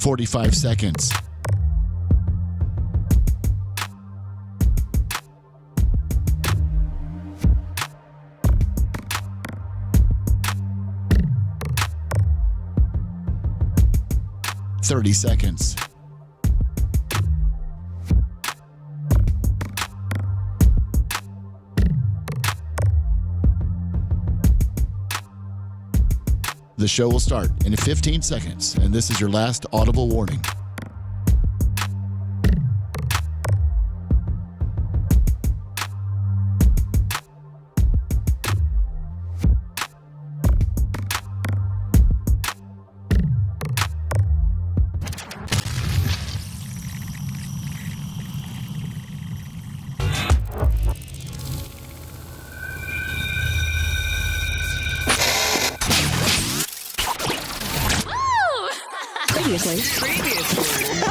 45 seconds. Seconds. The show will start in 15 seconds, and this is your last audible warning.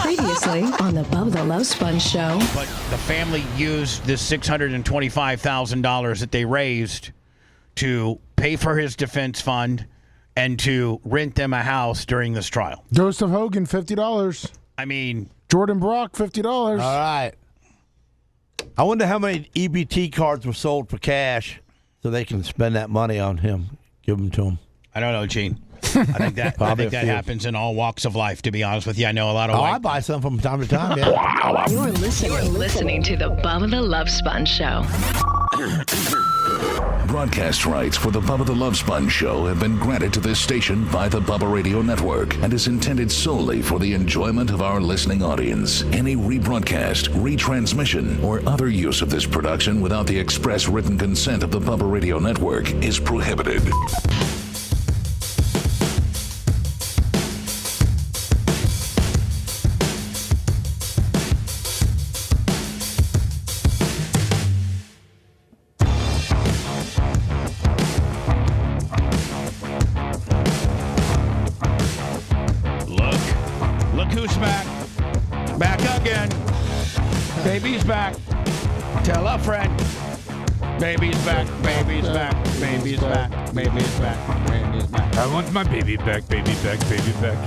Previously on the Bubba the Love Sponge show. But the family used this $625,000 that they raised to pay for his defense fund and to rent them a house during this trial. Joseph Hogan, $50. I mean, Jordan Brock, $50. All right. I wonder how many EBT cards were sold for cash so they can spend that money on him. Give them to him. I don't know, Gene. I think that happens in all walks of life, to be honest with you. I know a lot of I buy some from time to time, yeah. You're listening to the Bubba the Love Sponge show. Broadcast rights for the Bubba the Love Sponge show have been granted to this station by the Bubba Radio Network and is intended solely for the enjoyment of our listening audience. Any rebroadcast, retransmission, or other use of this production without the express written consent of the Bubba Radio Network is prohibited. Baby's back. Tell a friend. Baby's back. Baby's back. Baby's back. Baby's back. Baby's back. I want my baby back. Baby back. Baby back.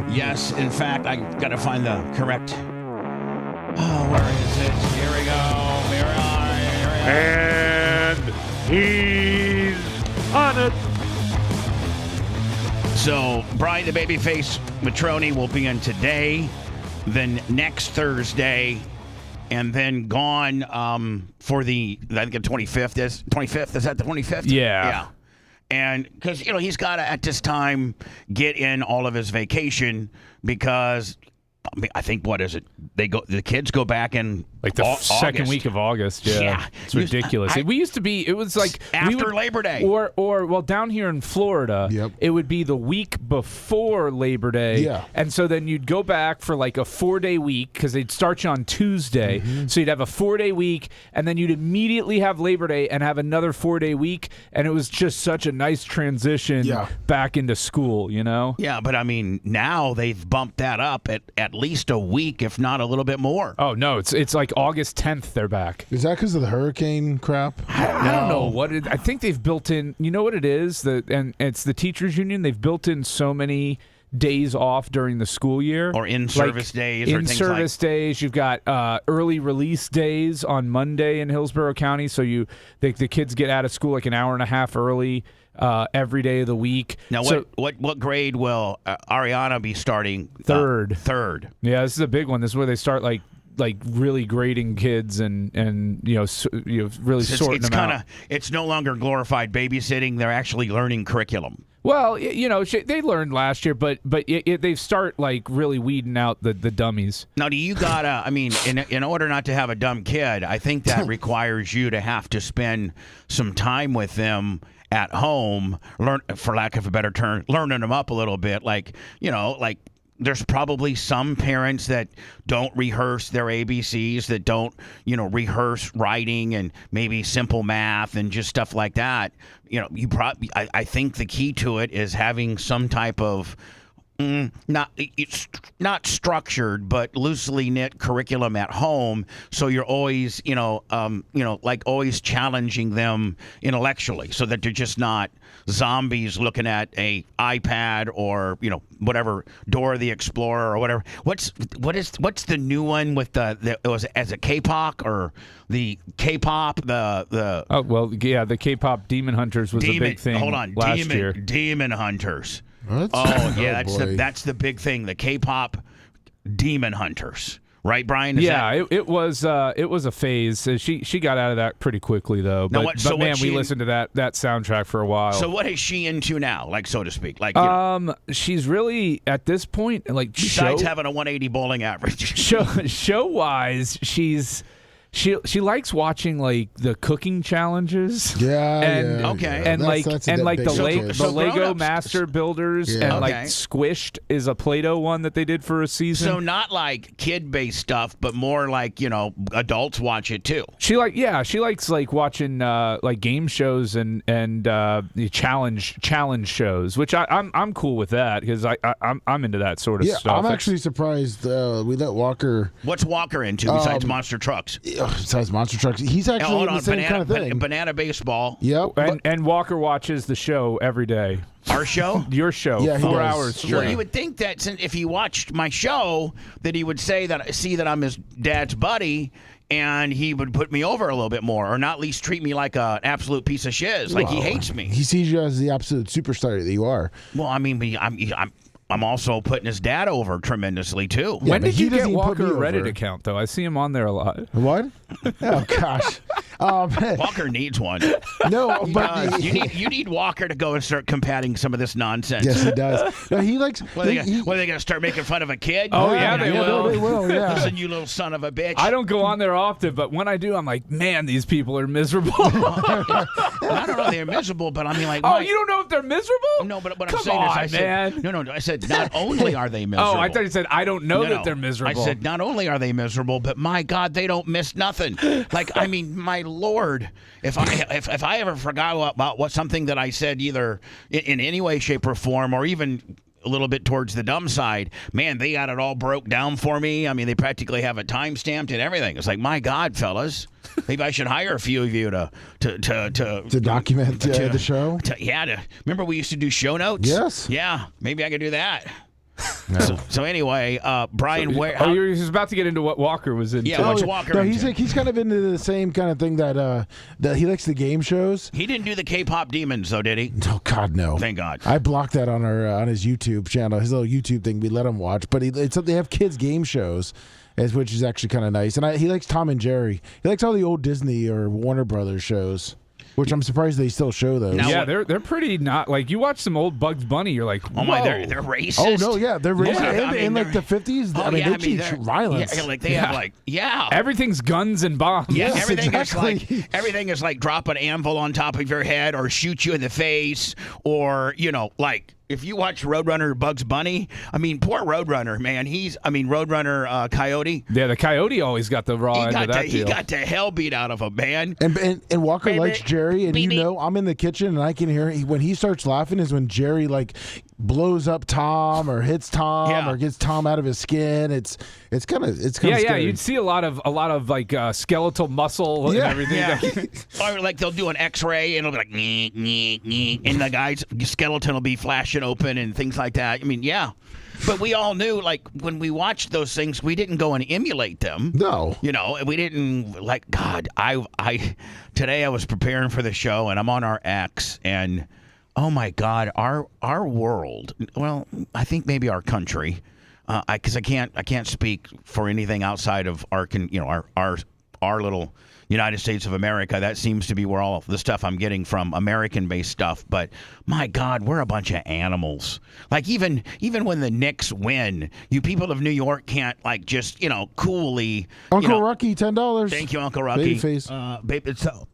Yes, in fact, I gotta find the correct. Oh, where is it? Here we go. And he's on it. So, Brian the Babyface Matroni will be in today, then next Thursday, and then gone for the, I think the 25th. Is that the 25th? Yeah. And because, he's got to, at this time, get in all of his vacation because, I think, what is it? The kids go back in like the second week of August. Yeah. It's ridiculous. It was like after Labor Day. Or down here in Florida, it would be the week before Labor Day. Yeah. And so then you'd go back for like a 4-day week because they'd start you on Tuesday. Mm-hmm. So you'd have a 4-day week, and then you'd immediately have Labor Day and have another 4-day week. And it was just such a nice transition back into school, Yeah, but I mean, now they've bumped that up at least a week, if not a little bit more. Oh, no, it's like August 10th they're back. Is that because of the hurricane crap? I don't know what I think they've built in. You know what it is? And it's the teachers union. They've built in so many days off during the school year, or in-service days, or things in-service days. You've got early release days on Monday in Hillsborough County, so the kids get out of school like an hour and a half early every day of the week. Now, what grade will Ariana be starting? Third. Yeah, this is a big one. This is where they start like really grading kids and really sorting them out. It's no longer glorified babysitting. They're actually learning curriculum. Well, they learned last year, but they start like really weeding out the dummies. Now, do you gotta? I mean, in order not to have a dumb kid, I think that requires you to have to spend some time with them at home, for lack of a better term, learning them up a little bit. There's probably some parents that don't rehearse their ABCs, that don't, rehearse writing and maybe simple math and just stuff like that. I think the key to it is having some type of It's not structured, but loosely knit curriculum at home. So you're always, like always challenging them intellectually, so that they're just not zombies looking at a iPad or whatever, Dora the Explorer or whatever. What's the new one with it was as a K-pop or the K-pop the the K-pop Demon Hunters was a big thing. Hold on, last year. Demon Hunters. What? Oh yeah, that's the big thing. The K-pop Demon Hunters, right, Brian? It was a phase. She got out of that pretty quickly though. But we listened to that soundtrack for a while. So what is she into now, like so to speak? Like she's really at this point like besides having a 180 bowling average. show wise, She likes watching like the cooking challenges. Yeah. Okay. And the Lego Master Builders and like Okay. Squished is a Play-Doh one that they did for a season. So not like kid-based stuff, but more like adults watch it too. She likes like watching like game shows and the challenge shows, which I'm cool with that because I'm into that sort of stuff. I'm actually surprised we let Walker. What's Walker into besides monster trucks? Besides monster trucks, he's actually in the same kind of thing. Banana baseball. Yep. And Walker watches the show every day. Our show? Your show. Yeah, he 4 does. hours straight. Well, you would think that if he watched my show, that he would see that I'm his dad's buddy, and he would put me over a little bit more, or not at least treat me like an absolute piece of shiz, like he hates me. He sees you as the absolute superstar that you are. Well, I mean, I'm also putting his dad over tremendously too. Yeah, When but did he you get doesn't put Walker me a Reddit over. account though? I see him on there a lot. What? Oh gosh. Walker needs one. No, but You need Walker to go and start combating some of this nonsense. yes, he does. No, he likes. What are they going to start making fun of a kid? Oh, yeah, they will. They will. Yeah. Listen, you little son of a bitch. I don't go on there often, but when I do, I'm like, man, these people are miserable. I don't know if they're miserable, but I mean, like, Oh, you don't know if they're miserable? No, but what Come I'm saying on, is, I said, not only are they miserable. Oh, I thought you said I don't know that they're miserable. I said not only are they miserable, but my God, they don't miss nothing. Like, I mean, my Lord, if I ever forgot about something that I said, either in any way, shape, or form, or even a little bit towards the dumb side, man, they got it all broke down for me. I mean, they practically have it time stamped and everything. It's like, my God, fellas, maybe I should hire a few of you to document the show. Remember we used to do show notes? Yes. Yeah, maybe I could do that. No. So anyway, Brian, you were about to get into what Walker was into. Yeah, what's Walker No, into? he's kind of into the same kind of thing that he likes the game shows. He didn't do the K-pop demons, though, did he? Oh God, no! Thank God. I blocked that on on his YouTube channel, his little YouTube thing. We let him watch, but they have kids game shows, which is actually kind of nice. And he likes Tom and Jerry. He likes all the old Disney or Warner Brothers shows. Which I'm surprised they still show those. Yeah, they're pretty not like you watch some old Bugs Bunny, you're like, oh my, whoa. they're racist. Oh no, yeah, they're racist. Yeah, In like the 50s, they teach violence. Yeah, like they have like everything's guns and bombs. Yeah, Yes, everything is like drop an anvil on top of your head or shoot you in the face, or like if you watch Roadrunner Bugs Bunny, I mean, poor Roadrunner, man. Roadrunner Coyote. Yeah, the Coyote always got the raw end of that deal. He got the hell beat out of him, man. And Walker likes Jerry, and I'm in the kitchen and I can hear when he starts laughing is when Jerry like blows up Tom or hits Tom or gets Tom out of his skin. It's kind of scary. You'd see a lot of like skeletal muscle and everything. Yeah. Or like they'll do an X-ray and it'll be like and the guy's skeleton will be flashing open and things like that. I mean, yeah. But we all knew, like, when we watched those things, we didn't go and emulate them. No. We didn't, like, God, today I was preparing for the show, and I'm on our X, and, oh, my God, our world, well, I think maybe our country, because I can't speak for anything outside of our little United States of America. That seems to be where all of the stuff I'm getting from, American-based stuff. But my God, we're a bunch of animals. Like even when the Knicks win, you people of New York can't like just coolly. Uncle Rucky, $10. Thank you, Uncle Rucky. Babyface.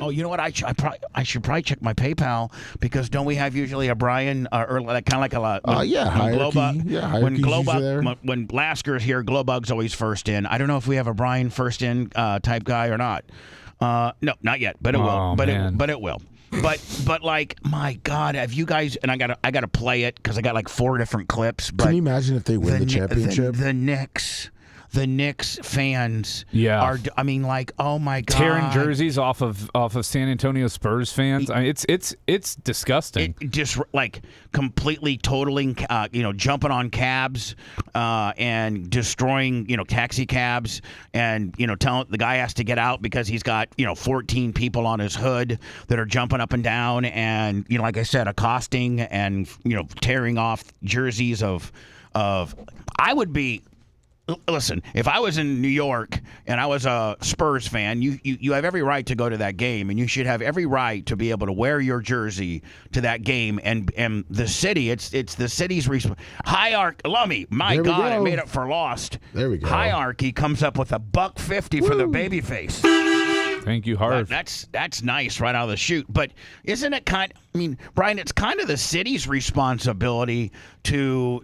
Oh, you know what? I should probably check my PayPal because don't we have usually a Brian or like kind of like a hierarchy. When Lasker's here, Glowbug's always first in. I don't know if we have a Brian first in type guy or not. No, not yet, but it will. But it will. But like, my God, have you guys? And I gotta play it because I got like 4 different clips. But Can you imagine if they win the championship? The Knicks fans Yeah. are. I mean, like, oh my God, Tearing jerseys off of San Antonio Spurs fans. I mean, it's disgusting. It just like completely totaling, jumping on cabs and destroying, taxi cabs, and telling the guy has to get out because he's got 14 people on his hood that are jumping up and down, and like I said, accosting and tearing off jerseys of. I would be. Listen, if I was in New York and I was a Spurs fan, you have every right to go to that game, and you should have every right to be able to wear your jersey to that game. And the city, it's the city's hierarchy. Lummy, my God, I made up for Lost. There we go. Hierarchy comes up with $1.50 for the baby face. Thank you, Harv. That's nice right out of the chute. But isn't it Brian, it's kind of the city's responsibility to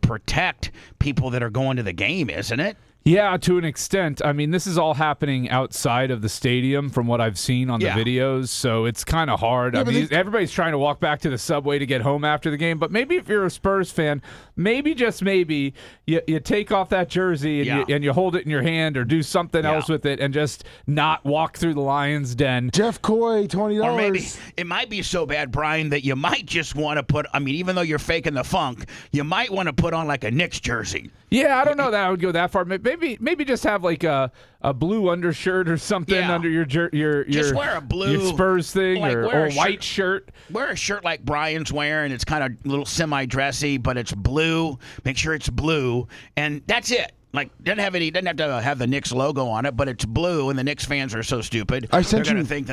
protect people that are going to the game, isn't it? Yeah, to an extent. I mean, this is all happening outside of the stadium from what I've seen on the videos, so it's kind of hard. Yeah, I mean, everybody's trying to walk back to the subway to get home after the game, but maybe if you're a Spurs fan, maybe, just maybe, you take off that jersey and you hold it in your hand or do something else with it and just not walk through the Lions' Den. Jeff Coy, $20. Or maybe it might be so bad, Brian, that you might just want to put, even though you're faking the funk, you might want to put on like a Knicks jersey. Yeah, I don't know that I would go that far. Maybe just have like a blue undershirt or something under your just wear a blue your Spurs thing, like or a white shirt. Wear a shirt like Brian's wearing. It's kind of a little semi-dressy, but it's blue. Make sure it's blue, and that's it. Like, doesn't have to have the Knicks logo on it, but it's blue, and the Knicks fans are so stupid. They're going to think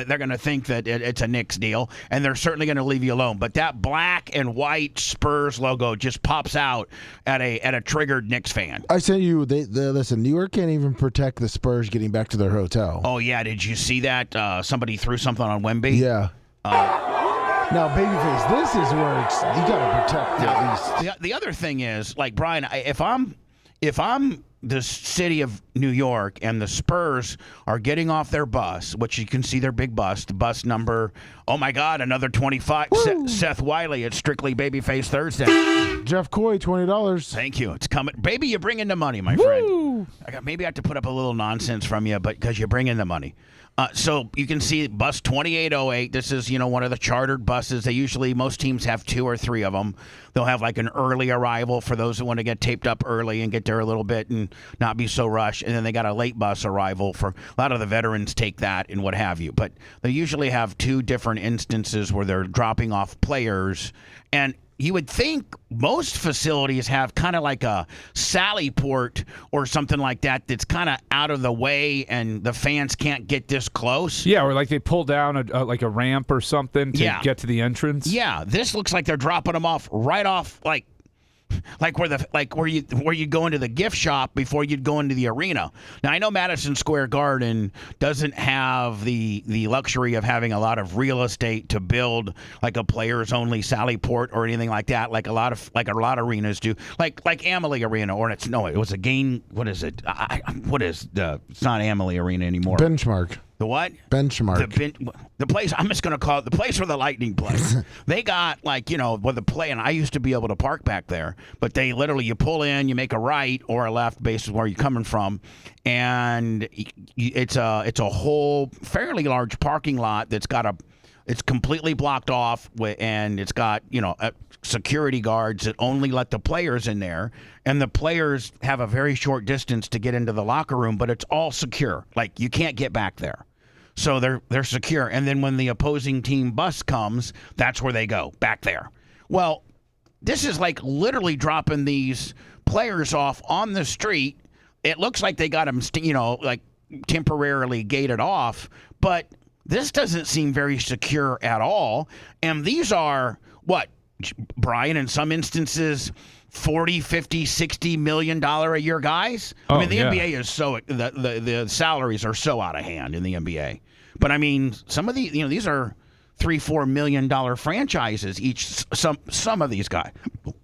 that it's a Knicks deal, and they're certainly going to leave you alone. But that black and white Spurs logo just pops out at a triggered Knicks fan. I sent you. Listen. New York can't even protect the Spurs getting back to their hotel. Oh yeah, did you see that? Somebody threw something on Wemby. Yeah. Now, babyface, this is where you got to protect at least. The other thing is, like, Brian, if I'm the city of New York and the Spurs are getting off their bus, which you can see their big bus, the bus number, oh my God, another 25, Seth Wiley at Strictly Babyface Thursday. Jeff Coy, $20. Thank you. It's coming. Baby, you bring in the money, my friend. Maybe I have to put up a little nonsense from you, but because you bring in the money. So you can see bus 2808. This is, one of the chartered buses. Most teams have 2 or 3 of them. They'll have like an early arrival for those who want to get taped up early and get there a little bit and not be so rushed. And then they got a late bus arrival for a lot of the veterans take that and what have you. But they usually have 2 different instances where they're dropping off players. And you would think most facilities have kind of like a sally port or something like that that's kind of out of the way and the fans can't get this close. Yeah, or like they pull down like a ramp or something to get to the entrance. Yeah, this looks like they're dropping them off right off where you go into the gift shop before you'd go into the arena. Now I know Madison Square Garden doesn't have the luxury of having a lot of real estate to build like a players only sally port or anything like that, like a lot of arenas do, like Amalie Arena, or it was a game. What is it? It's not Amalie Arena anymore. Benchmark. The what? Benchmark. The place, I'm just going to call it the place where the Lightning play. They got where the play, and I used to be able to park back there, but they literally, you pull in, you make a right or a left based on where you're coming from, and it's a whole fairly large parking lot that's got it's completely blocked off, and it's got, security guards that only let the players in there, and the players have a very short distance to get into the locker room, but it's all secure. Like, you can't get back there. So they're secure. And then when the opposing team bus comes, that's where they go, back there. Well, this is like literally dropping these players off on the street. It looks like they got them, temporarily gated off, but this doesn't seem very secure at all. And these are, what, Brian, in some instances, $40, $50, $60 million a year guys? Oh, I mean, the NBA is so, the salaries are so out of hand in the NBA. But I mean, some of the, these are $3-4 million franchises each. Some of these guys.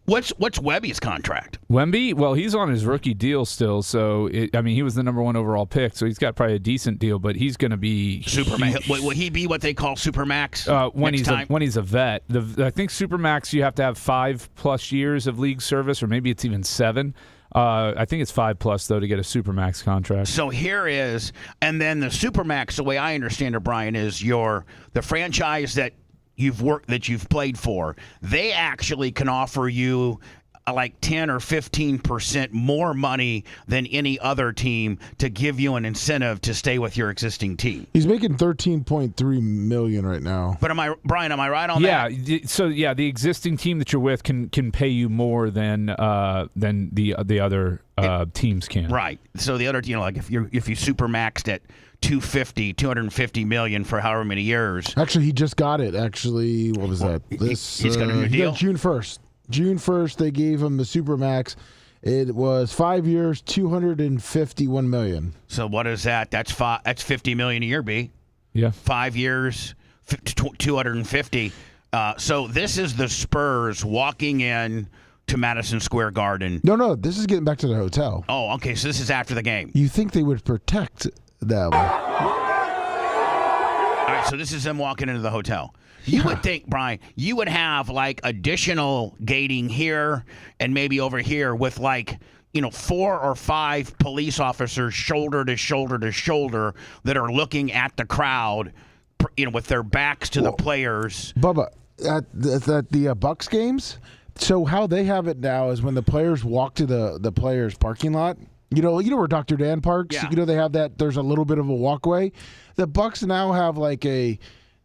What's Webby's contract? Wemby, well, he's on his rookie deal still, so he was the number 1 overall pick, so he's got probably a decent deal, but he's going to be Supermax. Will he be what they call Supermax when next he's a vet? I think Supermax you have to have 5+ years of league service, or maybe it's even 7. I think it's 5+ though to get a Supermax contract. So here is, and then the Supermax, the way I understand it, Brian, is the franchise that you've played for. They actually can offer you like 10 or 15% more money than any other team to give you an incentive to stay with your existing team. He's making $13.3 million right now. But Brian, am I right on that? Yeah. So the existing team that you're with can pay you more than the other teams can. Right. So the other, like if you Supermaxed at 250 million for however many years. Actually, he just got it. Actually, what was that? He's got a new deal. June 1st. June 1st, they gave him the Supermax. It was 5 years, $251 million. So what is that? That's $50 million a year, B. Yeah. 5 years, 250. So this is the Spurs walking in to Madison Square Garden. No, this is getting back to the hotel. Oh, okay. So this is after the game. You think they would protect them? All right. So this is them walking into the hotel. You would think, Brian, you would have like additional gating here and maybe over here with 4 or 5 police officers shoulder to shoulder to shoulder that are looking at the crowd, with their backs to the players. Bubba, at the Bucks games, so how they have it now is when the players walk to the players' parking lot. You know where Dr. Dan parks? Yeah. They have that. There's a little bit of a walkway. The Bucks now have like a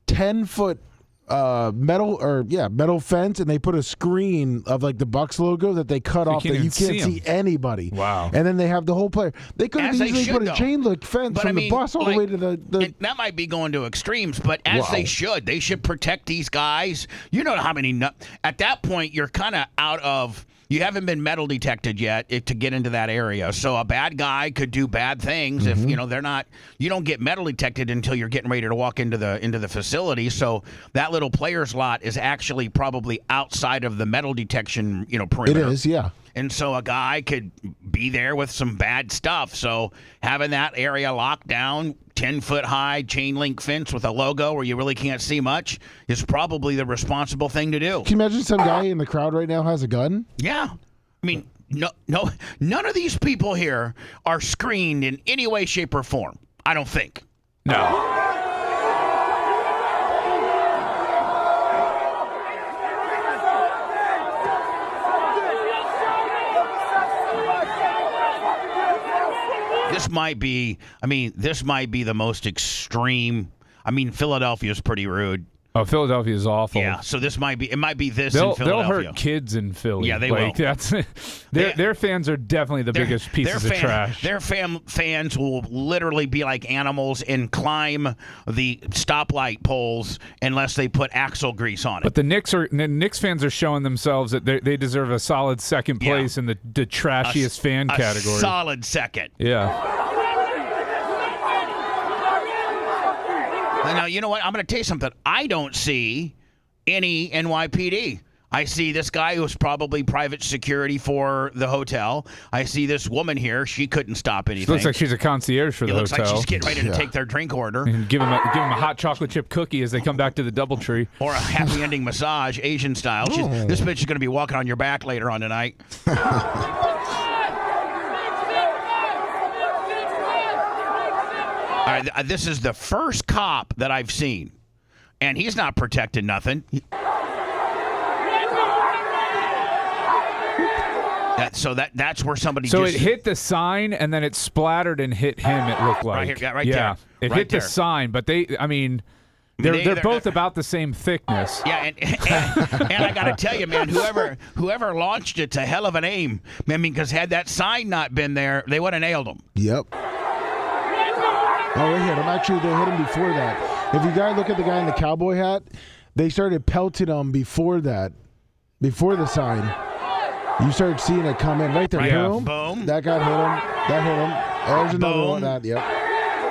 10-foot metal fence, and they put a screen of like the Bucks logo that they cut off that you can't see anybody. Wow. And then they have the whole player. They could have easily put a chain link fence from the bus all the way to the that might be going to extremes, but they should protect these guys. You know how many at that point you're kind of out of. You haven't been metal detected yet to get into that area. So a bad guy could do bad things if they're not. You don't get metal detected until you're getting ready to walk into the facility. So that little players lot is actually probably outside of the metal detection perimeter. It is, yeah. And so a guy could be there with some bad stuff. So having that area locked down, 10-foot high chain link fence with a logo where you really can't see much is probably the responsible thing to do. Can you imagine some guy in the crowd right now has a gun? Yeah. I mean, no, none of these people here are screened in any way, shape, or form. I don't think. No. This might be the most extreme. I mean, Philadelphia's pretty rude. Oh, Philadelphia is awful. Yeah, so it might be this in Philadelphia. They'll hurt kids in Philly. Yeah, they will. Their fans are definitely the biggest pieces of trash. Their fans will literally be like animals and climb the stoplight poles unless they put axle grease on it. But the Knicks fans are showing themselves that they deserve a solid second place in the trashiest fan category. Solid second. Yeah. Now, you know what? I'm going to tell you something. I don't see any NYPD. I see this guy who's probably private security for the hotel. I see this woman here. She couldn't stop anything. She looks like she's a concierge for the hotel. It looks like she's getting ready to take their drink order. And give them a hot chocolate chip cookie as they come back to the DoubleTree. Or a happy ending massage, Asian style. This bitch is going to be walking on your back later on tonight. All right, this is the first cop that I've seen, and he's not protecting nothing. That's where somebody. So it hit the sign, and then it splattered and hit him. It looked like right here, right there. It hit the sign, but they're both about the same thickness. Yeah, and I got to tell you, man, whoever launched it's a hell of an aim. I mean, because had that sign not been there, they would have nailed him. Yep. Oh, they hit him. Actually, they hit him before that. If you guys look at the guy in the cowboy hat, they started pelting him before that, before the sign. You started seeing it come in right there. Right, Boom. Boom. That guy hit him. That hit him. There's another one. Yep.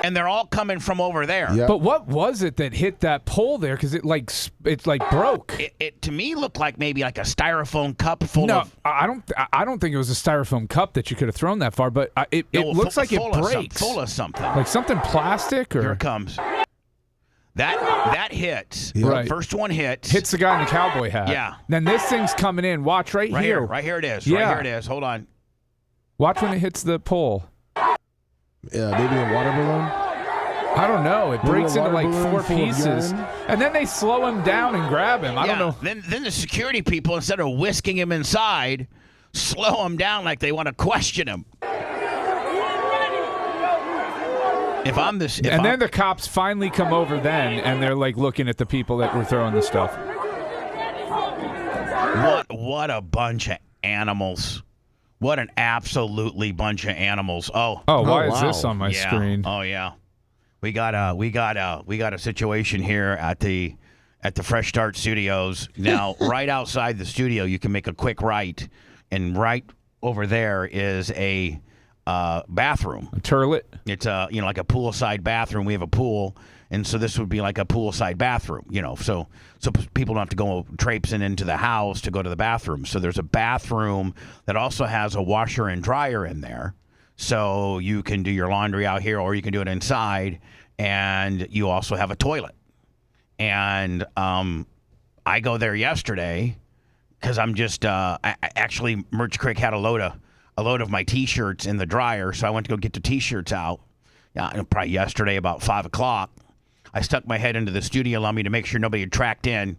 and they're all coming from over there. Yeah. But what was it that hit that pole there? Because it like broke. It to me looked like maybe like a styrofoam cup full No, of. I don't think it was a styrofoam cup that you could have thrown that far. But it looks like it breaks. Full of something. Like something plastic or Here it comes. That hits. Yeah. Right. First one hits. hits the guy in the cowboy hat. Yeah. Then this thing's coming in. Watch right here. Right here it is. Yeah. Right here it is. Hold on. Watch when it hits the pole. Yeah, maybe a water balloon. I don't know. It Maybe breaks a into water like balloon 4 full of pieces. urine? And then they slow him down and grab him. I don't know. Then the security people, instead of whisking him inside, slow him down like they want to question him. Then the cops finally come over then, and they're like looking at the people that were throwing the stuff. What a bunch of animals. What an absolutely bunch of animals. Oh, Why is wow. this on my screen? Oh yeah. We got a situation here at the Fresh Start Studios. Now, right outside the studio, you can make a quick right, and right over there is a bathroom. A turlet? It's like a poolside bathroom. We have a pool, and so this would be like a poolside bathroom. So people don't have to go traipsing into the house to go to the bathroom. So there's a bathroom that also has a washer and dryer in there, so you can do your laundry out here, or you can do it inside. And you also have a toilet. And I go there yesterday because I'm just actually Merch Creek had a load of my T-shirts in the dryer, so I went to go get the T-shirts out. Probably yesterday about 5 o'clock. I stuck my head into the studio, allowed me to make sure nobody had tracked in.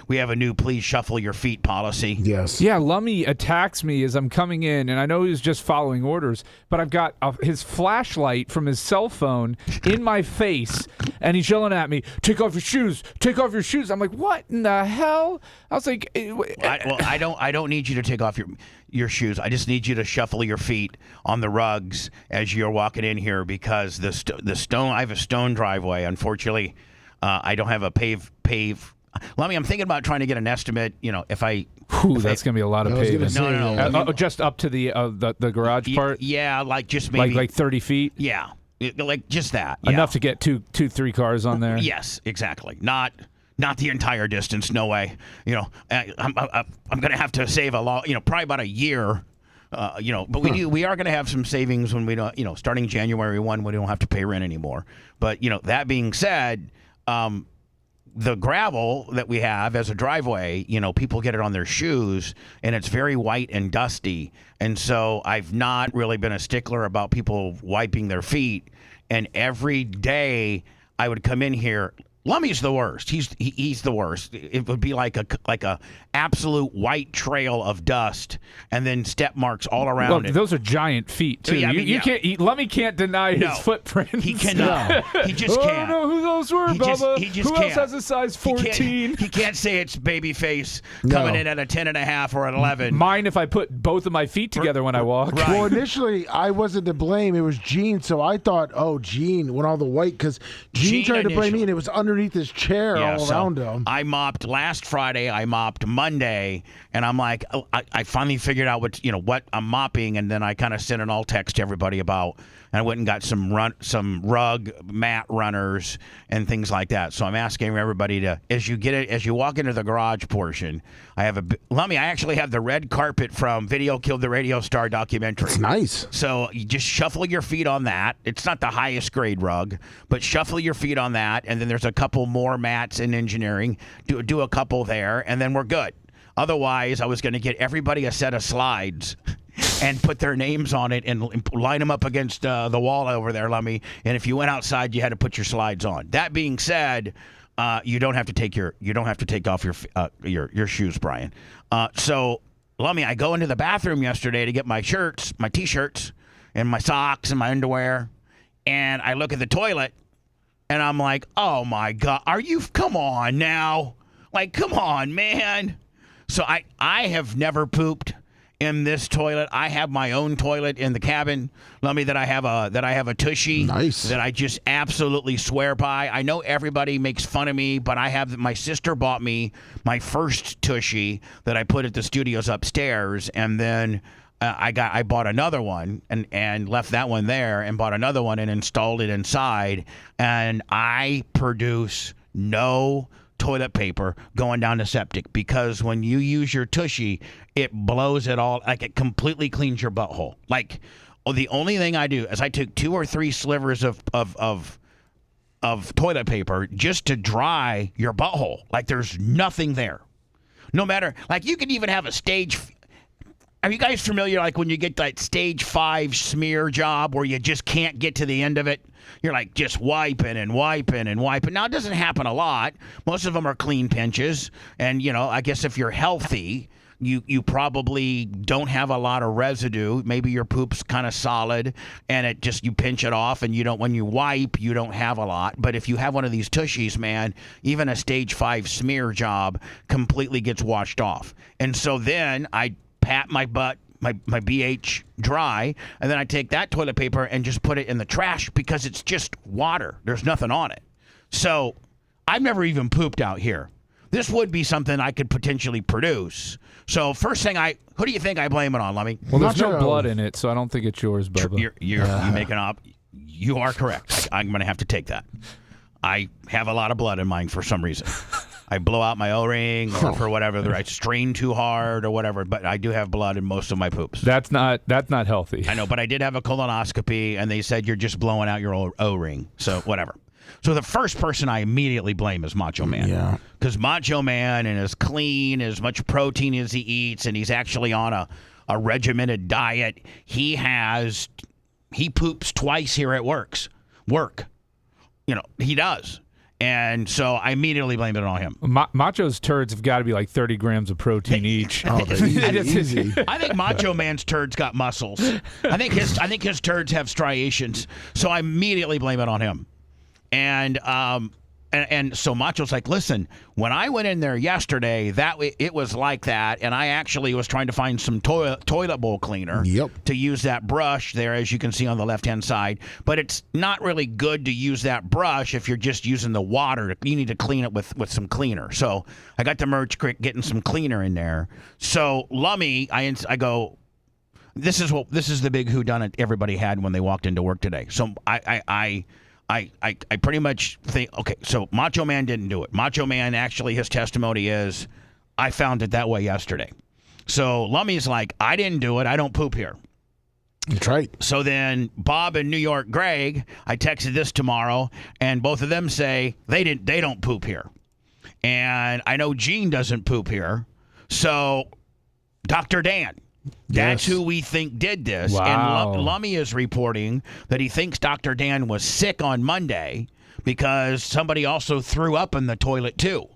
We have a new please shuffle your feet policy. Yes. Yeah, Lummy attacks me as I'm coming in, and I know he's just following orders, but I've got his flashlight from his cell phone in my face, and he's yelling at me, "Take off your shoes! Take off your shoes!" I'm like, "What in the hell?" I was like, I don't need you to take off your shoes. I just need you to shuffle your feet on the rugs as you're walking in here, because the stone. I have a stone driveway. Unfortunately, I don't have a pave. Lummy, I'm thinking about trying to get an estimate. If that's gonna be a lot of paving. No. Just up to the garage part. Yeah, like just maybe like 30 feet. Yeah, like just that. Yeah. Enough to get two, 3 cars on there. Yes, exactly. Not the entire distance. No way. I'm gonna have to save a lot. Probably about a year. But we are going to have some savings when we don't. Starting January 1, we don't have to pay rent anymore. But that being said, the gravel that we have as a driveway, people get it on their shoes, and it's very white and dusty. And so I've not really been a stickler about people wiping their feet. And every day I would come in here. Lummy's the worst. He's the worst. It would be like a absolute white trail of dust, and then step marks all around it. Those are giant feet too. Yeah, you can't. Lummy can't deny his footprint. He cannot. He just can't. I don't know who those were, Bubba. He just who can't. else has a size 14? He can't say it's Babyface coming in at a 10.5 or an 11. Mine if I put both of my feet together when I walk. Right. Well, initially, I wasn't to blame. It was Gene, so I thought, Gene went all the white, because Gene tried to blame me, and it was underneath his chair all around him. I mopped last Friday. I mopped Monday, and I'm like, I finally figured out what I'm mopping, and then I kind of sent an all text to everybody about. And I went and got some rug mat runners and things like that. So I'm asking everybody to, as you walk into the garage portion, Lummy, I actually have the red carpet from Video Killed the Radio Star documentary. It's nice. So you just shuffle your feet on that. It's not the highest grade rug, but shuffle your feet on that. And then there's a couple more mats in engineering. Do a couple there, and then we're good. Otherwise, I was going to get everybody a set of slides and put their names on it and line them up against the wall over there, Lummy. And if you went outside, you had to put your slides on. That being said, you don't have to take off your shoes, Brian. So, Lummy, I go into the bathroom yesterday to get my T-shirts, and my socks and my underwear, and I look at the toilet, and I'm like, oh my God, come on now, like, come on, man. So I have never pooped in this toilet. I have my own toilet in the cabin, Lummy, that I have a tushy. Nice. That I just absolutely swear by. I know everybody makes fun of me, but my sister bought me my first tushy that I put at the studios upstairs, and then I bought another one and left that one there and bought another one and installed it inside, and I produce no toilet paper going down the septic, because when you use your tushy, it blows it all, like it completely cleans your butthole. Like, the only thing I do is I take 2 or 3 slivers of toilet paper just to dry your butthole. Like, there's nothing there. No matter, like, you can even have a stage. Are you guys familiar, like, when you get that stage 5 smear job where you just can't get to the end of it? You're, like, just wiping and wiping and wiping. Now, it doesn't happen a lot. Most of them are clean pinches. And, I guess if you're healthy, you probably don't have a lot of residue. Maybe your poop's kind of solid, and it just, you pinch it off, and when you wipe, you don't have a lot. But if you have one of these tushies, man, even a stage 5 smear job completely gets washed off. And so then I pat my butt, my BH dry, and then I take that toilet paper and just put it in the trash, because it's just water. There's nothing on it. So I've never even pooped out here. This would be something I could potentially produce. So first thing, who do you think I blame it on, Lummy? Well, there's no blood in it, so I don't think it's yours, Bubba. You making up. You are correct. I'm going to have to take that. I have a lot of blood in mine for some reason. I blow out my O-ring or for whatever. I strain too hard or whatever, but I do have blood in most of my poops. That's not healthy. I know, but I did have a colonoscopy, and they said you're just blowing out your O-ring. So whatever. So the first person I immediately blame is Macho Man. Yeah. Because Macho Man and is clean, as much protein as he eats, and he's actually on a regimented diet. He poops twice here at work. He does. And so I immediately blame it on him. Macho's turds have got to be like 30 grams of protein each. Easy. I think Macho Man's turds got muscles. I think his turds have striations. So I immediately blame it on him. And so Macho's like, listen, when I went in there yesterday, it was like that, and I actually was trying to find some toilet bowl cleaner to use that brush there, as you can see on the left-hand side. But it's not really good to use that brush if you're just using the water. You need to clean it with some cleaner. So I got the merch getting some cleaner in there. So Lummy, I go, this is the big whodunit everybody had when they walked into work today. So I pretty much think, okay, so Macho Man didn't do it. Macho Man, actually, his testimony is, I found it that way yesterday. So Lummy's like, I didn't do it. I don't poop here. That's right. So then Bob and New York Greg, I texted this tomorrow, and both of them say they don't poop here. And I know Gene doesn't poop here. So Dr. Dan. That's who we think did this. Wow. And Lummy is reporting that he thinks Dr. Dan was sick on Monday because somebody also threw up in the toilet too.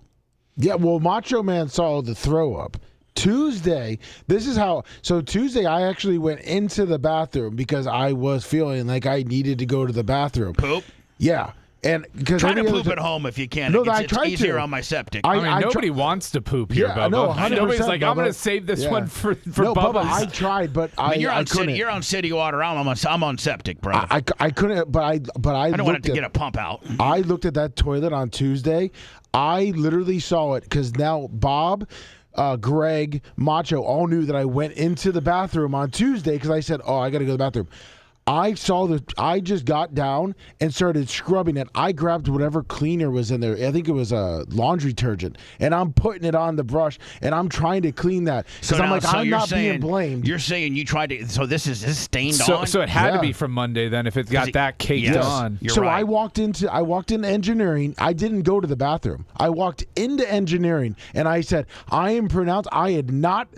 Yeah, well, Macho Man saw the throw up. Tuesday, Tuesday I actually went into the bathroom because I was feeling like I needed to go to the bathroom. Poop? Yeah. And because try to poop at home if you can. No, it's easier on my septic. Nobody wants to poop here, Yeah, Bubba. no, 100%, Nobody's like, I'm Bubba. going to save this one for No, Bubba's. Bubba, I tried, but you're I on couldn't. You're on city water. I'm on septic, brother. I couldn't, but I don't want it to get a pump out. I looked at that toilet on Tuesday. I literally saw it because now Bob, Greg, Macho all knew that I went into the bathroom on Tuesday because I said, oh, I got to go to the bathroom. I just got down and started scrubbing it. I grabbed whatever cleaner was in there. I think it was a laundry detergent. And I'm putting it on the brush and I'm trying to clean that. Because I'm like, I'm not being blamed. You're saying you tried to, so this is stained on? So it had to be from Monday then if it's got that caked on. You're so right. I walked into engineering. I didn't go to the bathroom. I walked into engineering and I said, I am pronounced. I had not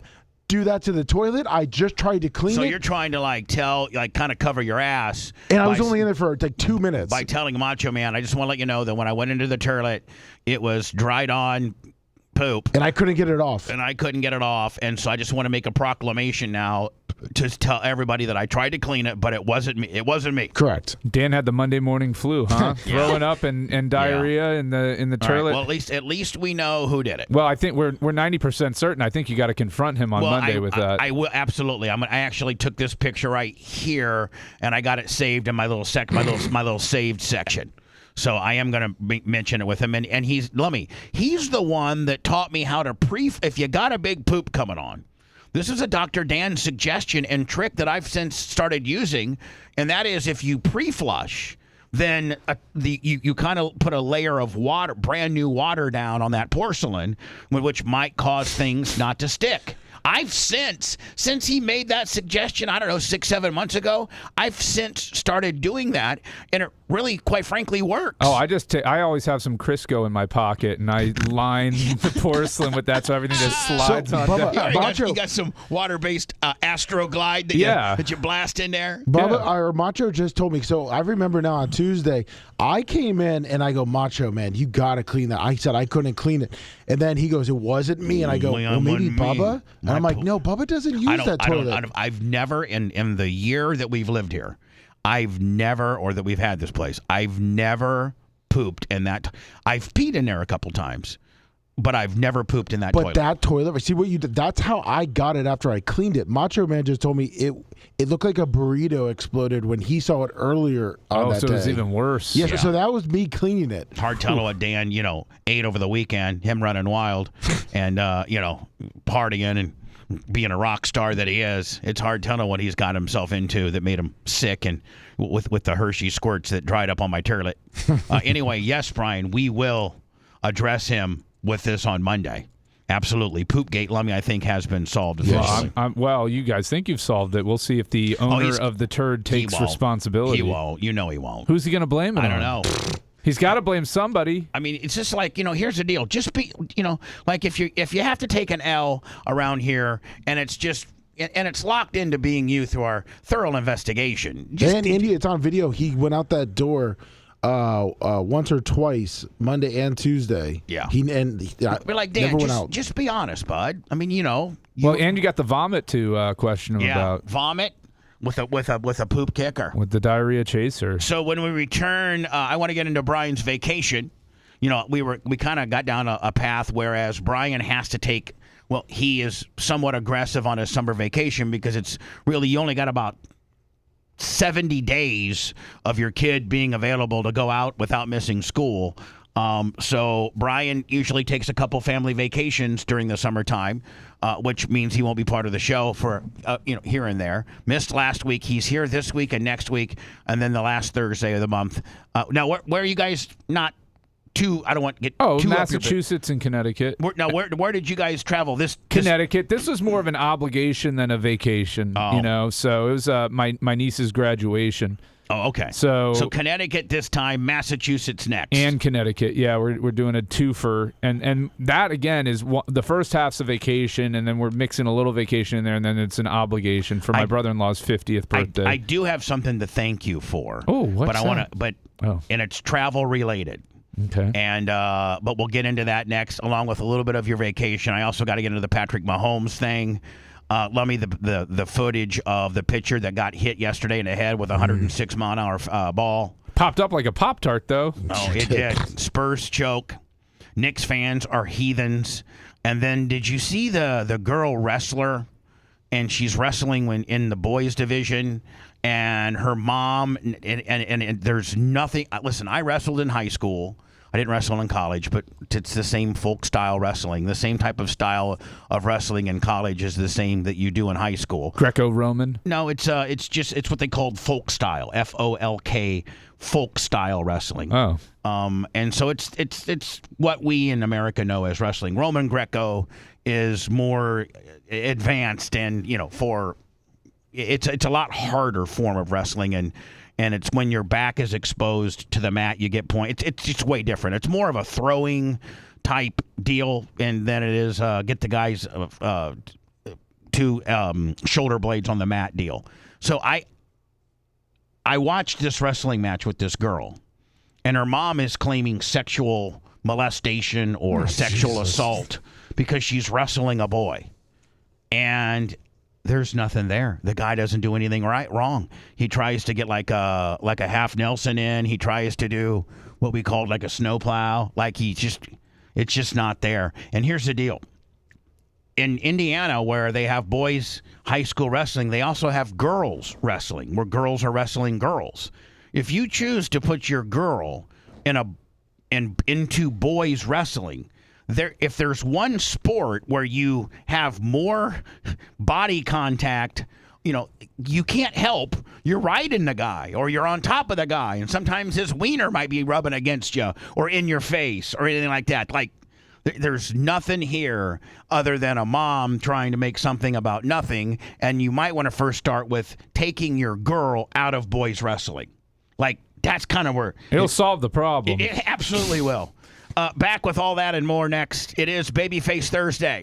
do that to the toilet. I just tried to clean it. So you're trying to kind of cover your ass. And I was only in there for like 2 minutes. By telling Macho Man, I just want to let you know that when I went into the toilet, it was dried on poop. And I couldn't get it off. And so I just want to make a proclamation now to tell everybody that I tried to clean it, but it wasn't me. Correct. Dan had the Monday morning flu, huh? Throwing up and diarrhea in the toilet. Right. Well, at least we know who did it. Well, I think we're 90% certain. I think you got to confront him on Monday with that. I will absolutely. I actually took this picture right here, and I got it saved in my little my little saved section. So I am going to mention it with him, and he's Lummy. He's the one that taught me how to if you got a big poop coming on, This is a Dr. Dan suggestion and trick that I've since started using, and that is if you pre-flush, then you kind of put a layer of water, brand new water down on that porcelain, which might cause things not to stick. I've since he made that suggestion, I don't know, 6-7 months ago, I've since started doing that, and it really, quite frankly, works. Oh, I always have some Crisco in my pocket, and I line the porcelain with that so everything just slides on Bubba, down. You got some water-based Astroglide that you blast in there? Bubba, or Macho just told me, so I remember now on Tuesday, I came in and I go, Macho, man, you got to clean that. I said I couldn't clean it. And then he goes, it wasn't me. And I go, well, maybe Bubba? And I'm like, no, Bubba doesn't use that toilet. I've never, in the year that we've lived here, I've never, or that we've had this place, I've never pooped in that. I've peed in there a couple times, but I've never pooped in that toilet. But that toilet, see what you did? That's how I got it after I cleaned it. Macho Man just told me it looked like a burrito exploded when he saw it earlier on that so day. it was even worse. Yeah, so that was me cleaning it. Hard telling what Dan, ate over the weekend, him running wild and, partying and being a rock star that he is. It's hard telling what he's got himself into that made him sick and with the Hershey squirts that dried up on my toilet. Anyway, yes, Brian, we will address him with this on Monday. Absolutely. Poopgate, Lummy, I think, has been solved officially. Well, you guys think you've solved it. We'll see if the owner of the turd takes responsibility. He won't. You know he won't. Who's he going to blame it on? I don't know. He's got to blame somebody. I mean, it's just like, here's the deal. Just be, like if you have to take an L around here and it's just, and it's locked into being you through our thorough investigation. And Indy, it's on video. He went out that door once or twice, Monday and Tuesday. Yeah. We're like, Dan, just be honest, bud. I mean, Well, and you got the vomit to question him about. Vomit with a poop kicker. With the diarrhea chaser. So when we return, I want to get into Brian's vacation. We kind of got down a path, whereas Brian has to take. Well, he is somewhat aggressive on his summer vacation because it's really you only got about 70 days of your kid being available to go out without missing school. So Brian usually takes a couple family vacations during the summertime, which means he won't be part of the show for here and there. Missed last week. He's here this week and next week, and then the last Thursday of the month. Now, where are you guys not? I don't want to get too Massachusetts and Connecticut. Where did you guys travel? Connecticut. This was more of an obligation than a vacation. So it was my niece's graduation. Oh, okay. So Connecticut this time, Massachusetts next, and Connecticut. Yeah, we're doing a twofer, and that again is the first half's a vacation, and then we're mixing a little vacation in there, and then it's an obligation for my brother-in-law's 50th birthday. I do have something to thank you for. Oh, what's that? And it's travel related. Okay. And but we'll get into that next, along with a little bit of your vacation. I also got to get into the Patrick Mahomes thing. Lummy, the footage of the pitcher that got hit yesterday in the head with a 106-mile-an-hour ball. Popped up like a Pop-Tart, though. Oh, it did. Spurs choke. Knicks fans are heathens. And then did you see the girl wrestler? And she's wrestling in the boys division. And her mom, and there's nothing. Listen, I wrestled in high school. I didn't wrestle in college, but it's the same folk style wrestling. The same type of style of wrestling in college is the same that you do in high school. Greco-Roman? No, it's what they called folk style, FOLK, folk style wrestling. Oh. And so it's what we in America know as wrestling. Roman Greco is more advanced and it's a lot harder form of wrestling, and it's when your back is exposed to the mat, you get points. It's just way different. It's more of a throwing type deal, and then it is get the guys to shoulder blades on the mat deal. So I watched this wrestling match with this girl, and her mom is claiming sexual molestation or sexual assault because she's wrestling a boy, and there's nothing there. The guy doesn't do anything wrong. He tries to get like a half Nelson in. He tries to do what we called like a snowplow. Like it's just not there. And here's the deal. In Indiana, where they have boys high school wrestling, they also have girls wrestling, where girls are wrestling girls. If you choose to put your girl into boys wrestling, if there's one sport where you have more body contact, you can't help. You're riding the guy or you're on top of the guy, and sometimes his wiener might be rubbing against you or in your face or anything like that. Like, there's nothing here other than a mom trying to make something about nothing, and you might want to first start with taking your girl out of boys wrestling. Like, that's kind of where it'll solve the problem. It absolutely will. Back with all that and more next. It is Babyface Thursday.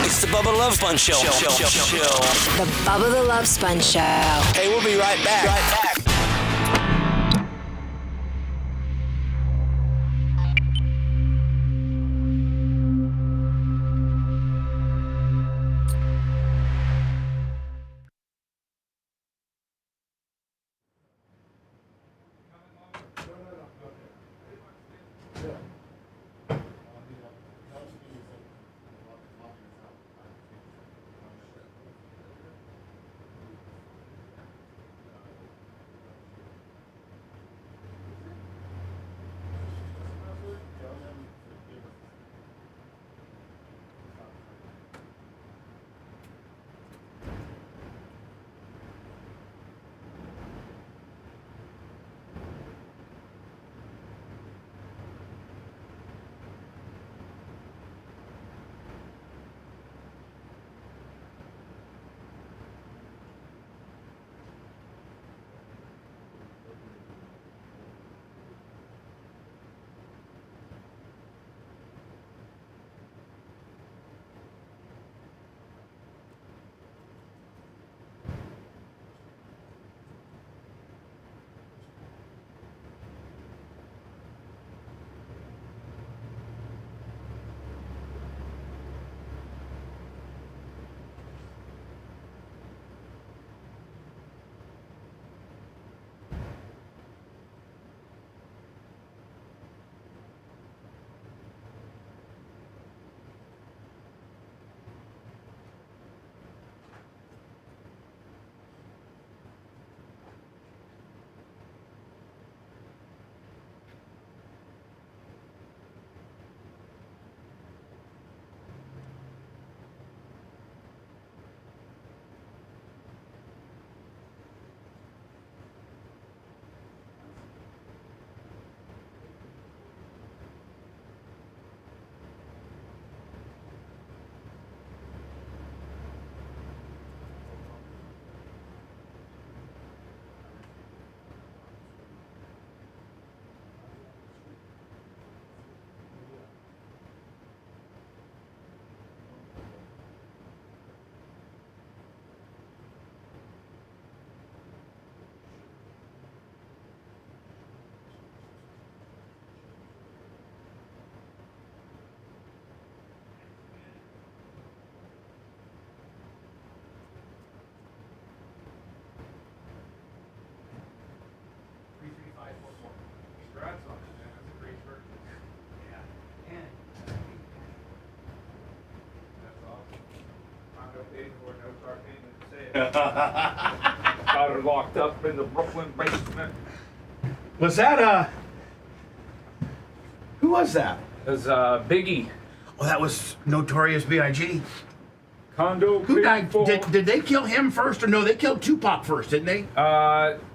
It's the Bubba Love Sponge Show. The Bubba the Love Sponge Show. Hey, we'll be right back. Got her locked up in the Brooklyn basement. Was that who was that? It was Biggie. Oh, that was Notorious B.I.G. Condo. Who died? Did they kill him first, or no? They killed Tupac first, didn't they?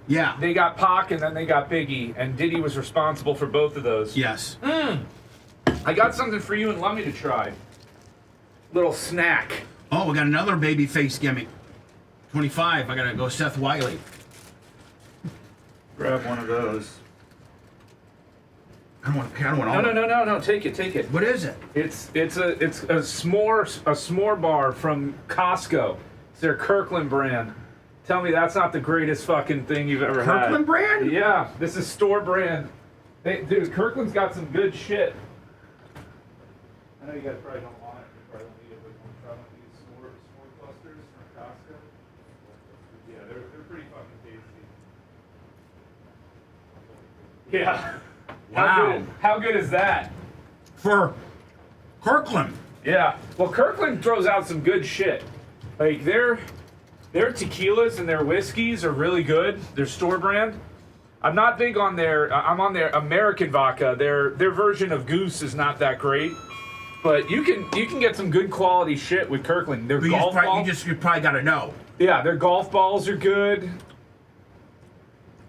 Yeah. They got Pac and then they got Biggie, and Diddy was responsible for both of those. Yes. I got something for you and Lummy to try. Little snack. Oh, we got another baby face gimmick. 25. I gotta go Seth Wiley. Grab one of those. I don't want all. No. Take it. What is it? It's a s'more bar from Costco. It's their Kirkland brand. Tell me that's not the greatest fucking thing you've ever had. Kirkland brand? Yeah, this is store brand. Dude, Kirkland's got some good shit. I know you guys probably don't want it. You probably don't need it, but you want to try one of these s'more clusters from Costco? Yeah, they're pretty fucking tasty. Yeah. Wow. How good is that? For Kirkland. Yeah. Well, Kirkland throws out some good shit. Like their tequilas and their whiskeys are really good. Their store brand. I'm not big on their. I'm on their American vodka. Their version of Goose is not that great, but you can get some good quality shit with Kirkland. Their golf balls. You probably got to know. Yeah, their golf balls are good.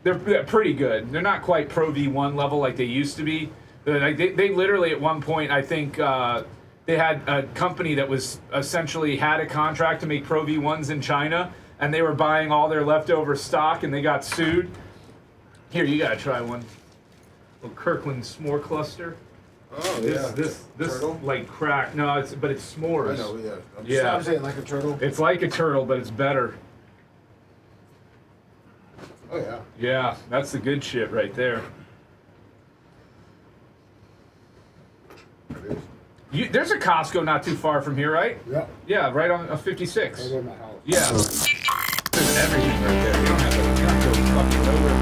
They're pretty good. They're not quite Pro V1 level like they used to be. They literally at one point, I think they had a company that was essentially had a contract to make Pro V1s in China, and they were buying all their leftover stock, and they got sued. Here, you gotta try one. Little Kirkland s'more cluster. Oh, This turtle? like crack. No, but it's s'mores. I know, yeah. I'm saying like a turtle. It's like a turtle, but it's better. Oh, yeah. Yeah, that's the good shit right there. It is. There's a Costco not too far from here, right? Yeah. Yeah, right on 56. Right in my house. Yeah. There's everything right there. You don't have to go fucking nowhere.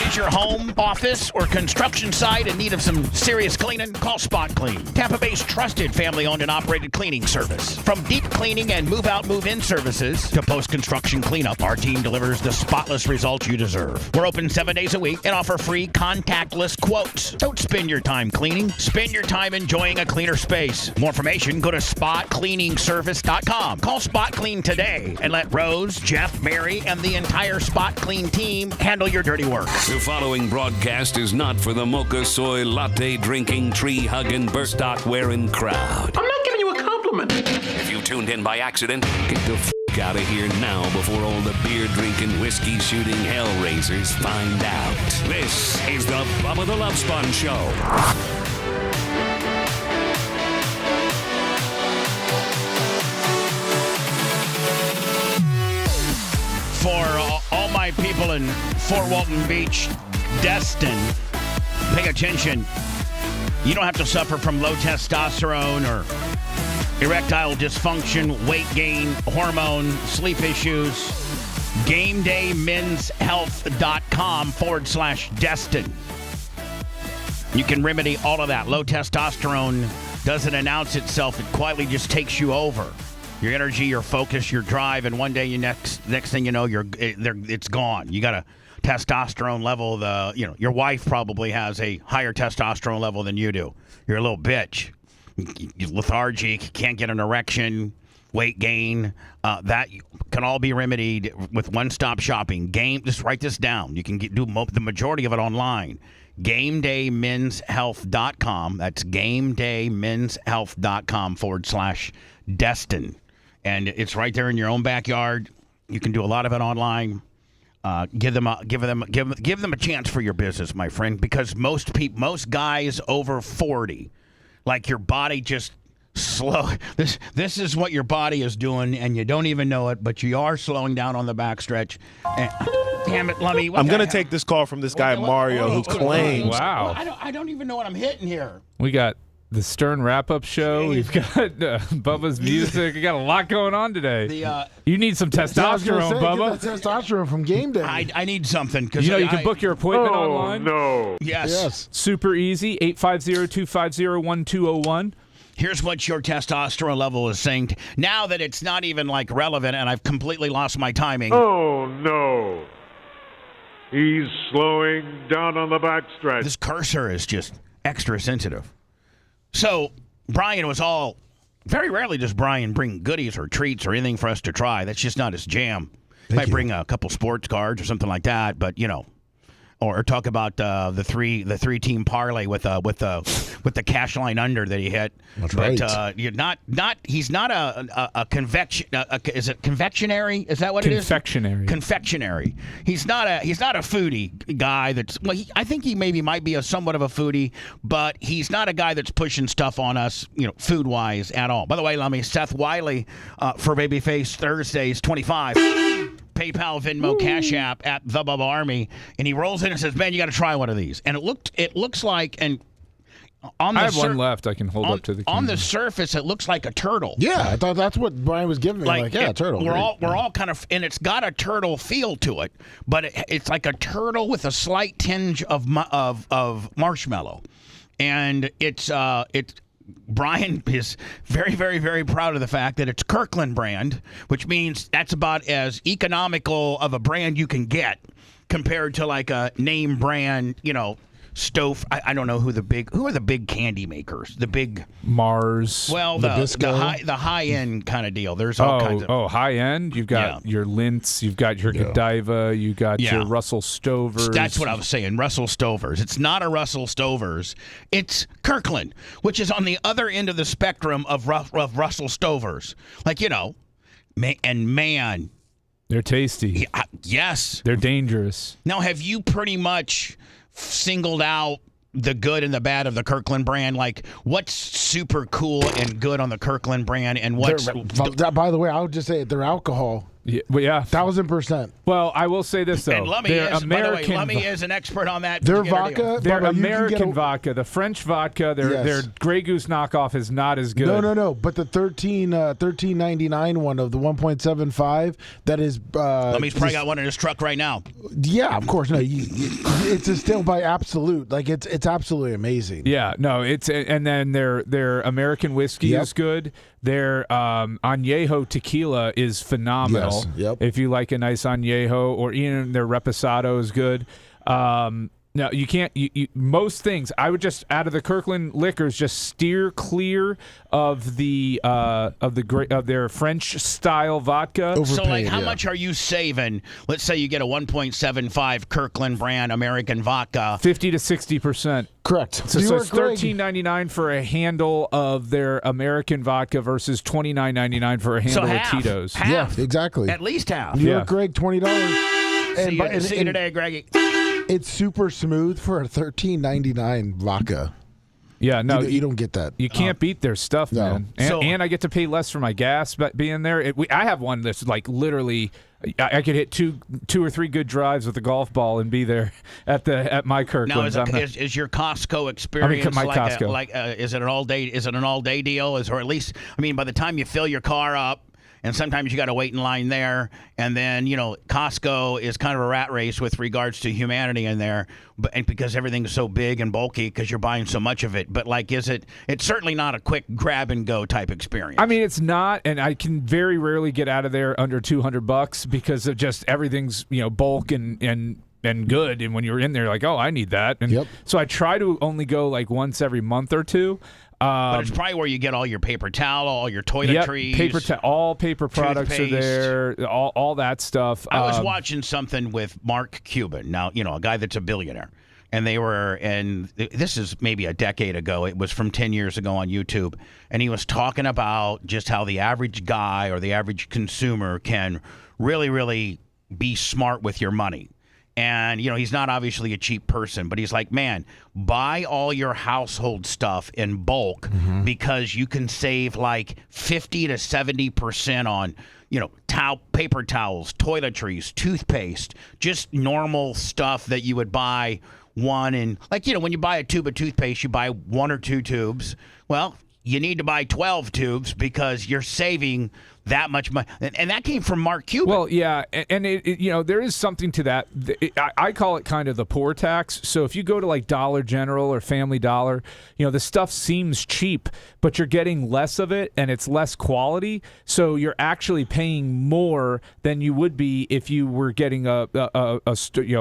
Is your home, office, or construction site in need of some serious cleaning? Call Spot Clean, Tampa Bay's trusted family-owned and operated cleaning service. From deep cleaning and move-out, move-in services to post-construction cleanup, our team delivers the spotless results you deserve. We're open 7 days a week and offer free contactless quotes. Don't spend your time cleaning. Spend your time enjoying a cleaner space. More information, go to spotcleaningservice.com. Call Spot Clean today and let Rose, Jeff, Mary, and the entire Spot Clean team handle your dirty work. The following broadcast is not for the mocha soy latte drinking, tree hugging, Burstock wearing crowd. I'm not giving you a compliment. If you tuned in by accident, get the out of here now before all the beer drinking, whiskey shooting hellraisers find out. This is the Bubba the Love Spun Show. For all my people in Fort Walton Beach, Destin, pay attention. You don't have to suffer from low testosterone or erectile dysfunction, weight gain, hormone, sleep issues. GameDayMen'sHealth.com/Destin. You can remedy all of that. Low testosterone doesn't announce itself. It quietly just takes you over. Your energy, your focus, your drive, and one day you next thing you know, it's gone. You got a testosterone level. Your wife probably has a higher testosterone level than you do. You're a little bitch. You're lethargic, can't get an erection, weight gain. That can all be remedied with one-stop shopping. Just write this down. You can do the majority of it online. GameDayMen'sHealth.com. That's GameDayMen'sHealth.com/Destin. And it's right there in your own backyard. You can do a lot of it online. Give them a chance for your business, my friend, because most guys over 40, like your body just slow. This is what your body is doing, and you don't even know it, but you are slowing down on the backstretch. Damn it, Lummy. I'm going to take this call from this guy, Mario, who claims. Wow. I don't even know what I'm hitting here. We got the Stern wrap-up show. We've got Bubba's music. We got a lot going on today. You need some testosterone, Bubba. Get that testosterone from Game Day. I need something because you can book your appointment online. No. Yes. Super easy. 850-250-1201. Here's what your testosterone level is saying. Now that it's not even like relevant, and I've completely lost my timing. Oh no. He's slowing down on the backstretch. This cursor is just extra sensitive. So Brian was all, very rarely does Brian bring goodies or treats or anything for us to try. That's just not his jam. He might bring a couple sports cards or something like that, but or talk about the three team parlay with the cash line under that he hit. That's but right. He's not a convection. Is it confectionery? Is that what it is? Confectionery. He's not a foodie guy. I think he maybe might be somewhat of a foodie, but he's not a guy that's pushing stuff on us, food wise at all. By the way, Seth Wiley for Babyface Thursdays 25. PayPal, Venmo, Cash App at the Bubba Army, and he rolls in and says, "Man, you got to try one of these." And it looks like, and On the I have one left I can hold up to the camera. On the surface, it looks like a turtle. Yeah, I thought that's what Brian was giving me. Like yeah, turtle. We're all kind of, and it's got a turtle feel to it, but it's like a turtle with a slight tinge of marshmallow, and it's Brian is very, very, very proud of the fact that it's Kirkland brand, which means that's about as economical of a brand you can get compared to like a name brand, stove. I don't know who are the big candy makers. The big Mars. Well, the high end kind of deal. There's all kinds of high end. You've got your Lintz. You've got your Godiva. You got your Russell Stovers. That's what I was saying. Russell Stovers. It's not a Russell Stovers. It's Kirkland, which is on the other end of the spectrum of Russell Stovers. Like man. They're tasty. Yes. They're dangerous. Now, have you pretty much singled out the good and the bad of the Kirkland brand? Like, what's super cool and good on the Kirkland brand, and what's... By the way, I would just say their alcohol. Yeah, well, 1,000%. Well, I will say this though. And Lummy is an expert on that. Their vodka, their American vodka, the French vodka, their Grey Goose knockoff is not as good. No. But the 13.99 one of the 1.75 that is. Lummy's probably got one in his truck right now. Yeah, of course. No, it's a still by Absolute. Like it's absolutely amazing. Yeah, no, and then their American whiskey is good. Their Añejo tequila is phenomenal. Yes, yep. If you like a nice Añejo, or even their Reposado is good. No, you can't. Most things, I would just, out of the Kirkland liquors, just steer clear of their French style vodka. So, like, how much are you saving? Let's say you get a 1.75 Kirkland brand American vodka. 50 to 60%. Correct. So it's $13.99 for a handle of their American vodka versus $29.99 for a handle of Tito's. Half. Yeah, exactly. At least half. New York Greg, $20. See you today, Greggy. It's super smooth for a $13.99 vodka. Yeah, no, you don't get that. You can't beat their stuff, man. And I get to pay less for my gas being there. I have one that's like literally, I could hit two or three good drives with a golf ball and be there at my Kirkland. Now, is your Costco experience is it an all day? Is it an all day deal? Or at least, by the time you fill your car up. And sometimes you got to wait in line there. And then, Costco is kind of a rat race with regards to humanity in there. And because everything's so big and bulky because you're buying so much of it. But, it's certainly not a quick grab and go type experience. It's not. And I can very rarely get out of there under $200 because of just everything's, bulk and good. And when you're in there, like, oh, I need that. And so I try to only go like once every month or two. But it's probably where you get all your paper towel, all your toiletries. All paper products are there, all that stuff. I was watching something with Mark Cuban. Now, a guy that's a billionaire. And this is maybe a decade ago. It was from 10 years ago on YouTube. And he was talking about just how the average guy or the average consumer can really, really be smart with your money. And, he's not obviously a cheap person, but he's like, man, buy all your household stuff in bulk because you can save like 50 to 70% on, paper towels, toiletries, toothpaste, just normal stuff that you would buy one. And when you buy a tube of toothpaste, you buy 1 or 2 tubes. Well, you need to buy 12 tubes because you're saving that much money. And that came from Mark Cuban. Well, yeah, and there is something to that. I call it kind of the poor tax. So if you go to like Dollar General or Family Dollar, the stuff seems cheap, but you're getting less of it and it's less quality. So you're actually paying more than you would be if you were getting a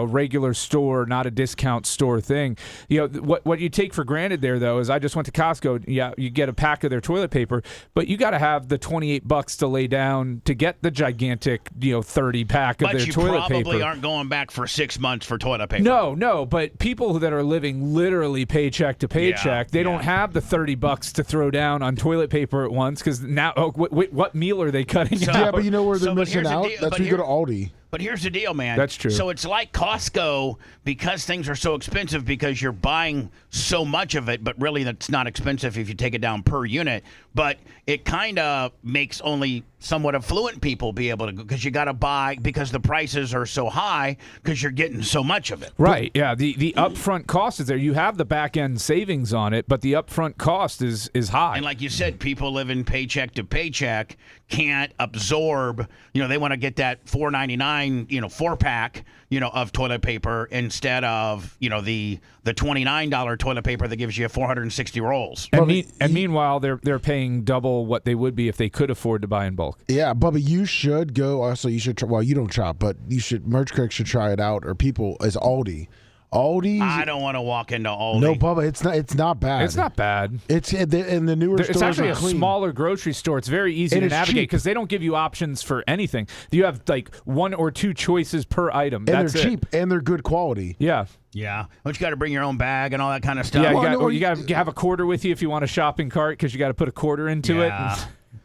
regular store, not a discount store thing. What you take for granted there, though, is I just went to Costco. Yeah, you get a pack of their toilet paper, but you got to have the $28 to lay down to get the gigantic 30 pack of their toilet paper. But you probably aren't going back for 6 months for toilet paper. No, but people that are living literally paycheck to paycheck, they don't have the $30 to throw down on toilet paper at once because now what meal are they cutting out? Yeah, but you know where they're missing out? That's where you go to Aldi. But here's the deal, man. That's true. So it's like Costco because things are so expensive because you're buying so much of it, but really that's not expensive if you take it down per unit. But it kind of makes only somewhat affluent people be able to go because you got to buy because the prices are so high because you're getting so much of it. Right. Yeah. The upfront cost is there. You have the back end savings on it, but the upfront cost is high. And like you said, people living paycheck to paycheck can't absorb. They want to get that $4.99. 4-pack, of toilet paper instead of, the $29 toilet paper that gives you 460 rolls. And meanwhile, they're paying double what they would be if they could afford to buy in bulk. Yeah, Bubba, you should go. Also, you should. Well, you don't shop, but you should. Merch Crick should try it out, or people as Aldi. Aldi's. I don't want to walk into Aldi. No, Bubba, it's not. It's not bad. It's not bad. It's in the newer stores. It's actually a clean. smaller grocery store. It's very easy to navigate because they don't give you options for anything. You have like 1 or 2 choices per item. And That's they're cheap and they're good quality. Yeah. Yeah. But you got to bring your own bag and all that kind of stuff. Yeah, you got to have a quarter with you if you want a shopping cart because you got to put a quarter into it.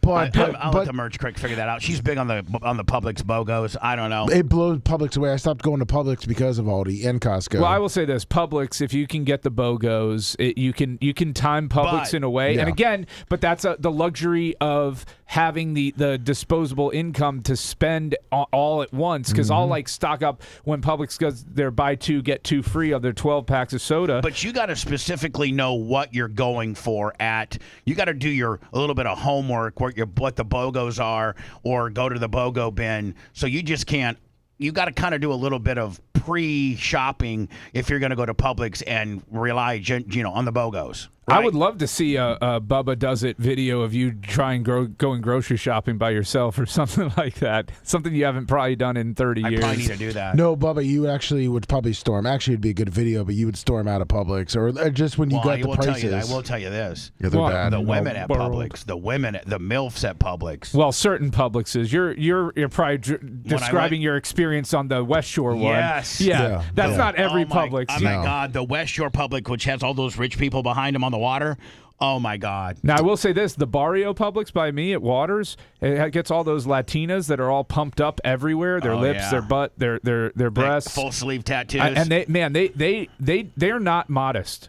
But I'll let the merch crick figure that out. She's big on the Publix BOGOs. I don't know. It blows Publix away. I stopped going to Publix because of Aldi and Costco. Well, I will say this: Publix, if you can get the BOGOs, you can time Publix in a way. Yeah. And again, but that's the luxury of having the disposable income to spend all at once. Because I'll like stock up when Publix does their buy 2 get 2 free of their 12 packs of soda. But you got to specifically know what you're going for you got to do a little bit of homework what the BOGOs are, or go to the BOGO bin. So you just can't. You got to kind of do a little bit of pre-shopping if you're going to go to Publix and rely, on the BOGOs. Right? I would love to see a Bubba Does It video of you trying going grocery shopping by yourself or something like that. Something you haven't probably done in 30 years. I probably need to do that. No, Bubba, you actually would probably storm. Actually, it'd be a good video, but you would storm out of Publix or just when you got the prices. I will tell you this. Yeah, they're bad. The women at Publix, the MILFs at Publix. Well, certain Publixes. You're probably describing your experience on the West Shore one. Yes. Yeah. That's not every Publix. Oh, my God. The West Shore Publix, which has all those rich people behind them on the water. Oh, my God. Now, I will say this. The Barrio Publix by me at Waters, it gets all those Latinas that are all pumped up everywhere. Their lips, their butt, their breasts. Full sleeve tattoos. And they're not modest.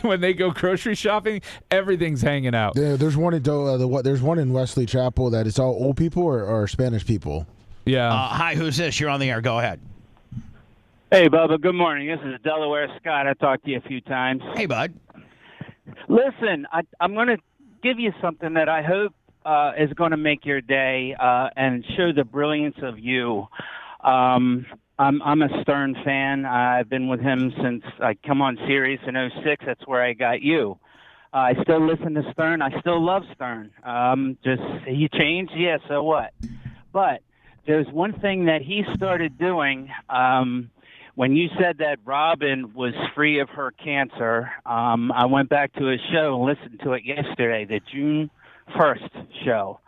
When they go grocery shopping, everything's hanging out. Yeah, there's one in Wesley Chapel that it's all old people or Spanish people. Yeah. Hi, who's this? You're on the air. Go ahead. Hey, Bubba. Good morning. This is Delaware Scott. I talked to you a few times. Hey, bud. Listen, I'm going to give you something that I hope is going to make your day and show the brilliance of you. I'm a Stern fan. I've been with him since I come on Sirius in 06. That's where I got you. I still listen to Stern. I still love Stern. He changed, yeah, so what? But there's one thing that he started doing when you said that Robin was free of her cancer. I went back to his show and listened to it yesterday, the June 1st show.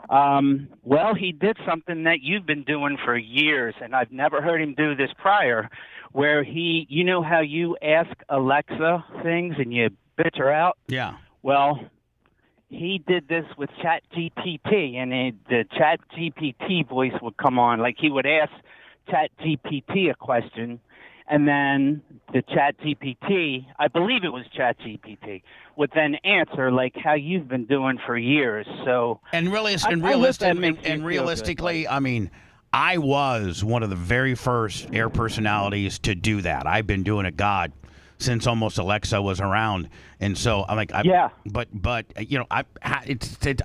Well, he did something that you've been doing for years, and I've never heard him do this prior, where you know how you ask Alexa things and you bitch her out? Yeah. Well, he did this with ChatGPT, and the ChatGPT voice would come on. Like he would ask ChatGPT a question, and then the ChatGPT, I believe it was ChatGPT, would then answer like how you've been doing for years. So realistically, I mean, I was one of the very first air personalities to do that. I've been doing it, since almost Alexa was around, and so I'm like, But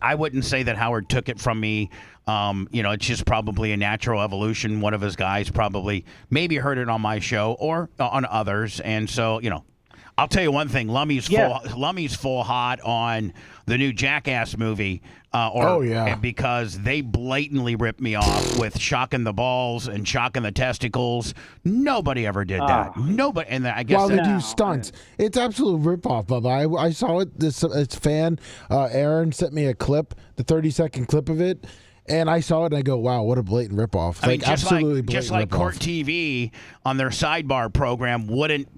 I wouldn't say that Howard took it from me. It's just probably a natural evolution. One of his guys probably maybe heard it on my show or on others, and so I'll tell you one thing: Lummy's full hot on the new Jackass movie. Because they blatantly ripped me off with shocking the balls and shocking the testicles. Nobody ever did that. Nobody, and I guess they do stunts. It's absolute ripoff, Bubba. I saw it. This fan Aaron sent me a clip, the 30-second clip of it. And I saw it and I go, wow, what a blatant ripoff. Absolutely blatant just like ripoff. Court TV on their sidebar program wouldn't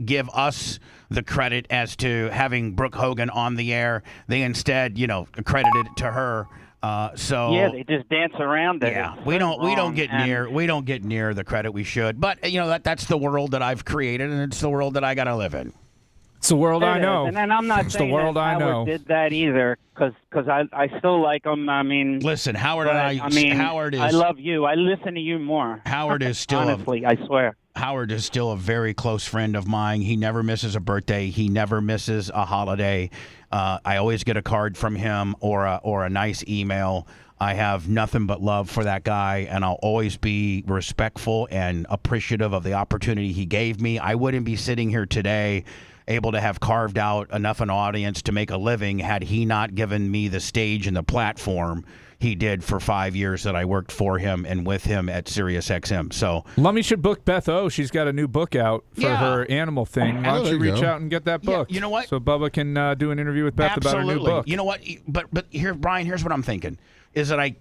give us the credit as to having Brooke Hogan on the air. They instead, credited it to her Yeah, they just dance around it. Yeah, It's we so don't get wrong. we don't get near the credit we should. But that's the world that I've created, and it's the world that I got to live in. It's the world I It know. is. And then I'm not It's saying the world that I Howard know. did that either, because I still like him. I mean, Listen, Howard but, and I mean, Howard is. I love you. I listen to you more. Howard is still honestly, I swear. Howard is still a very close friend of mine. He never misses a birthday. He never misses a holiday. I always get a card from him or a nice email. I have nothing but love for that guy, and I'll always be respectful and appreciative of the opportunity he gave me. I wouldn't be sitting here today able to have carved out enough an audience to make a living had he not given me the stage and the platform he did for 5 years that I worked for him and with him at SiriusXM. So Lummy should book Beth O. She's got a new book out for her animal thing. Why don't you reach out and get that book? You know what? So Bubba can do an interview with Beth about her new book. You know what? But here, Brian, here's what I'm thinking, is that I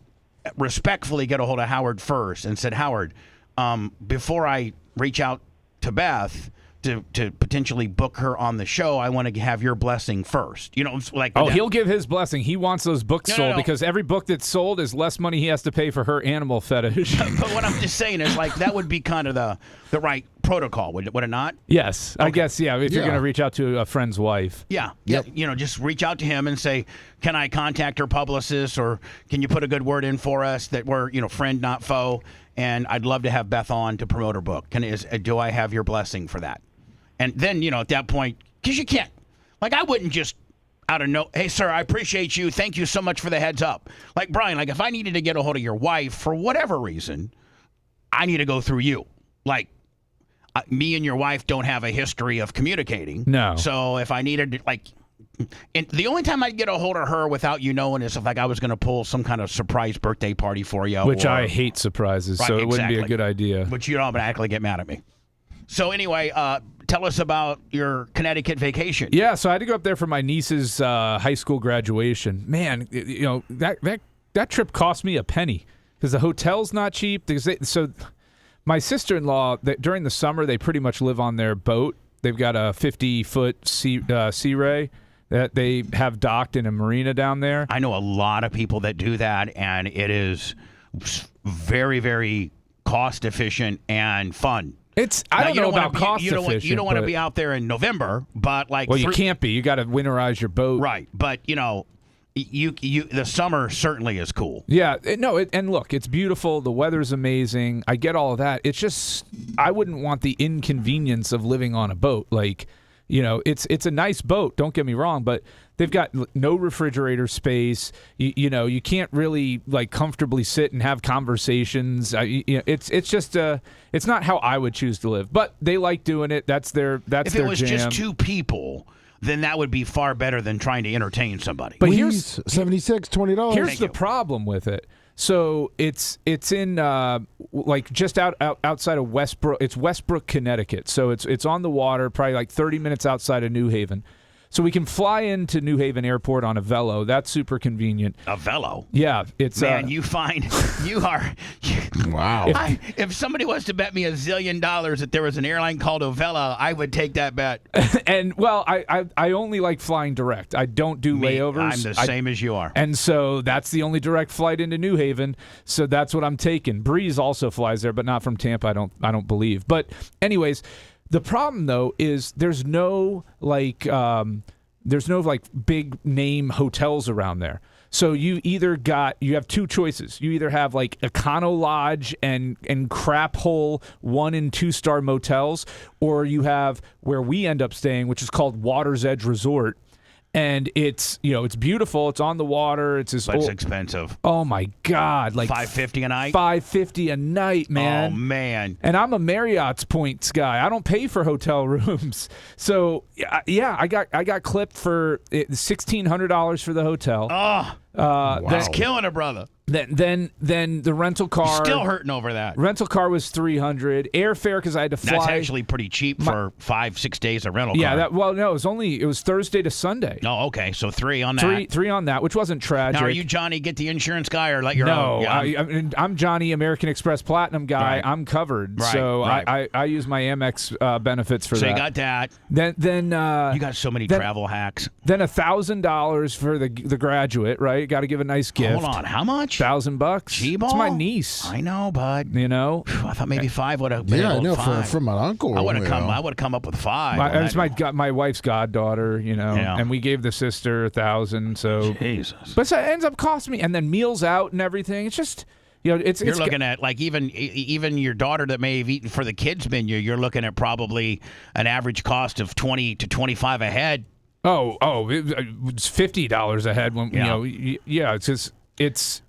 respectfully get a hold of Howard first and said, Howard, before I reach out to Beth to potentially book her on the show, I want to have your blessing first. He'll give his blessing. He wants those books sold because every book that's sold is less money he has to pay for her animal fetish. But what I'm just saying is, that would be kind of the right protocol, would it not? Yes, okay. I guess, yeah, if you're going to reach out to a friend's wife. Yeah, just reach out to him and say, can I contact her publicist, or can you put a good word in for us that we're, friend, not foe, and I'd love to have Beth on to promote her book. Do I have your blessing for that? And then, at that point, because you can't, I wouldn't just out of hey, sir, I appreciate you. Thank you so much for the heads up. Brian, if I needed to get a hold of your wife for whatever reason, I need to go through you. Me and your wife don't have a history of communicating. No. So if I needed to, and the only time I'd get a hold of her without you knowing is if I was going to pull some kind of surprise birthday party for you. Which I hate surprises, so it wouldn't be a good idea. But you don't automatically get mad at me. So anyway, tell us about your Connecticut vacation. Yeah, so I had to go up there for my niece's high school graduation. Man, that trip cost me a penny because the hotel's not cheap. So my sister-in-law, during the summer, they pretty much live on their boat. They've got a 50-foot Sea Ray that they have docked in a marina down there. I know a lot of people that do that, and it is very, very cost-efficient and fun. I don't know about cost efficient. You don't want to be out there in November, but you can't be. You got to winterize your boat, right? But the summer certainly is cool. Yeah, and look, it's beautiful. The weather's amazing. I get all of that. It's just I wouldn't want the inconvenience of living on a boat. It's a nice boat. Don't get me wrong, but they've got no refrigerator space. You can't really comfortably sit and have conversations. It's just it's not how I would choose to live. But they like doing it. That's their jam. If it was just two people, then that would be far better than trying to entertain somebody. But here's $76, $20. Here's the problem with it. So it's in just outside of Westbrook. It's Westbrook, Connecticut. So it's on the water, probably 30 minutes outside of New Haven. So we can fly into New Haven Airport on a Velo. That's super convenient. A Velo? Yeah, it's man. You are. Wow. If somebody was to bet me $1 zillion that there was an airline called Ovella, I would take that bet. And I only like flying direct. I don't do layovers. I'm the same as you are. And so that's the only direct flight into New Haven. So that's what I'm taking. Breeze also flies there, but not from Tampa. I don't believe. But anyways. The problem, though, is there's no big name hotels around there. So you have two choices. You either have Econo Lodge and crap hole 1- and 2-star motels, or you have where we end up staying, which is called Water's Edge Resort. And it's it's beautiful. It's on the water. It's expensive. Oh my God! $550 a night. $550 a night, man. Oh man! And I'm a Marriott's points guy. I don't pay for hotel rooms. So yeah, I got clipped for $1,600 for the hotel. Oh, wow. That's killing a brother. Then the rental car. Still hurting over that. Rental car was $300. Airfare because I had to fly. That's actually pretty cheap for 5-6 days of rental car. Yeah. No, it was Thursday to Sunday. Oh, okay. So 3 on that. Three on that, which wasn't tragic. Now, are you Johnny? Get the insurance guy or let your own? No, yeah. I'm Johnny, American Express Platinum guy. Right. I'm covered, right, so right. I use my Amex benefits for that. So you got that. Then you got so many travel hacks. Then $1,000 for the graduate, right? Got to give a nice gift. Hold on, how much? $1,000. G-ball? It's my niece. I know, bud. You know, I thought maybe 5 would have been. Yeah, I know. $5. From my uncle. I would have come up with 5. It's my wife's goddaughter. You know, and we gave the sister $1,000. So Jesus. But so it ends up costing me, and then meals out and everything. It's just. You're looking at like even your daughter that may have eaten for the kids menu. You're looking at probably an average cost of $20 to $25 a head. Oh, it's $50 a head when you know. Yeah, it's just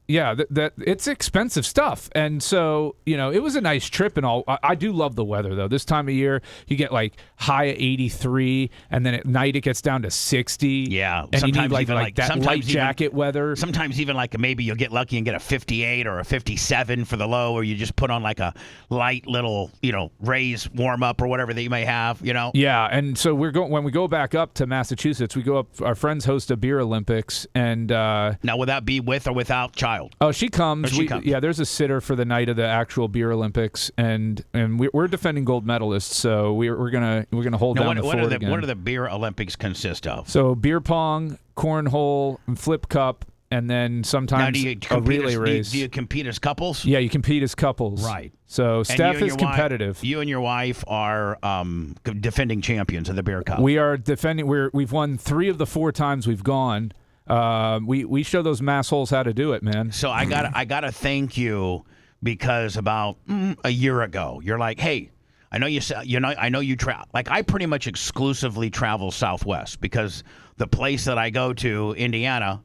that it's expensive stuff, and so it was a nice trip and all. I do love the weather though. This time of year, you get like high of 83, and then at night it gets down to 60. Yeah, and sometimes you need even like that light jacket weather. Sometimes even like maybe you'll get lucky and get a 58 or a 57 for the low, or you just put on like a light little raise warm up or whatever that you may have. Yeah, and so when we go back up to Massachusetts, we go up. Our friends host a beer Olympics, and now will that be with or without child? Oh, she comes. She comes. Yeah, there's a sitter for the night of the actual beer Olympics, and we're defending gold medalists, so we're gonna hold down the fort again. What do the beer Olympics consist of? So beer pong, cornhole, and flip cup, and then sometimes a relay race. Do you compete as couples? Yeah, you compete as couples. Right. So Steph is competitive. You and your wife are defending champions of the beer cup. We are defending. We've won 3 of the 4 times we've gone. We show those massholes how to do it, man. So I gotta thank you because about a year ago, you're like, hey, I know you travel. Like I pretty much exclusively travel Southwest because the place that I go to, Indiana,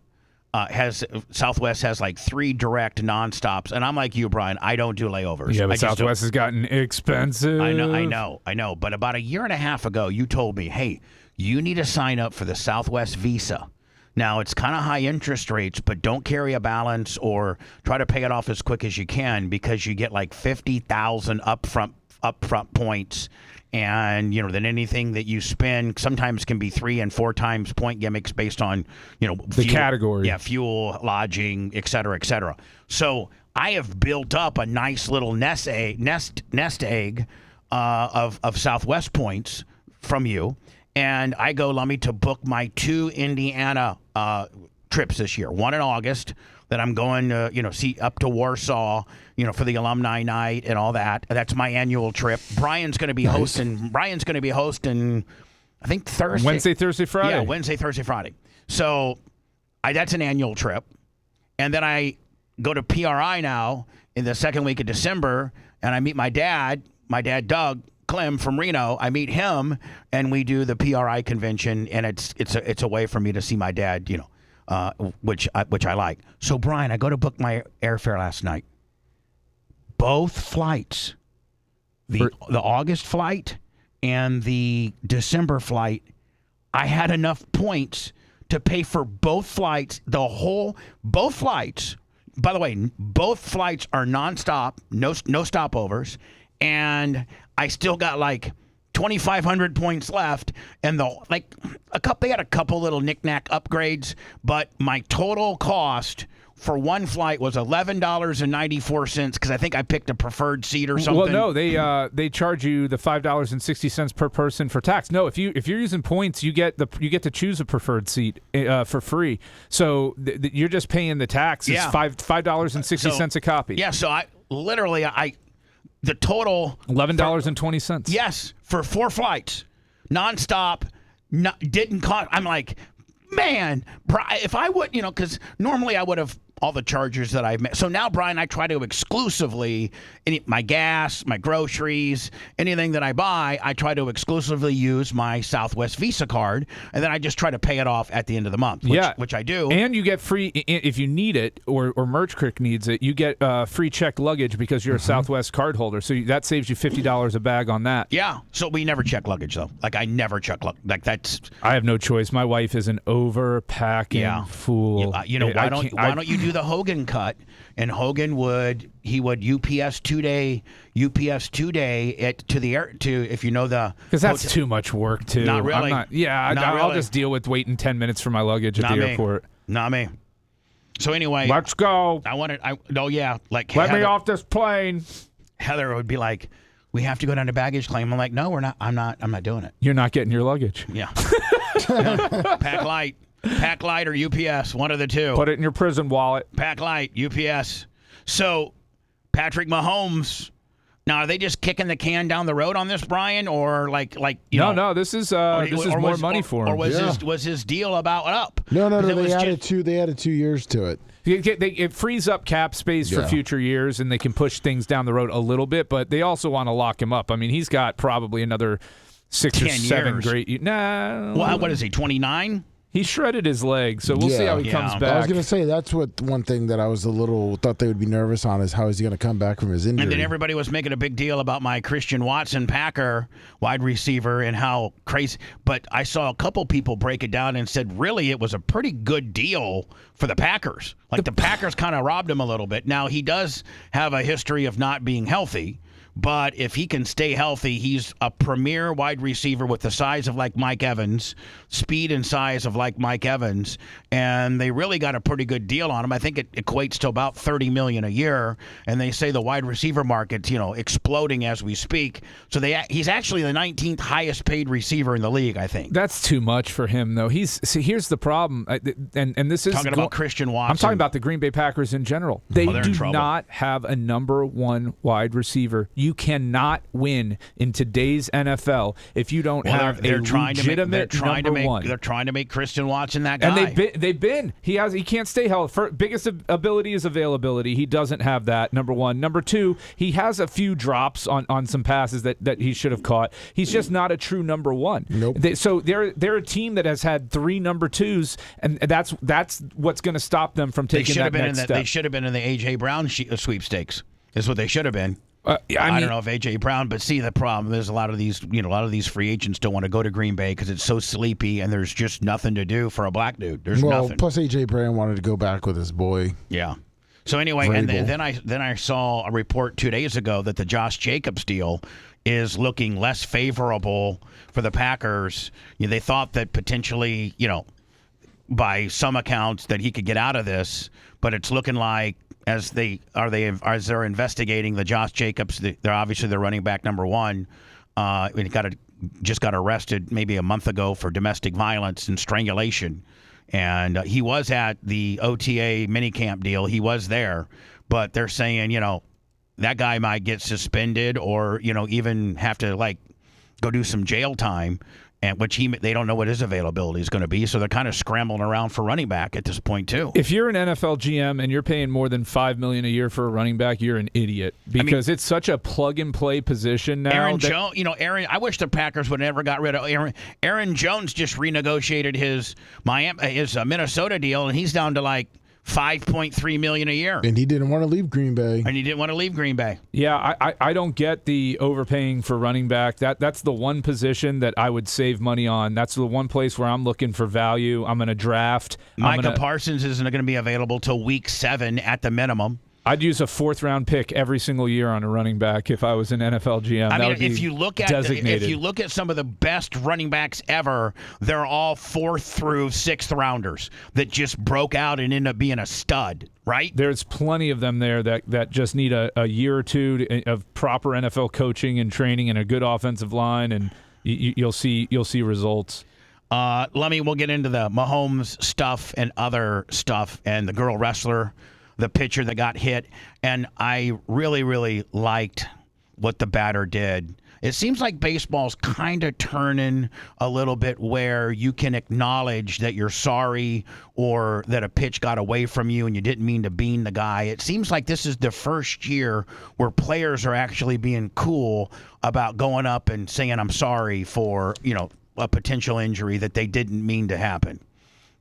Southwest has like 3 direct nonstops, and I'm like you, Brian. I don't do layovers. Yeah, but Southwest has gotten expensive. I know. But about a year and a half ago, you told me, hey, you need to sign up for the Southwest Visa. Now, it's kind of high interest rates, but don't carry a balance or try to pay it off as quick as you can because you get like 50,000 upfront points. And, then anything that you spend sometimes can be 3 and 4 times point gimmicks based on, the category. Yeah, fuel, lodging, et cetera, et cetera. So I have built up a nice little nest egg of Southwest points from you. And I go, let me to book my 2 Indiana trips this year. One in August that I'm going to, see up to Warsaw, for the alumni night and all that. That's my annual trip. Brian's going to be hosting, I think Thursday. Wednesday, Thursday, Friday. Yeah, Wednesday, Thursday, Friday. So that's an annual trip. And then I go to PRI now in the second week of December, and I meet my dad, Doug Clem from Reno. I meet him, and we do the PRI convention, and it's a way for me to see my dad, which I like. So Brian, I go to book my airfare last night. Both flights, the August flight and the December flight, I had enough points to pay for both flights. Both flights. By the way, both flights are nonstop, no stopovers. And I still got like 2,500 points left, and they had a couple little knick-knack upgrades, but my total cost for one flight was $11.94 because I think I picked a preferred seat or something. Well, no, they charge you the $5.60 per person for tax. No, if you're using points, you get to choose a preferred seat for free. So you're just paying the tax. It's $5.60 a copy. Yeah. So the total $11.20. Yes, for 4 flights, nonstop. Didn't cost. I'm like, man, if I would, because normally I would have all the charges that I've met. So now, Brian, I try to exclusively, my gas, my groceries, anything that I buy, I try to exclusively use my Southwest Visa card, and then I just try to pay it off at the end of the month, which I do. And you get free, if you need it, or Merch Crick needs it, you get free checked luggage because you're a Southwest card holder. So that saves you $50 a bag on that. Yeah. So we never check luggage, though. Like, I never check luggage. Like, that's... I have no choice. My wife is an overpacking fool. Why don't you do do the Hogan cut, and Hogan would UPS 2-day to the air if you know the because that's too much work too. Not really. I'll really. just deal with waiting 10 minutes for my luggage at the airport. Not me. So anyway, let's go. Like let me off this plane. Heather would be like, we have to go down to baggage claim. I'm like, no, we're not. I'm not doing it. You're not getting your luggage. Yeah. Pack light or UPS, one of the two. Put it in your prison wallet. Pack light, UPS. So Patrick Mahomes. Now, are they just kicking the can down the road on this, Brian, or No, this is more money for him. Or was his deal about up? No. They added 2 years to it. It frees up cap space for future years, and they can push things down the road a little bit. But they also want to lock him up. I mean, he's got probably another 6 or 7 great. Nah. Well, what is he? 29. He shredded his leg, so we'll see how he comes back. I was going to say that's one thing that I was thought they would be nervous on is how is he going to come back from his injury. And then everybody was making a big deal about my Christian Watson Packer wide receiver and how crazy. But I saw a couple people break it down and said, really, it was a pretty good deal for the Packers. Like the Packers kind of robbed him a little bit. Now, he does have a history of not being healthy. But if he can stay healthy, he's a premier wide receiver with the size of like Mike Evans, speed and size of like Mike Evans, and they really got a pretty good deal on him. I think it equates to about $30 million a year, and they say the wide receiver market's exploding as we speak. So he's actually the 19th highest paid receiver in the league, I think. That's too much for him, though. Here's the problem, and this is talking about Christian Watson. I'm talking about the Green Bay Packers in general. They do not have a number one wide receiver. You cannot win in today's NFL if you don't have a legitimate number one. They're trying to make Christian Watson that guy. And they've been. He can't stay healthy. Biggest ability is availability. He doesn't have that, number one. Number two, he has a few drops on some passes that he should have caught. He's just not a true number one. Nope. So they're a team that has had 3 number twos, and that's what's going to stop them from taking that next step. They should have been in the A.J. Brown sweepstakes. Is what they should have been. I don't know if A.J. Brown, but see, the problem is a lot of these free agents don't want to go to Green Bay because it's so sleepy and there's just nothing to do for a black dude. There's nothing. Plus A.J. Brown wanted to go back with his boy. Yeah. So anyway, and then I saw a report 2 days ago that the Josh Jacobs deal is looking less favorable for the Packers. They thought that potentially, by some accounts, that he could get out of this, but it's looking like as they're investigating the Josh Jacobs, they're obviously the running back number one. He just got arrested maybe a month ago for domestic violence and strangulation, and he was at the OTA minicamp deal. He was there, but they're saying that guy might get suspended or even have to go do some jail time. And they don't know what his availability is going to be, so they're kind of scrambling around for running back at this point too. If you're an NFL GM and you're paying more than $5 million a year for a running back, you're an idiot because it's such a plug and play position now. Aaron Jones, I wish the Packers would never got rid of Aaron. Aaron Jones just renegotiated his Minnesota deal, and he's down to $5.3 million a year. And he didn't want to leave Green Bay. Yeah, I don't get the overpaying for running back. That's the one position that I would save money on. That's the one place where I'm looking for value. I'm going to draft. Micah Parsons isn't going to be available till week 7 at the minimum. I'd use a 4th-round pick every single year on a running back if I was an NFL GM. If you look at some of the best running backs ever, they're all 4th through 6th rounders that just broke out and ended up being a stud, right? There's plenty of them there that just need a year or two of proper NFL coaching and training and a good offensive line, and you'll see results. We'll get into the Mahomes stuff and other stuff and the girl wrestler, the pitcher that got hit, and I really, really liked what the batter did. It seems like baseball's kind of turning a little bit where you can acknowledge that you're sorry or that a pitch got away from you and you didn't mean to bean the guy. It seems like this is the first year where players are actually being cool about going up and saying, I'm sorry for, a potential injury that they didn't mean to happen.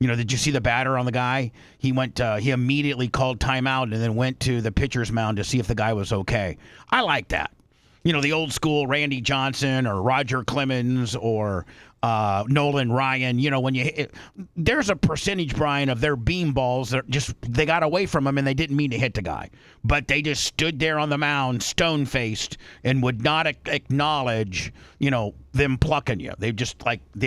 Did you see the batter on the guy? He immediately called timeout and then went to the pitcher's mound to see if the guy was okay. I like that. The old school Randy Johnson or Roger Clemens or Nolan Ryan. You know, when there's a percentage, Brian, of their beam balls that they got away from him and they didn't mean to hit the guy, but they just stood there on the mound, stone faced, and would not acknowledge, them plucking you. They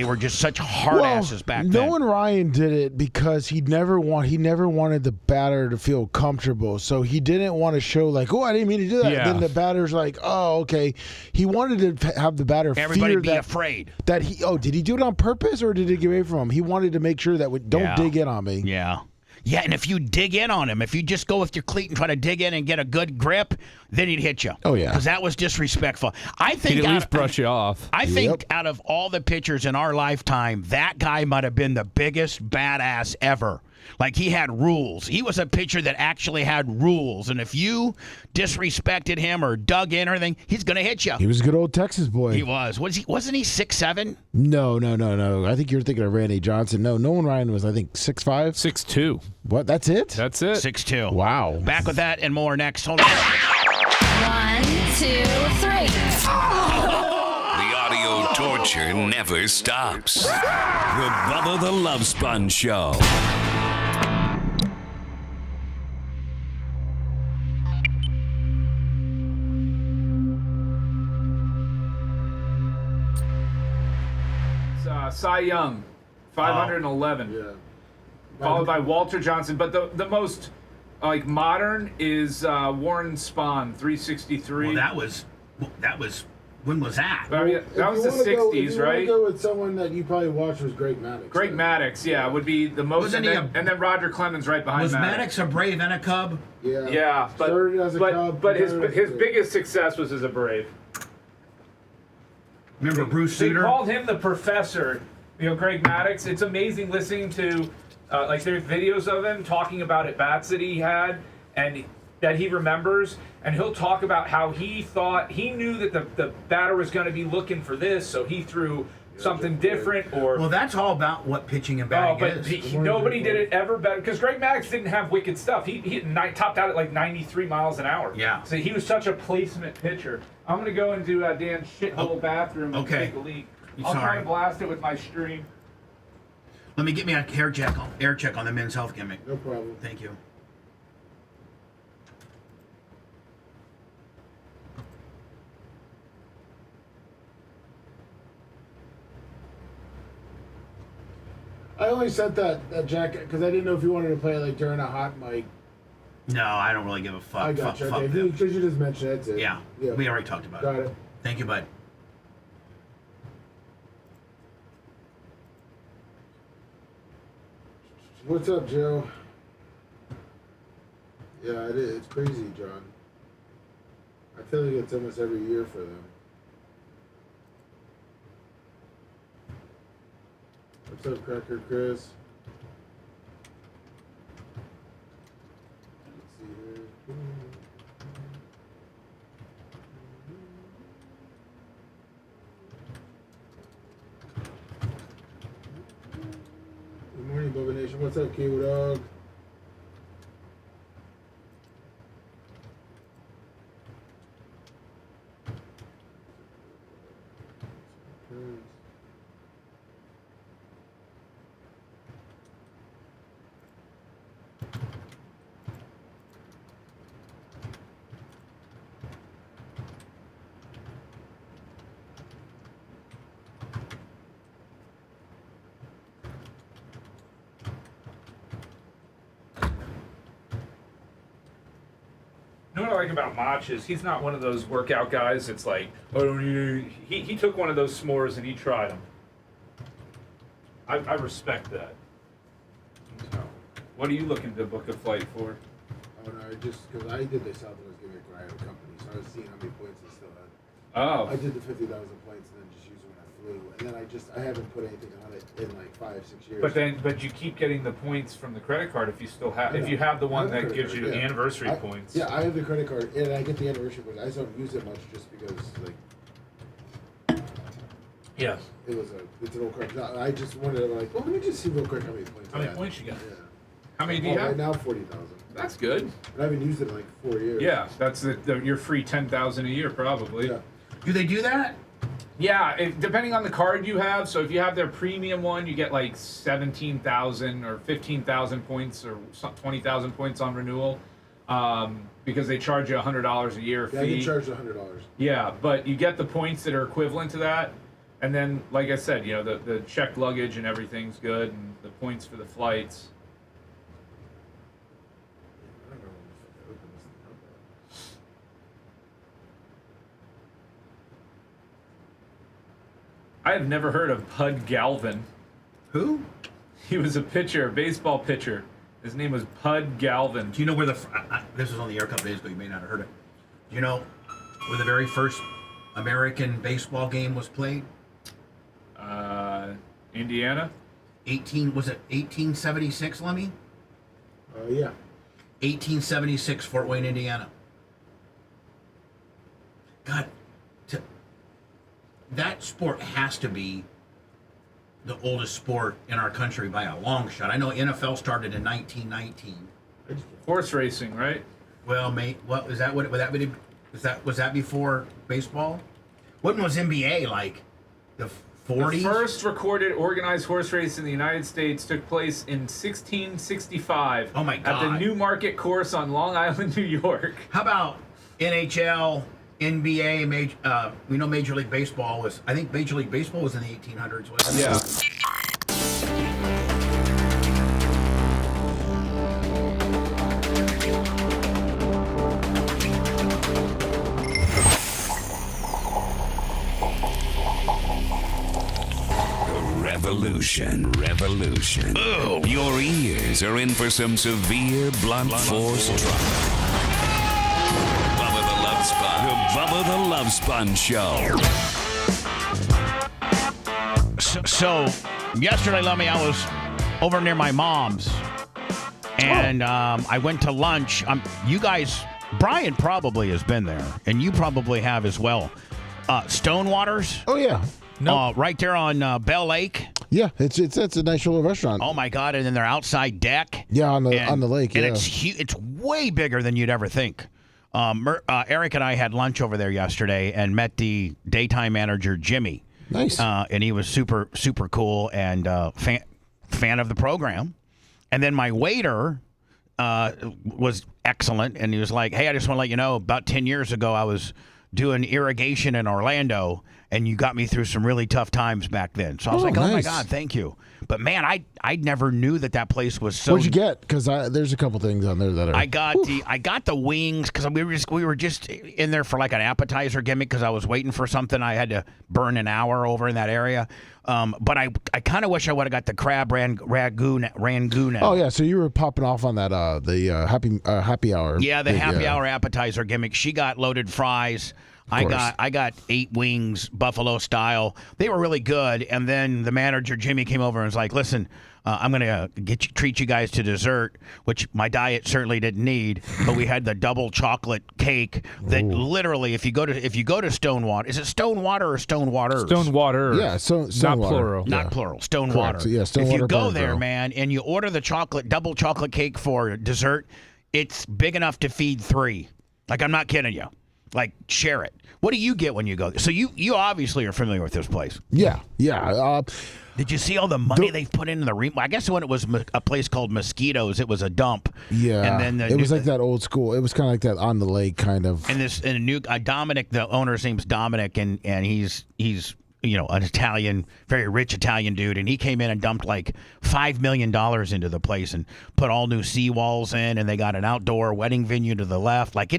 were just such hard asses back then. Nolan Ryan did it because he never wanted the batter to feel comfortable, so he didn't want to show like, oh, I didn't mean to do that. Yeah. Then the batter's like, oh, okay. He wanted to have the batter Everybody fear be afraid that he. Oh, did he do it on purpose or did it get away from him? He wanted to make sure that don't dig in on me. Yeah. Yeah, and if you dig in on him, if you just go with your cleat and try to dig in and get a good grip, then he'd hit you. Oh, yeah. Because that was disrespectful. I think He'd at least brush you off. I think out of all the pitchers in our lifetime, that guy might have been the biggest badass ever. Like, he had rules. He was a pitcher that actually had rules. And if you disrespected him or dug in or anything, he's going to hit you. He was a good old Texas boy. He was. Wasn't he 6'7"? No. I think you're thinking of Randy Johnson. No, Nolan Ryan was, I think, 6'5"? 6'2". What? That's it? That's it. 6'2". Wow. Back with that and more next. Hold on. 1, 2, 3. The audio torture never stops. The Bubba the Love Sponge Show. Cy Young, 511. Yeah. Followed by Walter Johnson. But the most modern is Warren Spahn, 363. Well, that was when was that? But, I mean, that was the 60s, right? If you want to go with someone that you probably watched was Greg Maddux. Greg Maddux, yeah, would be the most. And then Roger Clemens right behind Was Maddux. Maddox a Brave and a Cub? Yeah. Yeah, but Started as a Cub, but his started as a- biggest success was as a Brave. Remember Bruce They Sutter? called him the Professor. Greg Maddux. It's amazing listening to there's videos of him talking about at bats that he had and that he remembers, and he'll talk about how he knew that the batter was going to be looking for this, so he threw something different. Or Well, that's all about what pitching and batting is. nobody did it ever better because Greg Maddux didn't have wicked stuff. He topped out at like 93 miles an hour. Yeah. So he was such a placement pitcher. I'm gonna go into Dan's shithole bathroom and take a leak. I'll try to blast it with my stream. Let me get me a air check on the men's health gimmick. No problem. Thank you. I only sent that jacket because I didn't know if you wanted to play like during a hot mic. No, I don't really give a fuck. I got you. Fuck Okay, them. because you just mentioned it. That's it. Yeah, we already talked about Got it. it. Thank you, bud. What's up, Joe? Yeah, it is. It's crazy, John. I feel like it's almost every year for them. What's up, Cracker Chris? Let's see here. Good morning, Bubba Nation. What's up, Kiwi Dog? You know what I like about Mach is he's not one of those workout guys. It's like, oh, he took one of those s'mores and he tried them. I respect that. So, what are you looking to book a flight for? Oh no, just because I did the Southwest gimmick when I had a company, so I was seeing how many points I still had. Oh. I did the 50,000 points and then just used it when I flew, and then I haven't put anything on it in like 5-6 years. But you keep getting the points from the credit card if you still have if you have the one that gives you anniversary points. Yeah, I have the credit card and I get the anniversary points. I just don't use it much just because like. Yes. It's an old card. No, I just wanted to like, well, let me just see real quick how many points. How many points you got? Yeah. How many do you have? Right now, 40,000. That's good. But I haven't used it in like 4 years. Yeah, that's your free 10,000 a year probably. Yeah. Do they do that? Yeah, depending on the card you have. So if you have their premium one, you get like 17,000 or 15,000 points or 20,000 points on renewal, because they charge you $100 a year fee. Yeah, you charge $100. Yeah, but you get the points that are equivalent to that, and then, like I said, the checked luggage and everything's good, and the points for the flights. I have never heard of Pud Galvin. Who? He was a pitcher, a baseball pitcher. His name was Pud Galvin. Do you know where this was on the air a couple days ago, you may not have heard it. Do you know where the very first American baseball game was played? Indiana? Was it 1876, Lemmy? Yeah. 1876, Fort Wayne, Indiana. God, that sport has to be the oldest sport in our country by a long shot. I know NFL started in 1919. Horse racing, right? Well, mate, what is that? Was that before baseball? When was NBA like? The 40s? The first recorded organized horse race in the United States took place in 1665. Oh my God! At the Newmarket Course on Long Island, New York. How about NHL? NBA, we know Major League Baseball was. I think Major League Baseball was in the 1800s. Wasn't it? Yeah. Revolution. Boom. Your ears are in for some severe blunt force trauma. The Bubba the Love Sponge Show. So yesterday, Lummy, I was over near my mom's, and I went to lunch. You guys, Brian probably has been there, and you probably have as well. Stonewaters. Oh yeah. No. Right there on Bell Lake. Yeah, it's a nice little restaurant. Oh my God! And then their outside deck. Yeah, on the lake. And yeah. it's way bigger than you'd ever think. Eric and I had lunch over there yesterday and met the daytime manager, Jimmy. Nice. And he was super, super cool and fan of the program. And then my waiter was excellent. And he was like, hey, I just want to let you know, about 10 years ago, I was doing irrigation in Orlando, and you got me through some really tough times back then. So I was like, oh, my God, thank you. But, man, I never knew that place was so... What'd you get? Because there's a couple things on there that are... I got the wings because we were just in there for like an appetizer gimmick because I was waiting for something. I had to burn an hour over in that area. But I kind of wish I would have got the crab rangoon. Oh yeah, so you were popping off on that the happy hour. Yeah, the happy hour appetizer gimmick. She got loaded fries. I got 8 wings, buffalo style. They were really good. And then the manager Jimmy came over and was like, "Listen, I'm gonna treat you guys to dessert," which my diet certainly didn't need. But we had the double chocolate cake that literally, if you go to Stonewater, is it Stonewater or Stonewater? Stonewater. Yeah, not plural. Not plural. Stonewater. Correct. Yeah, Stonewater. If you go there, Grill. man, and you order the double chocolate cake for dessert, it's big enough to feed 3. Like, I'm not kidding you. Like, share it. What do you get when you go there? So you obviously are familiar with this place. Yeah. Did you see all the money they've put into the I guess when it was a place called Mosquitoes, it was a dump. Yeah. And then it was like that old school. It was kind of like that on the lake kind of. And Dominic, the owner's name's Dominic, and he's an Italian, very rich Italian dude, and he came in and dumped like $5 million into the place and put all new seawalls in, and they got an outdoor wedding venue to the left. Like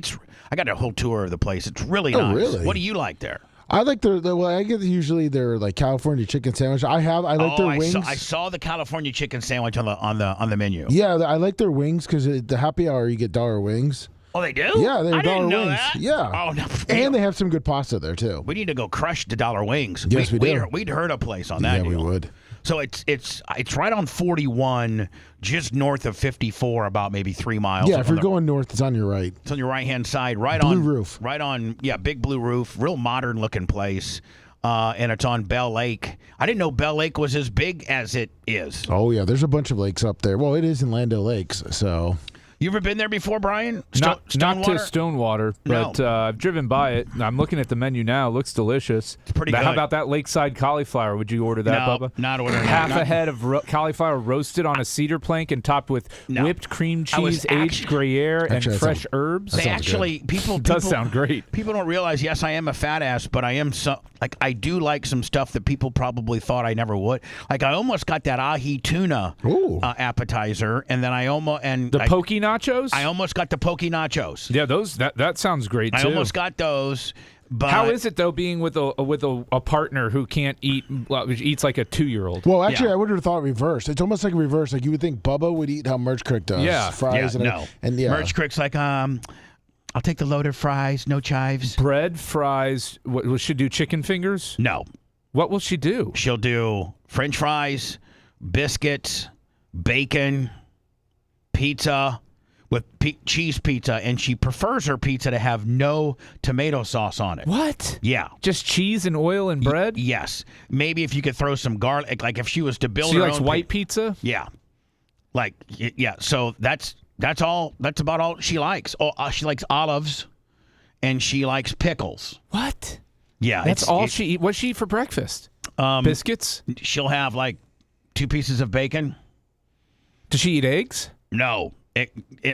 I got a whole tour of the place. It's really nice. Really? What do you like there? I like I get usually their like California chicken sandwich. I like their wings. I saw the California chicken sandwich on the menu. Yeah, I like their wings because the happy hour you get $1 wings. Oh, they do? Yeah, they're I didn't $1 know wings. that. Yeah. Oh, no. And they have some good pasta there too. We need to go crush the $1 wings. Yes, we do. We'd heard a place on that. Yeah, we would. So it's right on 41, just north of 54, about maybe 3 miles. Yeah, if you're going north, it's on your right. It's on your right-hand side, Blue roof. Right on, big blue roof, real modern-looking place. And it's on Bell Lake. I didn't know Bell Lake was as big as it is. Oh, yeah, there's a bunch of lakes up there. Well, it is in Land O'Lakes, so... You ever been there before, Brian? Not to Stonewater? Stonewater, but I've driven by it. I'm looking at the menu now. It looks delicious. It's pretty good. How about that lakeside cauliflower? Would you order that, No, Bubba? not ordering Half that. a head of cauliflower roasted on a cedar plank and topped with whipped cream cheese, aged Gruyere, and fresh herbs. They actually, people does sound great. People don't realize, yes, I am a fat ass, but I am I do like some stuff that people probably thought I never would. Like, I almost got that ahi tuna appetizer, and then the poke nachos? I almost got the poke nachos. Yeah, that sounds great too. I almost got those. But how is it though being with a partner who can't eat, eats like a 2-year-old? Well, actually, I would have thought reversed. It's almost like a reverse. Like you would think Bubba would eat how Merch Crick does. Yeah, fries and Merch Crick's like I'll take the loaded fries, no chives. Bread, fries. What will she do? Chicken fingers? No. What will she do? She'll do French fries, biscuits, bacon, pizza with cheese pizza, and she prefers her pizza to have no tomato sauce on it. What? Yeah. Just cheese and oil and bread? Yes. Maybe if you could throw some garlic, like if she was to build she her likes own white pizza? Yeah. Like, yeah. So that's all. That's about all she likes. She likes olives, and she likes pickles. What? Yeah. That's all she eat. What's she eat for breakfast? Biscuits? She'll have like 2 pieces of bacon. Does she eat eggs? No.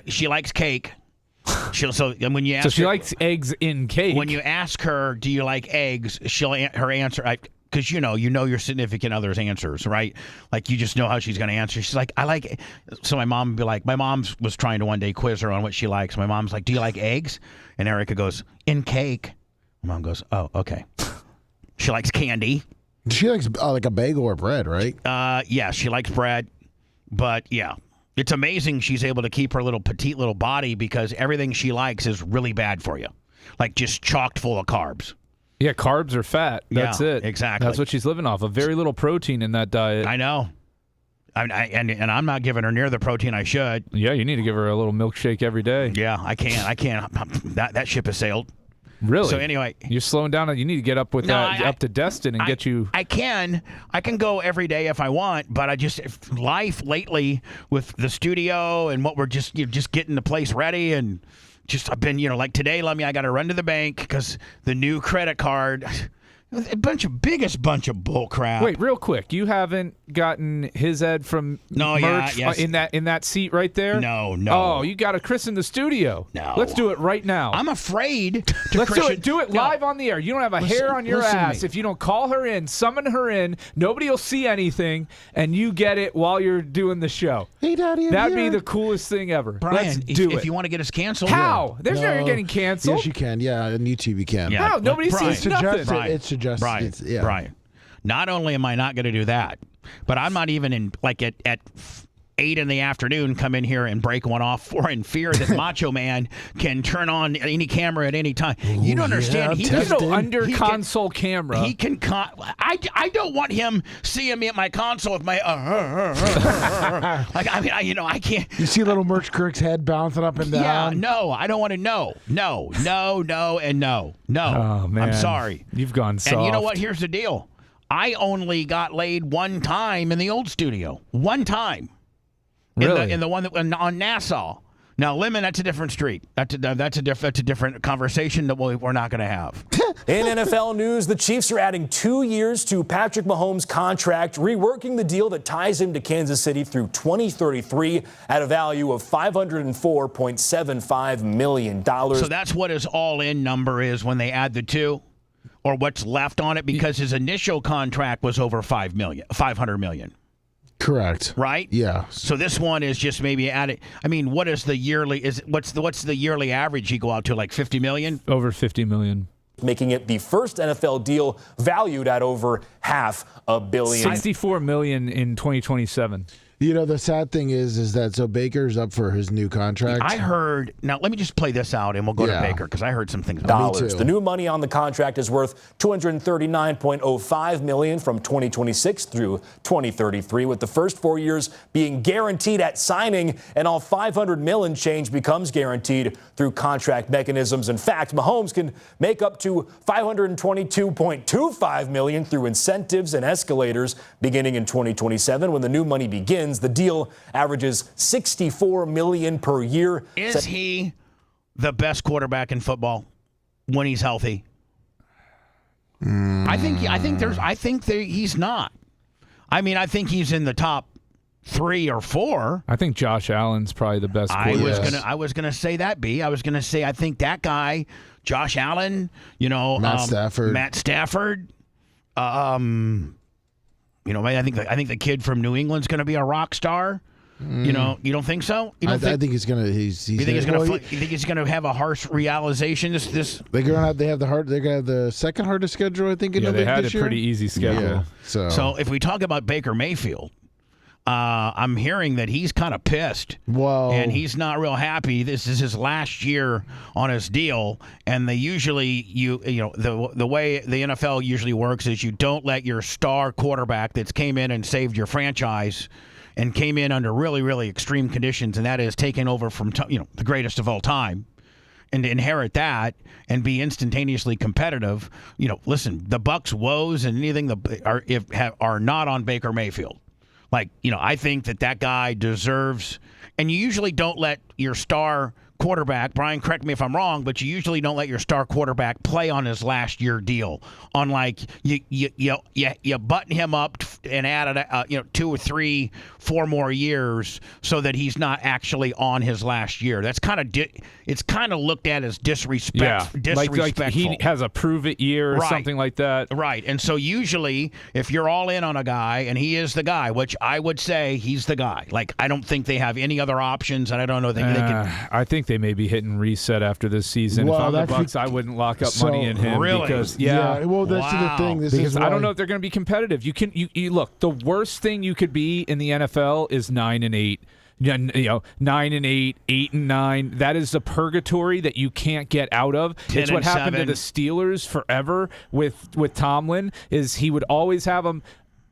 She likes cake. And when you ask she her, likes eggs in cake. When you ask her, do you like eggs? Her answer, because you know your significant other's answers, right? Like you just know how she's going to answer. She's like, I like. So my mom would be like, my mom was trying to one day quiz her on what she likes. My mom's like, do you like eggs? And Erica goes, in cake. My mom goes, oh, okay. She likes candy. She likes like a bagel or bread, right? Yeah, she likes bread, but yeah. It's amazing she's able to keep her petite little body because everything she likes is really bad for you. Like just chocked full of carbs. Yeah, carbs are fat. That's it. Exactly. That's what she's living off of. Very little protein in that diet. I know. And I'm not giving her near the protein I should. Yeah, you need to give her a little milkshake every day. Yeah, I can't. That ship has sailed. Really? So anyway, you're slowing down. You need to get up with up to Destin and get you. I can go every day if I want, but life lately with the studio and what we're just getting the place ready and I've been like today. I got to run to the bank because the new credit card. Biggest bunch of bull crap. Wait, real quick. You haven't gotten his Ed from Merch in that seat right there? No. Oh, you got to christen the studio. No. Let's do it right now. I'm afraid to Let's christen. do it live on the air. You don't have a hair on your ass. If you don't call her in, summon her in, nobody will see anything, and you get it while you're doing the show. Hey, Daddy, that'd be the coolest thing ever. Brian, Let's do it. If you want to get us canceled. How? There's no getting canceled. Yes, you can. Yeah, on YouTube you can. Yeah. How? Nobody sees nothing. It suggests. Brian, not only am I not going to do that, but I'm not even at 8 in the afternoon come in here and break one off in fear that Macho Man can turn on any camera at any time. Ooh, you don't understand. There's no under console camera. He can. I don't want him seeing me at my console with my. I can't. You see little Merch Crick's head bouncing up and down. Yeah, no, I don't want to know. No, and no. Oh man, I'm sorry. You've gone soft. And you know what? Here's the deal. I only got laid one time in the old studio. One time. Really? In the one on Nassau. Now, Lemon, that's a different street. That's a different conversation that we're not going to have. In NFL news, the Chiefs are adding 2 years to Patrick Mahomes' contract, reworking the deal that ties him to Kansas City through 2033 at a value of $504.75 million. So that's what his all-in number is when they add the 2, or what's left on it, because his initial contract was over $500 million. Correct. Right? Yeah. So this one is just maybe added. I mean, what is the yearly? What's the yearly average you go out to? Like $50 million? Over $50 million. Making it the first NFL deal valued at over $500 million. $64 million in 2027. You know, the sad thing is that so Baker's up for his new contract. I heard. Now, let me just play this out, and we'll go to Baker, because I heard some things. Dollars. The new money on the contract is worth $239.05 million from 2026 through 2033, with the first 4 years being guaranteed at signing, and all $500 million change becomes guaranteed through contract mechanisms. In fact, Mahomes can make up to $522.25 million through incentives and escalators beginning in 2027 when the new money begins. seasons. The deal averages $64 million per year. Is he the best quarterback in football when he's healthy? I think he's not. I mean, I think he's in the top 3 or 4. I think Josh Allen's probably the best quarterback. I was gonna say that, B. I was gonna say I think that guy, Josh Allen, Matt Stafford. I think the kid from New England's gonna be a rock star. You don't think so? I think he's gonna. You think he's gonna have a harsh realization? They're gonna have the second hardest schedule. I think. They had a pretty easy schedule. Yeah, so if we talk about Baker Mayfield, I'm hearing that he's kind of pissed. Whoa. And he's not real happy. This is his last year on his deal, and they usually the way the NFL usually works is you don't let your star quarterback that's came in and saved your franchise and came in under really, really extreme conditions, and that is taking over from the greatest of all time, and to inherit that and be instantaneously competitive. Listen, the Bucs' woes and anything are not on Baker Mayfield. I think that guy deserves, and you usually don't let your star quarterback, Brian, correct me if I'm wrong, but you usually don't let your star quarterback play on his last year deal. You button him up and add 2 or 3, 4 more years so that he's not actually on his last year. That's it's kind of looked at as disrespectful. Like he has a prove it year or something like that. Right. And so usually if you're all in on a guy and he is the guy, which I would say he's the guy. I don't think they have any other options, and I don't know they can. I think they may be hitting reset after this season. If I'm the Bucs, I wouldn't lock up money in him. Really? Because well, that's the thing. Because I don't know if they're going to be competitive. You look. The worst thing you could be in the NFL is 9-8. 9-8, 8-9. That is the purgatory that you can't get out of. It's what happened to the Steelers forever with Tomlin. Is he would always have them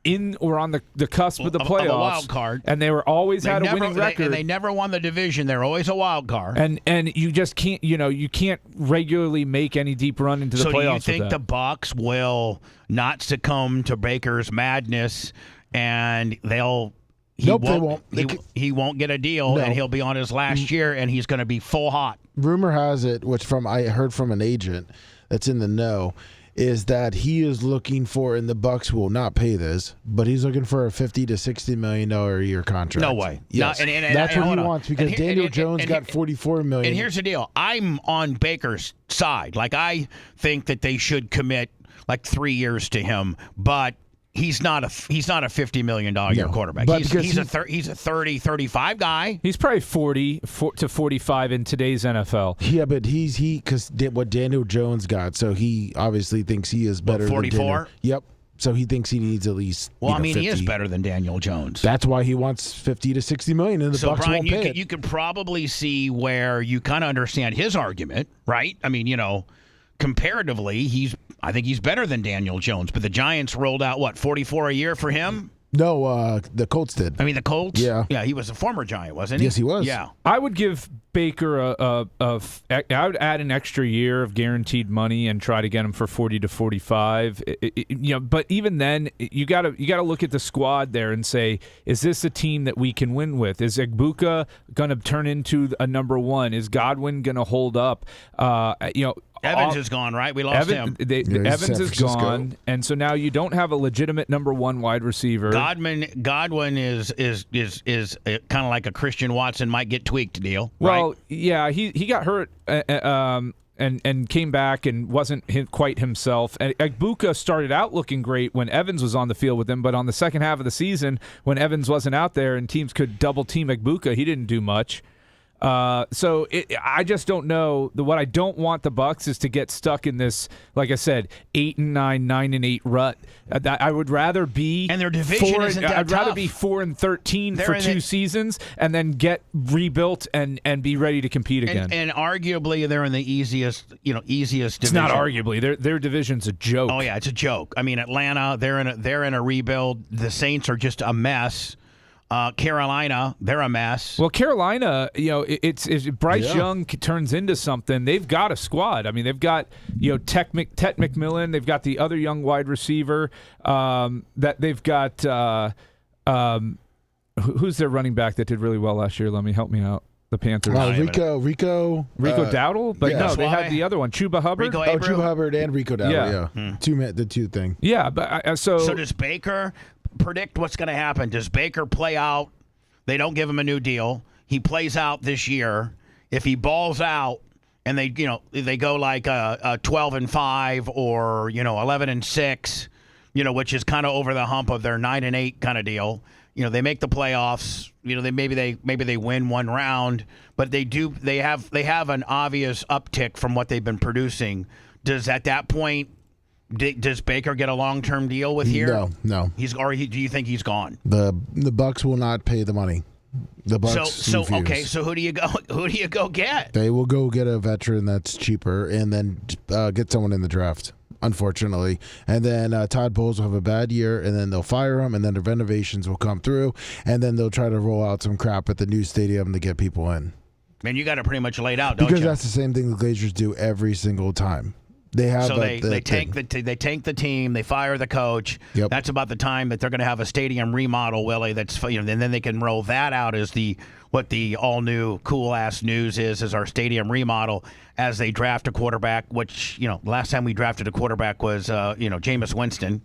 in or on the cusp of the playoffs, of a wild card, and they were always had a winning record. They never won the division. They're always a wild card, and you just can't. You can't regularly make any deep run into the playoffs. So do you think the Bucs will not succumb to Baker's madness, and they won't. He won't get a deal, and he'll be on his last year, and he's going to be full hot. Rumor has it, which I heard from an agent that's in the know, is that he is looking for, and the Bucs will not pay this, but he's looking for a $50 to $60 million a year contract. No way. Yes, and that's what he wants, because Daniel Jones got $44 million. And here's the deal: I'm on Baker's side. I think that they should commit 3 years to him, but he's not a $50 million year quarterback. He's a 30, 35 guy. He's probably 40 to 45 in today's NFL. Yeah, but because what Daniel Jones got, so he obviously thinks he is better. 44. Yep. So he thinks he needs at least. Well, 50. He is better than Daniel Jones. That's why he wants $50 to $60 million, and the Bucs Brian, won't pay it. You could probably see where you kind of understand his argument, right? Comparatively, I think he's better than Daniel Jones, but the Giants rolled out, 44 a year for him? No, the Colts did. The Colts? Yeah. Yeah, he was a former Giant, wasn't he? Yes, he was. Yeah. I would give Baker I would add an extra year of guaranteed money and try to get him for 40 to 45. But even then, you got to look at the squad there and say, is this a team that we can win with? Is Egbuka going to turn into a number one? Is Godwin going to hold up? Evans is gone, right? We lost him. Evans is gone, and so now you don't have a legitimate number one wide receiver. Godwin is kind of like a Christian Watson might get tweaked deal. Well, right? Yeah, he got hurt and came back and wasn't quite himself. And Egbuka started out looking great when Evans was on the field with him, but on the second half of the season, when Evans wasn't out there and teams could double team Egbuka, he didn't do much. I just don't know. What I don't want the Bucs is to get stuck in this, like I said, 8-9, 9-8 rut. I would rather be and their division isn't that I'd rather tough. be 4-13 for 2 seasons and then get rebuilt and be ready to compete again. And arguably they're in the easiest division. It's not arguably. Their division's a joke. Oh yeah, it's a joke. Atlanta, they're in a rebuild. The Saints are just a mess. Carolina, they're a mess. Well, Carolina, it's Bryce Young turns into something. They've got a squad. They've got Tet McMillan. They've got the other young wide receiver. That they've got who's their running back that did really well last year? Help me out. The Panthers. Rico Dowdle, but no, they had the other one, Chuba Hubbard. Chuba Hubbard and Rico Dowdle. Yeah, the two thing. Yeah, but So does Baker predict what's going to happen? Does Baker play out? They don't give him a new deal. He plays out this year. If he balls out and they go like 12-5 or 11-6, which is kind of over the hump of their 9-8 kind of deal. They make the playoffs. Maybe they win one round, but they have an obvious uptick from what they've been producing. Does at that point does Baker get a long-term deal with here? No. Do you think he's gone? The Bucs will not pay the money. The Bucs refuse. Okay. So who do you go get? They will go get a veteran that's cheaper and then get someone in the draft. Unfortunately, and then Todd Bowles will have a bad year, and then they'll fire him, and then the renovations will come through, and then they'll try to roll out some crap at the new stadium to get people in. Man, you got it pretty much laid out, don't because you? That's the same thing the Glazers do every single time. They have they tank the team, they fire the coach. Yep. That's about the time that they're going to have a stadium remodel, Willie. That's and then they can roll that out as what the all new cool ass news is our stadium remodel as they draft a quarterback. Which last time we drafted a quarterback was Jameis Winston.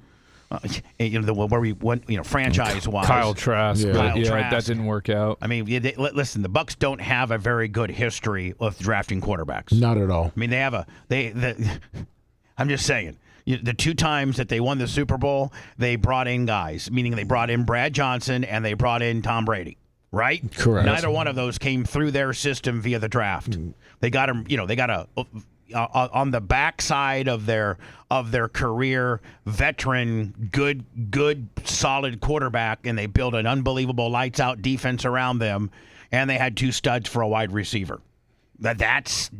Where we went, franchise-wise. Kyle Trask. Kyle Trask. That didn't work out. I mean, listen, the Bucs don't have a very good history of drafting quarterbacks. Not at all. I mean, they have I'm just saying. The two times that they won the Super Bowl, they brought in guys, meaning they brought in Brad Johnson and they brought in Tom Brady. Right? Correct. Neither one of those came through their system via the draft. They got them, they got on the backside of their career, veteran, good, solid quarterback, and they built an unbelievable lights out defense around them, and they had two studs for a wide receiver. That's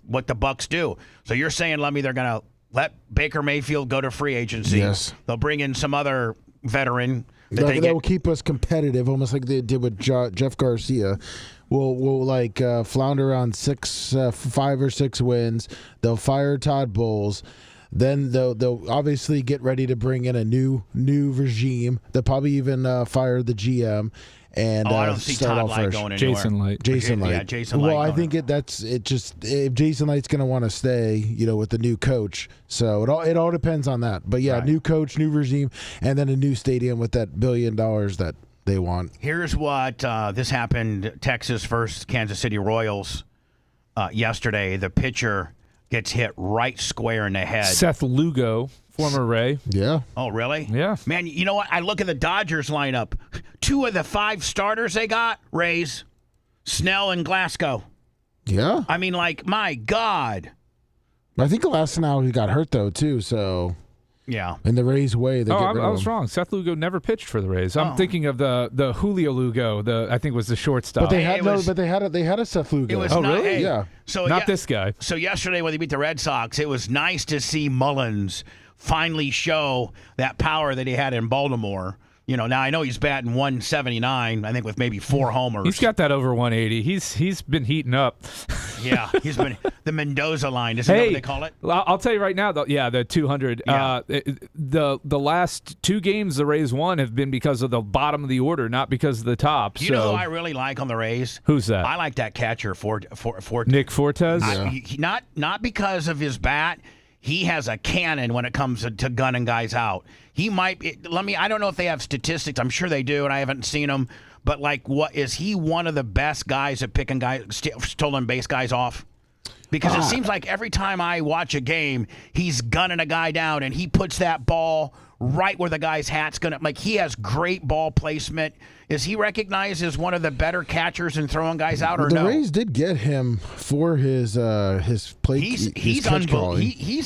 what the Bucs do. So you're saying, Lummy, they're gonna let Baker Mayfield go to free agency? Yes. They'll bring in some other veteran. That will keep us competitive, almost like they did with Jeff Garcia. We'll flounder around 5 or 6 wins. They'll fire Todd Bowles. Then they'll obviously get ready to bring in a new regime. They'll probably even fire the GM and I don't see start Todd off Light fresh. going anywhere. Jason Light. Yeah, Jason Light. Well, I think if Jason Light's going to want to stay, with the new coach. So it all depends on that. But yeah, Right. New coach, new regime, and then a new stadium with that $1 billion that they want. Here's what this happened. Texas versus Kansas City Royals yesterday. The pitcher gets hit right square in the head. Seth Lugo, former Ray. Yeah. Oh, really? Yeah. Man, you know what? I look at the Dodgers lineup. 2 of the 5 starters they got, Rays, Snell and Glasgow. Yeah. I mean, my God. I think Glasnow he got hurt though too. So yeah, in the Rays way, they get rid of I was him. wrong. Seth Lugo never pitched for the Rays. I'm thinking of the Julio Lugo. I think was the shortstop. But they had a Seth Lugo. It was really? Hey, yeah. So not this guy. So yesterday when they beat the Red Sox, it was nice to see Mullins finally show that power that he had in Baltimore. Now I know he's batting 179, I think, with maybe 4 homers. He's got that over 180. He's been heating up. Yeah, he's been the Mendoza line. Isn't that what they call it? I'll tell you right now, the 200. Yeah. The last 2 games the Rays won have been because of the bottom of the order, not because of the top. You know who I really like on the Rays? Who's that? I like that catcher for Nick Fortes. Not because of his bat. He has a cannon when it comes to gunning guys out. He might be, I don't know if they have statistics. I'm sure they do, and I haven't seen them. But what is he one of the best guys at picking stolen base guys off? Because it seems like every time I watch a game, he's gunning a guy down, and he puts that ball right where the guy's hat's gonna. He has great ball placement. Is he recognized as one of the better catchers in throwing guys out, or the no? The Rays did get him for his play. He's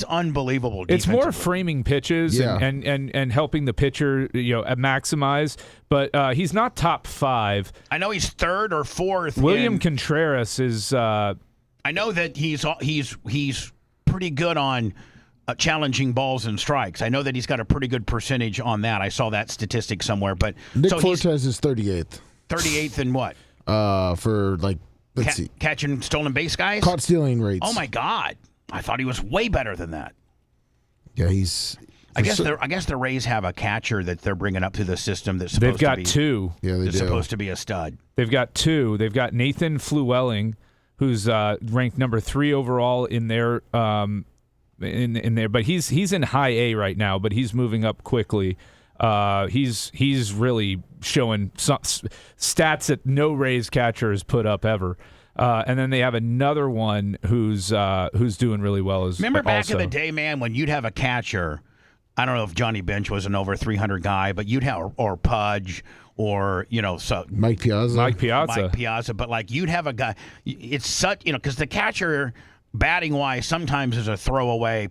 unbelievable. It's more framing pitches and helping the pitcher maximize. But he's not top 5. I know he's 3rd or 4th. William Contreras is. I know that he's pretty good on challenging balls and strikes. I know that he's got a pretty good percentage on that. I saw that statistic somewhere. But Nick Fortes is 38th. 38th in what? For let's see, catching stolen base guys. Caught stealing rates. Oh my God! I thought he was way better than that. Yeah, he's. I guess the Rays have a catcher that they're bringing up through the system that's supposed They've got to be, two. Yeah, they do. supposed to be a stud. They've got two. They've got Nathan Flewelling, who's ranked number 3 overall in their in there, but he's in high A right now, but he's moving up quickly. He's really showing stats that no Rays catcher has put up ever. And then they have another one who's doing really well as Remember back also. in the day, man, when you'd have a catcher. I don't know if Johnny Bench was an over 300 guy, but you'd have or Pudge or Mike Piazza. But like you'd have a guy. It's such because the catcher batting wise sometimes is a throwaway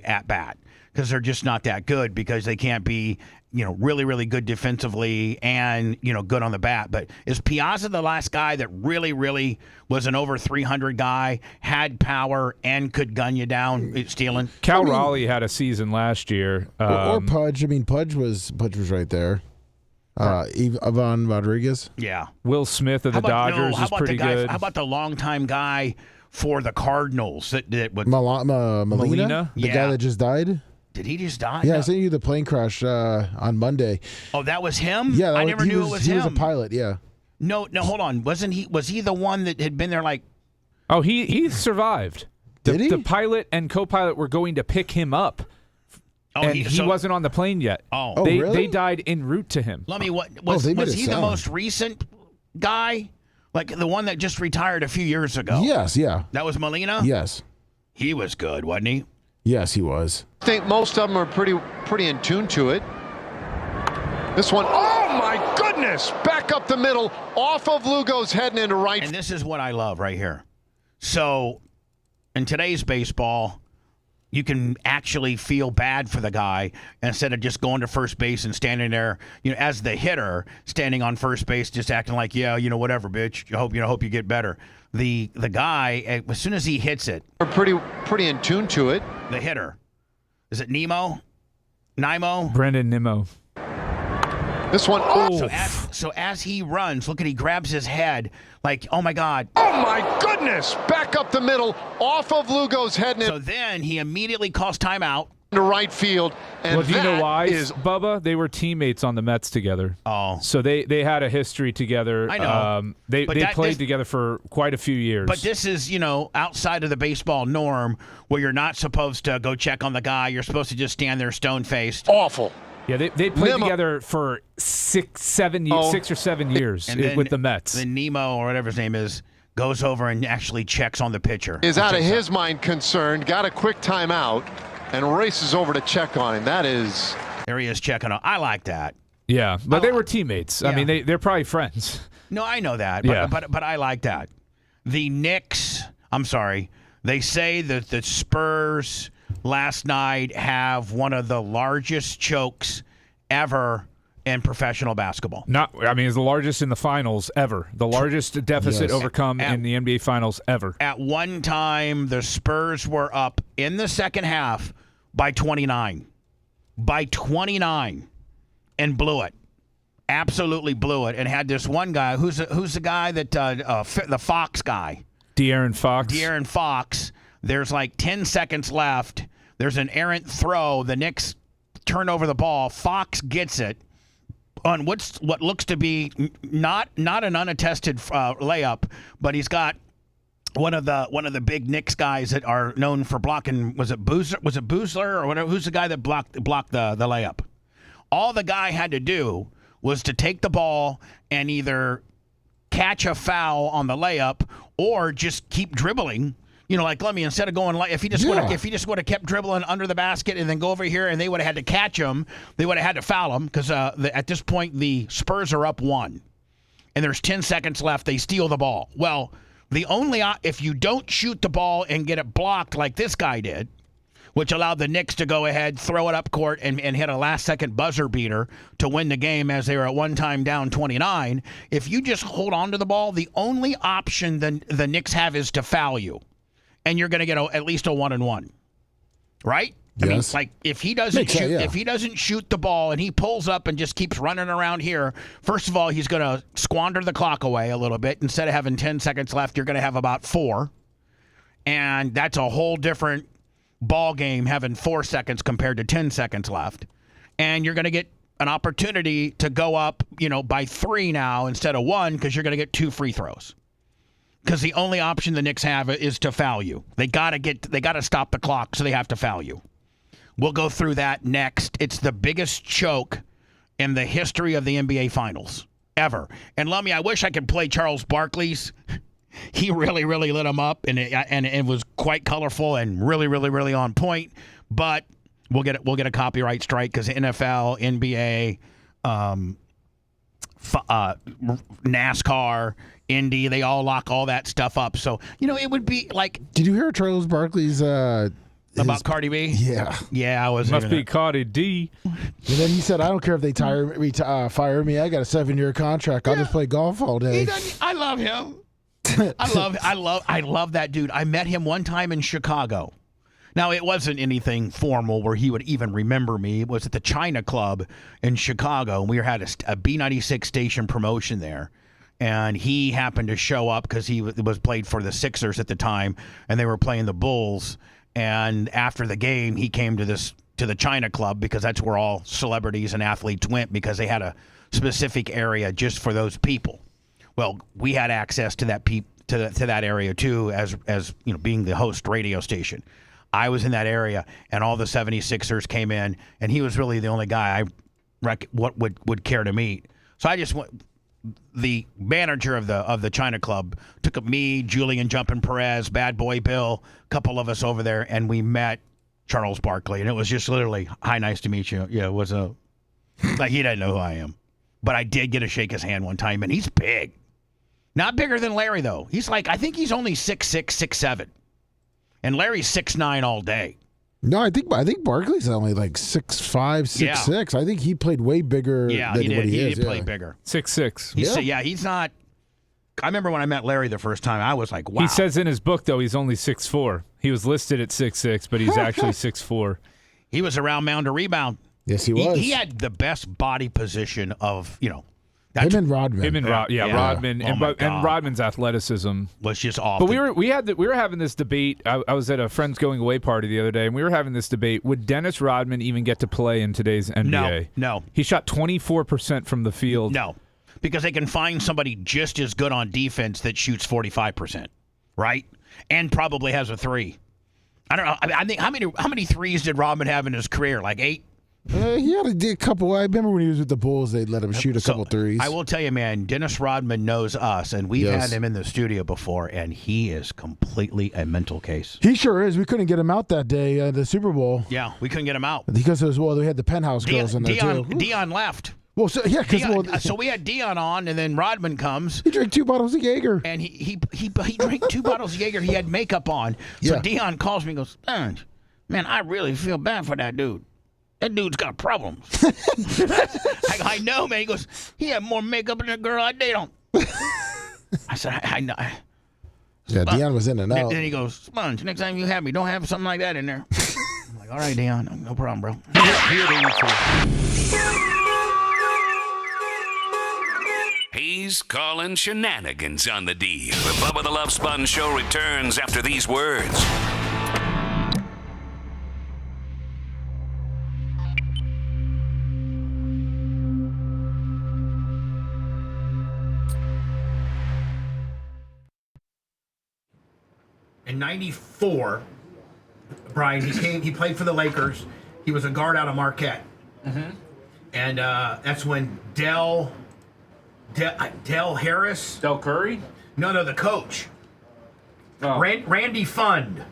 at bat because they're just not that good because they can't be really, really good defensively and, good on the bat. But is Piazza the last guy that really, really was an over 300 guy, had power, and could gun you down stealing? Raleigh had a season last year. Or Pudge. I mean, Pudge was right there. Ivan Rodriguez. Yeah. Will Smith of the Dodgers is pretty good. How about the longtime guy for the Cardinals? That would Molina? The guy that just died? Did he just die? Yeah, I sent you the plane crash on Monday. Oh, that was him? Yeah, I never knew it was him. He was a pilot, yeah. No, hold on. Was he the one that had been there like... Oh, he survived. Did he? The pilot and co-pilot were going to pick him up. And he wasn't on the plane yet. Oh, really? They died en route to him. Let me, was he the most recent guy? Like the one that just retired a few years ago? Yes, yeah. That was Molina? Yes. He was good, wasn't he? Yes, he was. I think most of them are pretty in tune to it. This one, oh my goodness! Back up the middle, off of Lugo's heading into right. And this is what I love right here. So, in today's baseball, you can actually feel bad for the guy instead of just going to first base and standing there, as the hitter, standing on first base, just acting like, whatever, bitch. Hope you get better. The guy, as soon as he hits it, are pretty in tune to it. The hitter, is it Nemo? Brendan Nimmo. This one, So as he runs, look at he grabs his head like, oh my God. Oh my goodness! Back up the middle, off of Lugo's heading. So then he immediately calls timeout. To right field. And do you know why, Bubba? They were teammates on the Mets together. Oh. So they had a history together. I know. They played together for quite a few years. But this is, outside of the baseball norm where you're not supposed to go check on the guy. You're supposed to just stand there stone-faced. Awful. Yeah, they played together for 6 or 7 years with the Mets. Then Nemo, or whatever his name is, goes over and actually checks on the pitcher. Is out of his mind concerned, got a quick timeout, and races over to check on him. That is... There he is checking on. I like that. Yeah, but they were teammates. Yeah. I mean, they're probably friends. No, I know that. Yeah. But I like that. The Knicks, I'm sorry, they say that the Spurs last night have one of the largest chokes ever in professional basketball. It's the largest in the finals ever. The largest deficit overcome in the NBA finals ever. At one time, the Spurs were up in the second half by 29. And blew it. Absolutely blew it. And had this one guy, who's the guy that, the Fox guy. De'Aaron Fox. There's like 10 seconds left. There's an errant throw. The Knicks turn over the ball. Fox gets it on what looks to be not an unattested layup, but he's got one of the big Knicks guys that are known for blocking. Was it Boozler or whatever? Who's the guy that blocked the layup? All the guy had to do was to take the ball and either catch a foul on the layup or just keep dribbling. Instead of going if he just would have kept dribbling under the basket and then go over here and they would have had to catch him, they would have had to foul him because at this point the Spurs are up 1, and there's 10 seconds left. They steal the ball. Well, if you don't shoot the ball and get it blocked like this guy did, which allowed the Knicks to go ahead, throw it up court, and hit a last-second buzzer beater to win the game as they were at one time down 29. If you just hold on to the ball, the only option the Knicks have is to foul you. And you're going to get at least a 1-and-1, right? Yes. I mean, if he doesn't shoot the ball and he pulls up and just keeps running around here, first of all, he's going to squander the clock away a little bit. Instead of having 10 seconds left, you're going to have about 4, and that's a whole different ball game having 4 seconds compared to 10 seconds left. And you're going to get an opportunity to go up, by 3 now instead of 1 because you're going to get 2 free throws. Because the only option the Knicks have is to foul you. They got to stop the clock, so they have to foul you. We'll go through that next. It's the biggest choke in the history of the NBA Finals ever. And Lummy, I wish I could play Charles Barkley's. He really, really lit him up, and it was quite colorful and really, really, really on point. But we'll get a copyright strike because NFL, NBA, NASCAR, Indy, they all lock all that stuff up. So it would be like. Did you hear Charles Barkley's? About Cardi B? Yeah. Yeah, I was. Must be Cardi D. And then he said, I don't care if they fire me. I got a 7-year contract. I'll just play golf all day. I love him. I love that dude. I met him one time in Chicago. Now, it wasn't anything formal where he would even remember me. It was at the China Club in Chicago, and we had a B96 station promotion there. And he happened to show up because he was played for the Sixers at the time, and they were playing the Bulls. And after the game, he came to the China Club because that's where all celebrities and athletes went because they had a specific area just for those people. Well, we had access to that to that area too, as being the host radio station. I was in that area, and all the 76ers came in, and he was really the only guy I would care to meet. So I just went. The manager of the China Club took me, Julian Jumpin' Perez, Bad Boy Bill, a couple of us over there, and we met Charles Barkley, and it was just literally, hi, nice to meet you. Yeah, it was like he didn't know who I am, but I did get to shake his hand one time, and he's big, not bigger than Larry though. He's like, I think he's only 6'6", 6'7", and Larry's 6'9" all day. No, I think Barkley's only like 6'5", 6'6". I think he played way bigger than what he is. He did play bigger. 6'6". He's not. I remember when I met Larry the first time, I was like, wow. He says in his book, though, he's only 6'4". He was listed at 6'6", but he's actually 6'4". He was around mound to rebound. Yes, he was. He had the best body position of, him and Rodman. Rodman, and Rodman's athleticism was just off. But we were having this debate. I was at a friend's going away party the other day, and we were having this debate: would Dennis Rodman even get to play in today's NBA? No. He shot 24% from the field. No, because they can find somebody just as good on defense that shoots 45%, right? And probably has a 3. I don't know. I think how many threes did Rodman have in his career? Like 8. He had a couple. I remember when he was with the Bulls, they'd let him shoot a couple threes. I will tell you, man, Dennis Rodman knows us, and we've had him in the studio before, and he is completely a mental case. He sure is. We couldn't get him out that day, the Super Bowl. Yeah, we couldn't get him out. Because we had the Penthouse girls in there, too. Dion left. Well, so we had Dion on, and then Rodman comes. He drank 2 bottles of Jaeger. And he drank 2 bottles of Jaeger. He had makeup on. So Dion calls me and goes, man, I really feel bad for that dude. That dude's got problems. I know, man. He goes, he had more makeup than the girl I date on. I said, I know. Yeah, Dion was in and out. And he goes, Sponge, next time you have me, don't have something like that in there. I'm like, all right, Dion, no problem, bro. He's calling shenanigans on the D. The Bubba the Love Sponge Show returns after these words. In 94, Brian, he played for the Lakers. He was a guard out of Marquette. Mm-hmm. And that's when Del Harris. Del Curry? No, the coach. Oh. Randy Fund.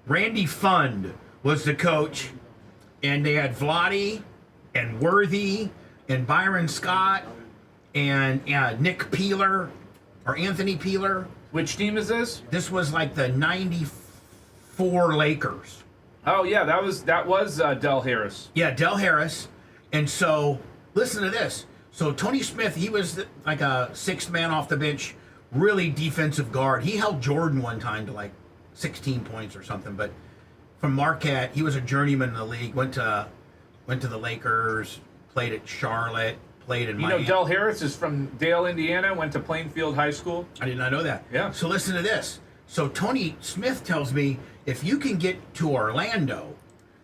Randy Fund was the coach. And they had Vlade and Worthy and Byron Scott and Nick Peeler or Anthony Peeler. Which team is this? This was like the 94 Lakers. Oh, yeah, that was Del Harris. Yeah, Del Harris. And so, listen to this. So, Tony Smith, he was like a 6th man off the bench, really defensive guard. He held Jordan one time to like 16 points or something. But from Marquette, he was a journeyman in the league, went to the Lakers, played at Charlotte. Played in Miami. You know, Del Harris is from Dale, Indiana, went to Plainfield High School. I did not know that. Yeah. So listen to this. So Tony Smith tells me if you can get to Orlando,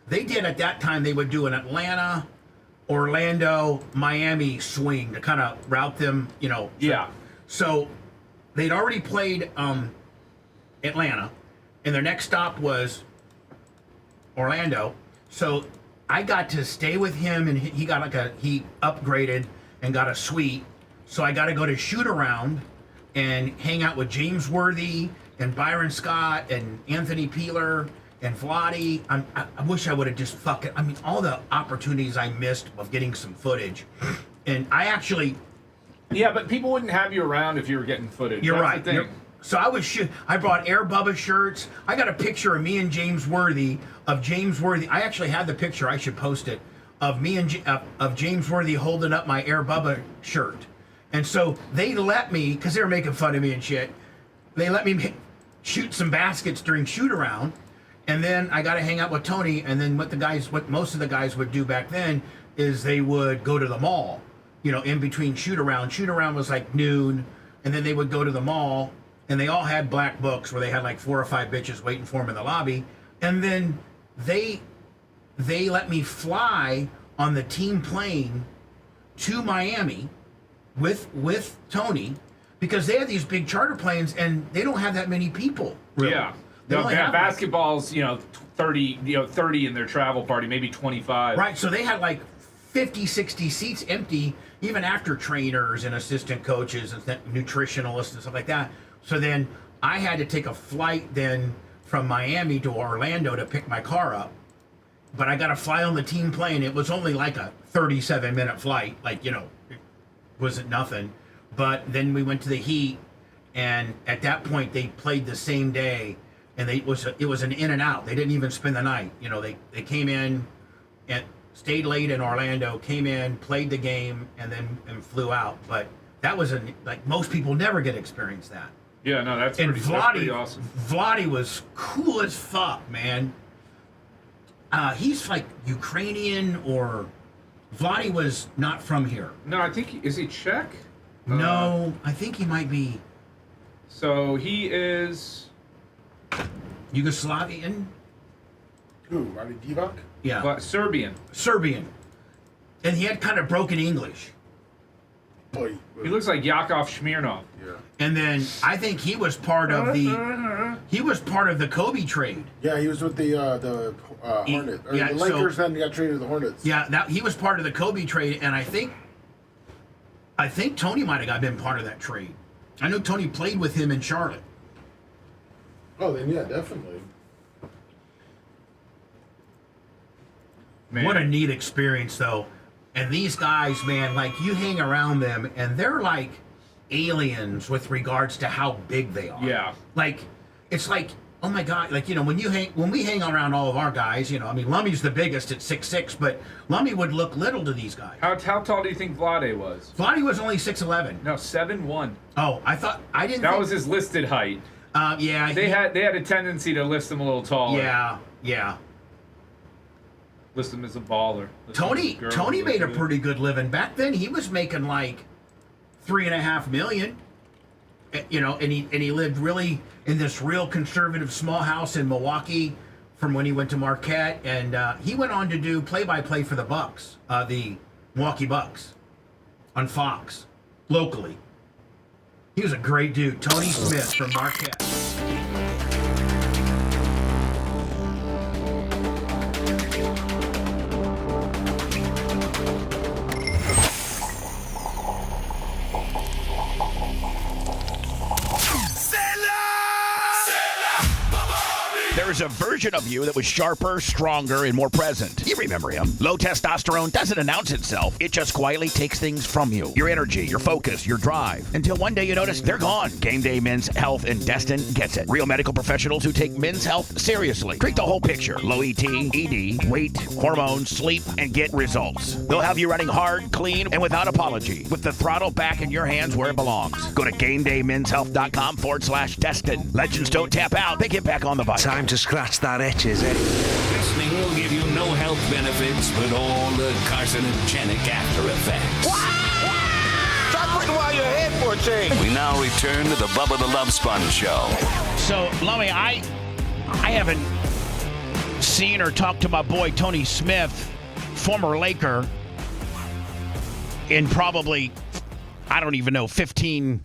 they did at that time, they would do an Atlanta, Orlando, Miami swing to kind of route them, Yeah. So they'd already played Atlanta, and their next stop was Orlando. So I got to stay with him, and he got he upgraded and got a suite. So I got to go to shoot around and hang out with James Worthy and Byron Scott and Anthony Peeler and Vladi. I wish I would have just all the opportunities I missed of getting some footage. And I actually... Yeah, but people wouldn't have you around if you were getting footage. You're That's right. the thing. So I brought Air Bubba shirts. I got a picture of me and James Worthy, I actually had the picture, I should post it, of me and of James Worthy holding up my Air Bubba shirt. And so they let me, because they were making fun of me and shit, they let me shoot some baskets during shoot around. And then I got to hang out with Tony. And then what most of the guys would do back then is they would go to the mall, in between shoot around. Shoot around was like noon. And then they would go to the mall, and they all had black books where they had like 4 or 5 bitches waiting for them in the lobby. And then they let me on the team plane to Miami with Tony, because they have these big charter planes and they don't have that many people. Really. Yeah. They only have basketball's, 30 in their travel party, maybe 25. Right, so they had like 50, 60 seats empty, even after trainers and assistant coaches and nutritionalists and stuff like that. So then I had to take a flight then from Miami to Orlando to pick my car up. But I got to fly on the team plane. It was only like a 37-minute flight. It wasn't nothing. But then we went to the Heat, and at that point they played the same day, and it was an in and out. They didn't even spend the night. They came in and stayed late in Orlando, came in, played the game, and flew out. But that was most people never get to experience that. Yeah, no, that's And pretty awesome. Vladi was cool as fuck, man. He's like Ukrainian, or Vladi was not from here. No, I think is he Czech? No, I think he might be. So he is Yugoslavian. Who? Radi Divac? Yeah. Serbian. And he had kind of broken English. Boy. He looks like Yakov Smirnov. Yeah. And then I think he was part of the Kobe trade. Yeah, he was with the Hornets. Yeah, the Lakers then got traded to the Hornets. Yeah, he was part of the Kobe trade, and I think Tony might have been part of that trade. I know Tony played with him in Charlotte. Oh, then yeah, definitely. Man. What a neat experience, though. And these guys, man, you hang around them, and they're like aliens with regards to how big they are. Yeah. It's like, oh my God, when we hang around all of our guys, Lummy's the biggest at 6'6", but Lummy would look little to these guys. How tall do you think Vlade was? Vlade was only 6'11". No, 7'1". Oh, I didn't. That was his listed height. Yeah. They had a tendency to list him a little taller. Yeah. List him as a baller. Tony made a pretty good living back then. He was making like $3.5 million. And he lived really in this real conservative small house in Milwaukee from when he went to Marquette, and he went on to do play-by-play for the Bucks, the Milwaukee Bucks, on Fox locally. He was a great dude, Tony Smith from Marquette. There's a version of you that was sharper, stronger, and more present. You remember him. Low testosterone doesn't announce itself. It just quietly takes things from you. Your energy, your focus, your drive. Until one day you notice they're gone. Game Day Men's Health and Destin gets it. Real medical professionals who take men's health seriously. Treat the whole picture. Low ET, ED, weight, hormones, sleep, and get results. They'll have you running hard, clean, and without apology. With the throttle back in your hands where it belongs. Go to GameDayMen'sHealth.com/Destin. Legends don't tap out. They get back on the bike. Time to scratch that itches, eh? Listening will give you no health benefits, but all the carcinogenic after effects. Stop waiting while you're ahead for a change. We now return to the Bubba the Love Sponge Show. So, Lummy, I haven't seen or talked to my boy Tony Smith, former Laker, in probably, I don't even know, 15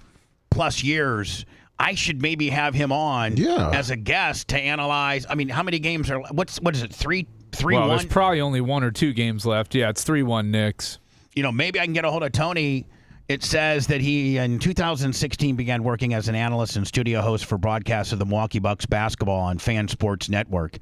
plus years. I should maybe have him on as a guest to analyze. I mean, how many games are, what is it, 3-1? Well, there's probably only 1 or 2 games left. Yeah, it's 3-1 Knicks. You know, maybe I can get a hold of Tony. It says that he, in 2016, began working as an analyst and studio host for broadcasts of the Milwaukee Bucks basketball on Fan Sports Network.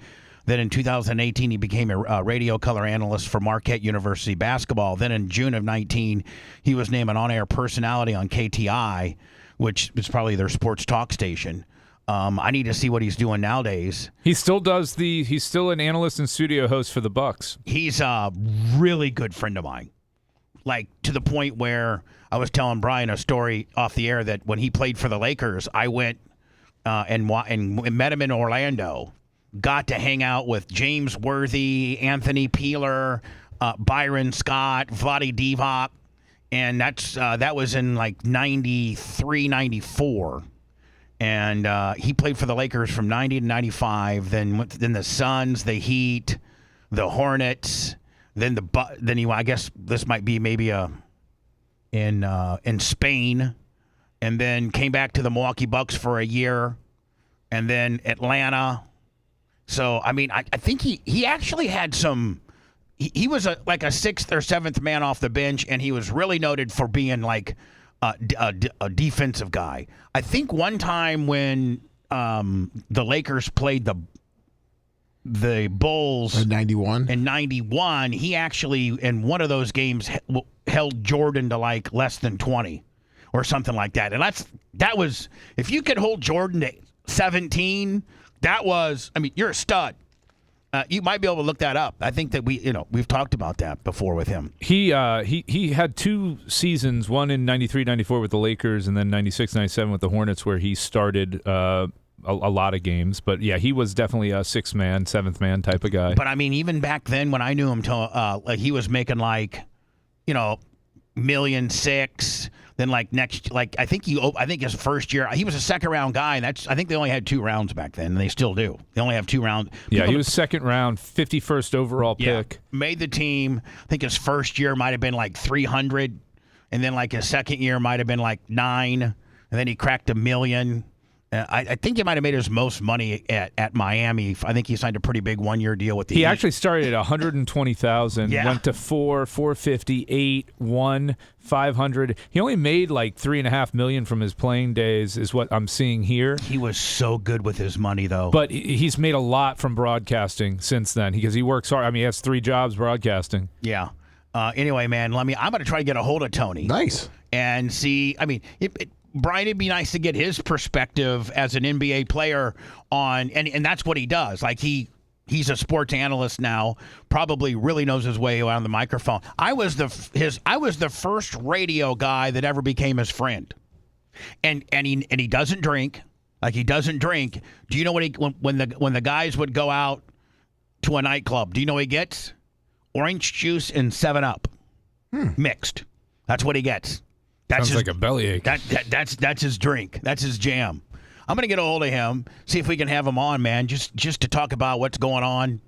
Then in 2018, he became a radio color analyst for Marquette University basketball. Then in June of 19, he was named an on-air personality on KTI, which is probably their sports talk station. I need to see what he's doing nowadays. He still does he's still an analyst and studio host for the Bucks. He's a really good friend of mine. Like, to the point where I was telling Brian a story off the air that when he played for the Lakers, I went and met him in Orlando. Got to hang out with James Worthy, Anthony Peeler, Byron Scott, Vlade Divac, and that was in like 93, 94. And he played for the Lakers from 90 to 95. Then the Suns, the Heat, the Hornets. Then I guess this might be maybe in Spain, and then came back to the Milwaukee Bucks for a year, and then Atlanta. So I mean, I think he actually had some. He was like a 6th or 7th man off the bench, and he was really noted for being like a defensive guy. I think one time when the Lakers played the Bulls in 91. In 91, he actually in one of those games held Jordan to like less than 20 or something like that. And that was, if you could hold Jordan to 17, that was, I mean, you're a stud. You might be able to look that up. I think that we've talked about that before with him. He had 2 seasons, one in 93-94 with the Lakers, and then 96-97 with the Hornets, where he started a lot of games. But yeah, he was definitely a 6th man, 7th man type of guy. But I mean, even back then when I knew him, like he was making like, $1.6 million. Then I think his first year he was a 2nd round guy, and I think they only had 2 rounds back then, and they still do. They only have 2 rounds. Yeah, he was 2nd round, 51st overall pick. Made the team. I think his first year might have been like 300, and then like his second year might have been like 9, and then he cracked $1 million. I think he might have made his most money at Miami. I think he signed a pretty big 1-year deal with the He actually started at $120,000, went to 4, 450, 8, 1, 500. He only made like $3.5 million from his playing days, is what I'm seeing here. He was so good with his money, though. But he's made a lot from broadcasting since then because he works hard. I mean, he has 3 jobs broadcasting. Yeah. Anyway, man, I'm going to try to get a hold of Tony. Nice. And see, I mean, Brian, it'd be nice to get his perspective as an NBA player on, and that's what he does. Like he's a sports analyst now, probably really knows his way around the microphone. I was the first radio guy that ever became his friend, and he doesn't drink. Like he doesn't drink. Do you know what when the guys would go out to a nightclub? Do you know what he gets? Orange juice and 7-Up mixed. That's what he gets. Sounds like a bellyache. That's his drink. That's his jam. I'm going to get a hold of him, see if we can have him on, man, just to talk about what's going on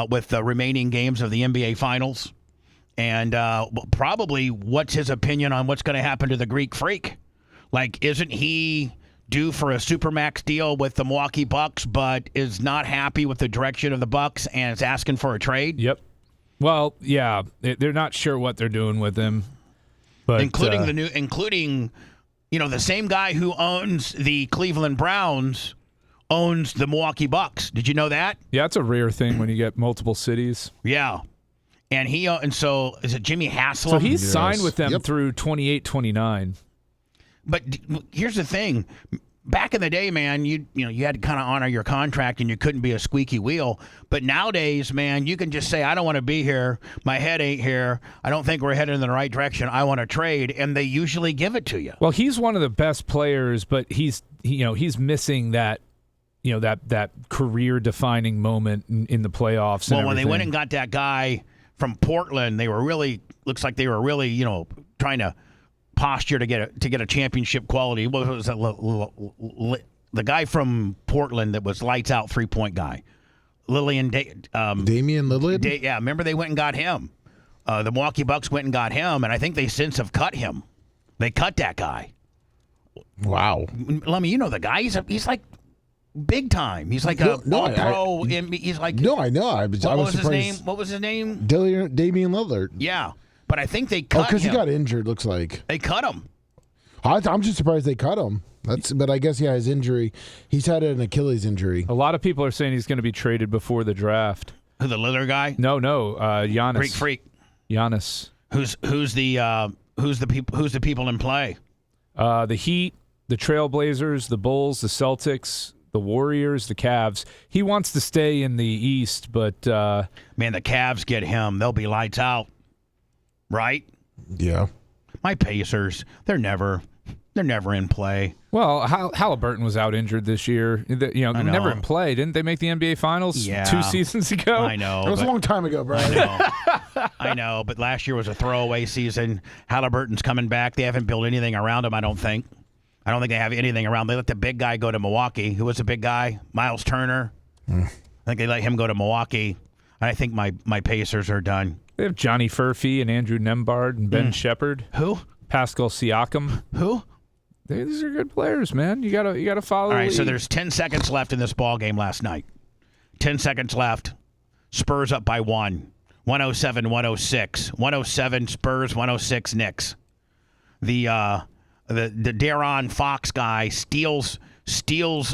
with the remaining games of the NBA Finals, and probably what's his opinion on what's going to happen to the Greek Freak. Like, isn't he due for a Supermax deal with the Milwaukee Bucks, but is not happy with the direction of the Bucks and is asking for a trade? Yep. Well, yeah, they're not sure what they're doing with him. But, including the same guy who owns the Cleveland Browns owns the Milwaukee Bucks. Did you know that? Yeah, it's a rare thing when you get multiple cities. Yeah. And so is it Jimmy Haslam? So he's signed with them through 28-29. But here's the thing. Back in the day, man, you had to kind of honor your contract and you couldn't be a squeaky wheel. But nowadays, man, you can just say, I don't want to be here. My head ain't here. I don't think we're headed in the right direction. I want to trade. And they usually give it to you. Well, he's one of the best players, but he's missing that, that career-defining moment in the playoffs. Well, when they went and got that guy from Portland, looks like they were really, trying to posture to get a championship quality. What was that? the guy from Portland that was lights out 3-point guy, Damian Lillard. Yeah, remember they went and got him. The Milwaukee Bucks went and got him, and I think they since have cut him. They cut that guy. Wow. Lummy, you know the guy. He's like big time. He's like a pro. He's like I know. I was What was his surprised. name? What was his name? Damian Lillard. Yeah, but I think they cut him. because he got injured. Looks like They cut him. I'm just surprised they cut him. But I guess his injury. He's had an Achilles injury. A lot of people are saying he's going to be traded before the draft. Who, the Lillard guy? No, Giannis. Greek freak. Giannis. Who's the people in play? The Heat, the Trailblazers, the Bulls, the Celtics, the Warriors, the Cavs. He wants to stay in the East, but man, the Cavs get him. They'll be lights out, right? Yeah. My Pacers, they're never in play. Well, Halliburton was out injured this year. Never in play. Didn't they make the NBA Finals 2 seasons ago? I know. It was a long time ago, Brian. I know, but last year was a throwaway season. Halliburton's coming back. They haven't built anything around him, I don't think. I don't think they have anything around. They let the big guy go to Milwaukee. Who was the big guy? Miles Turner. I think they let him go to Milwaukee. I think my Pacers are done. They have Johnny Furphy and Andrew Nembhard and Ben Shepherd. Who? Pascal Siakam. Who? These are good players, man. You gotta follow. All right, the so lead. there's 10 seconds left in this ball game last night. 10 seconds left. Spurs up by 1. 107-106. 107 Spurs, 106 Knicks. The De'Aaron Fox guy steals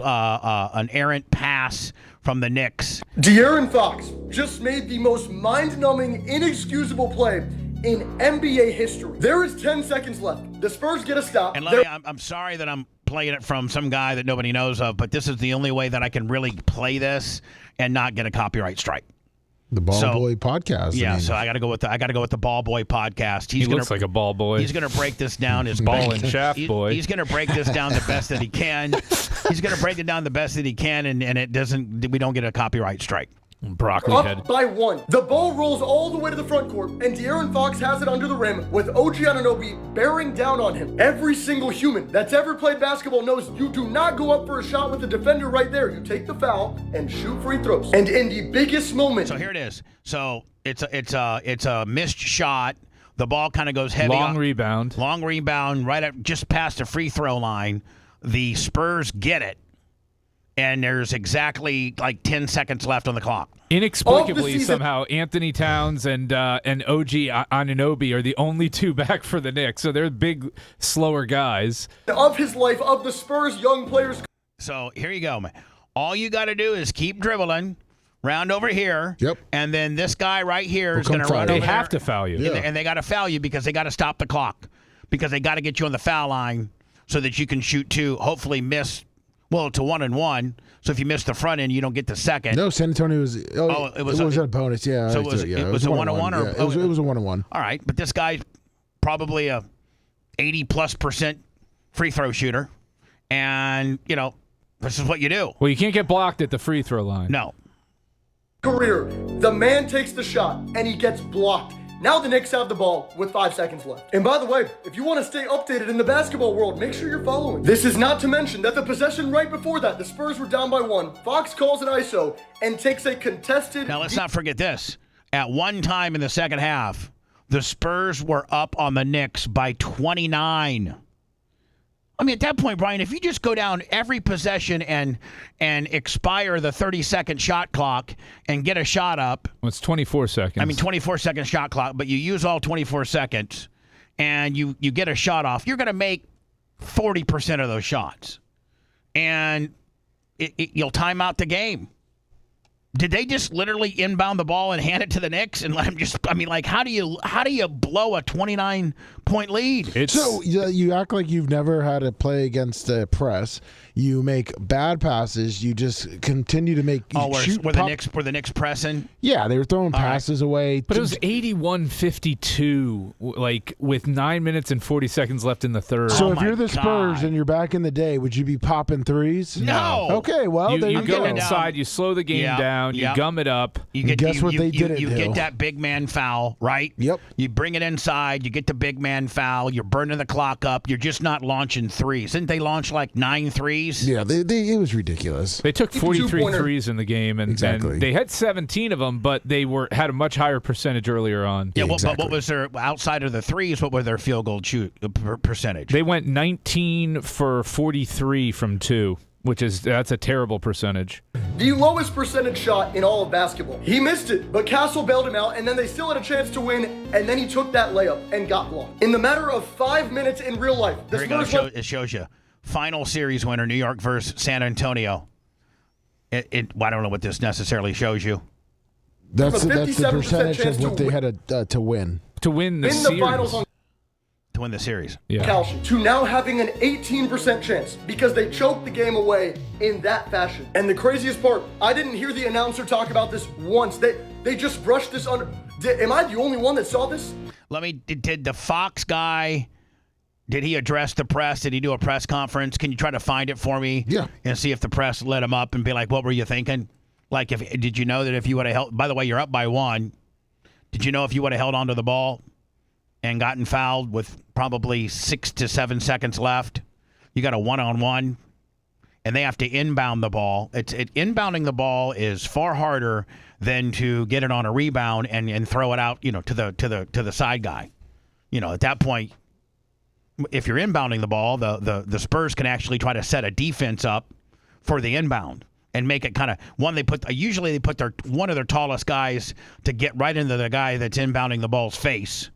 an errant pass from the Knicks. De'Aaron Fox just made the most mind-numbing, inexcusable play in NBA history. There is 10 seconds left. The Spurs get a stop. And I'm sorry that I'm playing it from some guy that nobody knows of, but this is the only way that I can really play this and not get a copyright strike. The Ball Boy podcast. Yeah, so I got to go with the Ball Boy podcast. He looks like a ball boy. He's going to break this down as ball and shaft boy. He's going to break this down the best that he can. He's going to break it down the best that he can, and we don't get a copyright strike. Broccoli up head. by 1. The ball rolls all the way to the front court, and De'Aaron Fox has it under the rim with OG Anunoby bearing down on him. Every single human that's ever played basketball knows you do not go up for a shot with the defender right there. You take the foul and shoot free throws. And in the biggest moment. So here it is. So it's a missed shot. The ball kind of goes heavy. Long rebound right up just past the free throw line. The Spurs get it. And there's exactly like 10 seconds left on the clock. Inexplicably, somehow, Anthony Towns and OG Anunoby are the only two back for the Knicks. So they're big, slower guys. Of his life, of the Spurs young players. So here you go, man. All you got to do is keep dribbling, round over here. Yep. And then this guy right here is going to run over there. They have to foul you. And they got to foul you because they got to stop the clock. Because they got to get you on the foul line so that you can shoot 2, hopefully miss. Well, it's a 1-and-1. So if you miss the front end, you don't get the second. No, San Antonio was. It was a bonus. Yeah. So it was a 1-on-1, it was a 1-on-1. All right, but this guy's probably a 80+% free throw shooter, and this is what you do. Well, you can't get blocked at the free throw line. No. Career. The man takes the shot and he gets blocked. Now the Knicks have the ball with 5 seconds left. And by the way, if you want to stay updated in the basketball world, make sure you're following. This is not to mention that the possession right before that, the Spurs were down by 1. Fox calls an ISO and takes a contested... Now let's not forget this. At one time in the second half, the Spurs were up on the Knicks by 29. I mean, at that point, Brian, if you just go down every possession and expire the 30-second shot clock and get a shot up. Well, it's 24 seconds. I mean, 24-second shot clock, but you use all 24 seconds and you get a shot off, you're going to make 40% of those shots. And you'll time out the game. Did they just literally inbound the ball and hand it to the Knicks and let them just? I mean, like, how do you blow a 29-point lead? So you act like you've never had to play against a press. You make bad passes. You just continue to make. Were the Knicks pressing? Yeah, they were throwing passes away. But it was 81-52, like with 9 minutes and 40 seconds left in the third. So if you're the Spurs and you're back in the day, would you be popping threes? No. Okay, well you go inside, you slow the game down. rebound, you gum it up. You get, guess what they didn't You do? get that big man foul, right? Yep. You bring it inside. You get the big man foul. You're burning the clock up. You're just not launching threes. Didn't they launch like 9 threes? Yeah, it was ridiculous. They took 43 threes in the game, and they had 17 of them, but they had a much higher percentage earlier on. Yeah, but what was their outside of the threes? What were their field goal percentage? They went 19 for 43 from 2. That's a terrible percentage. The lowest percentage shot in all of basketball. He missed it, but Castle bailed him out, and then they still had a chance to win, and then he took that layup and got blocked. In the matter of 5 minutes in real life, it shows you. Final series winner, New York versus San Antonio. I don't know what this necessarily shows you. That's the percentage of what they had to win. To win the series. To win the series. Calcium, to now having an 18% chance because they choked the game away in that fashion. And the craziest part, I didn't hear the announcer talk about this once. They just brushed this under. Am I the only one that saw this? Did the Fox guy, did he address the press? Did he do a press conference? Can you try to find it for me? Yeah. And see if the press let him up and be like, what were you thinking? Like, did you know that if you would have held, by the way, you're up by 1. Did you know if you would have held onto the ball and gotten fouled with probably 6 to 7 seconds left, you got a 1-on-1, and they have to inbound the ball. Inbounding the ball is far harder than to get it on a rebound and throw it out, to the side guy. At that point, if you're inbounding the ball, the Spurs can actually try to set a defense up for the inbound and make it kind of usually they put one of their tallest guys to get right into the guy that's inbounding the ball's face.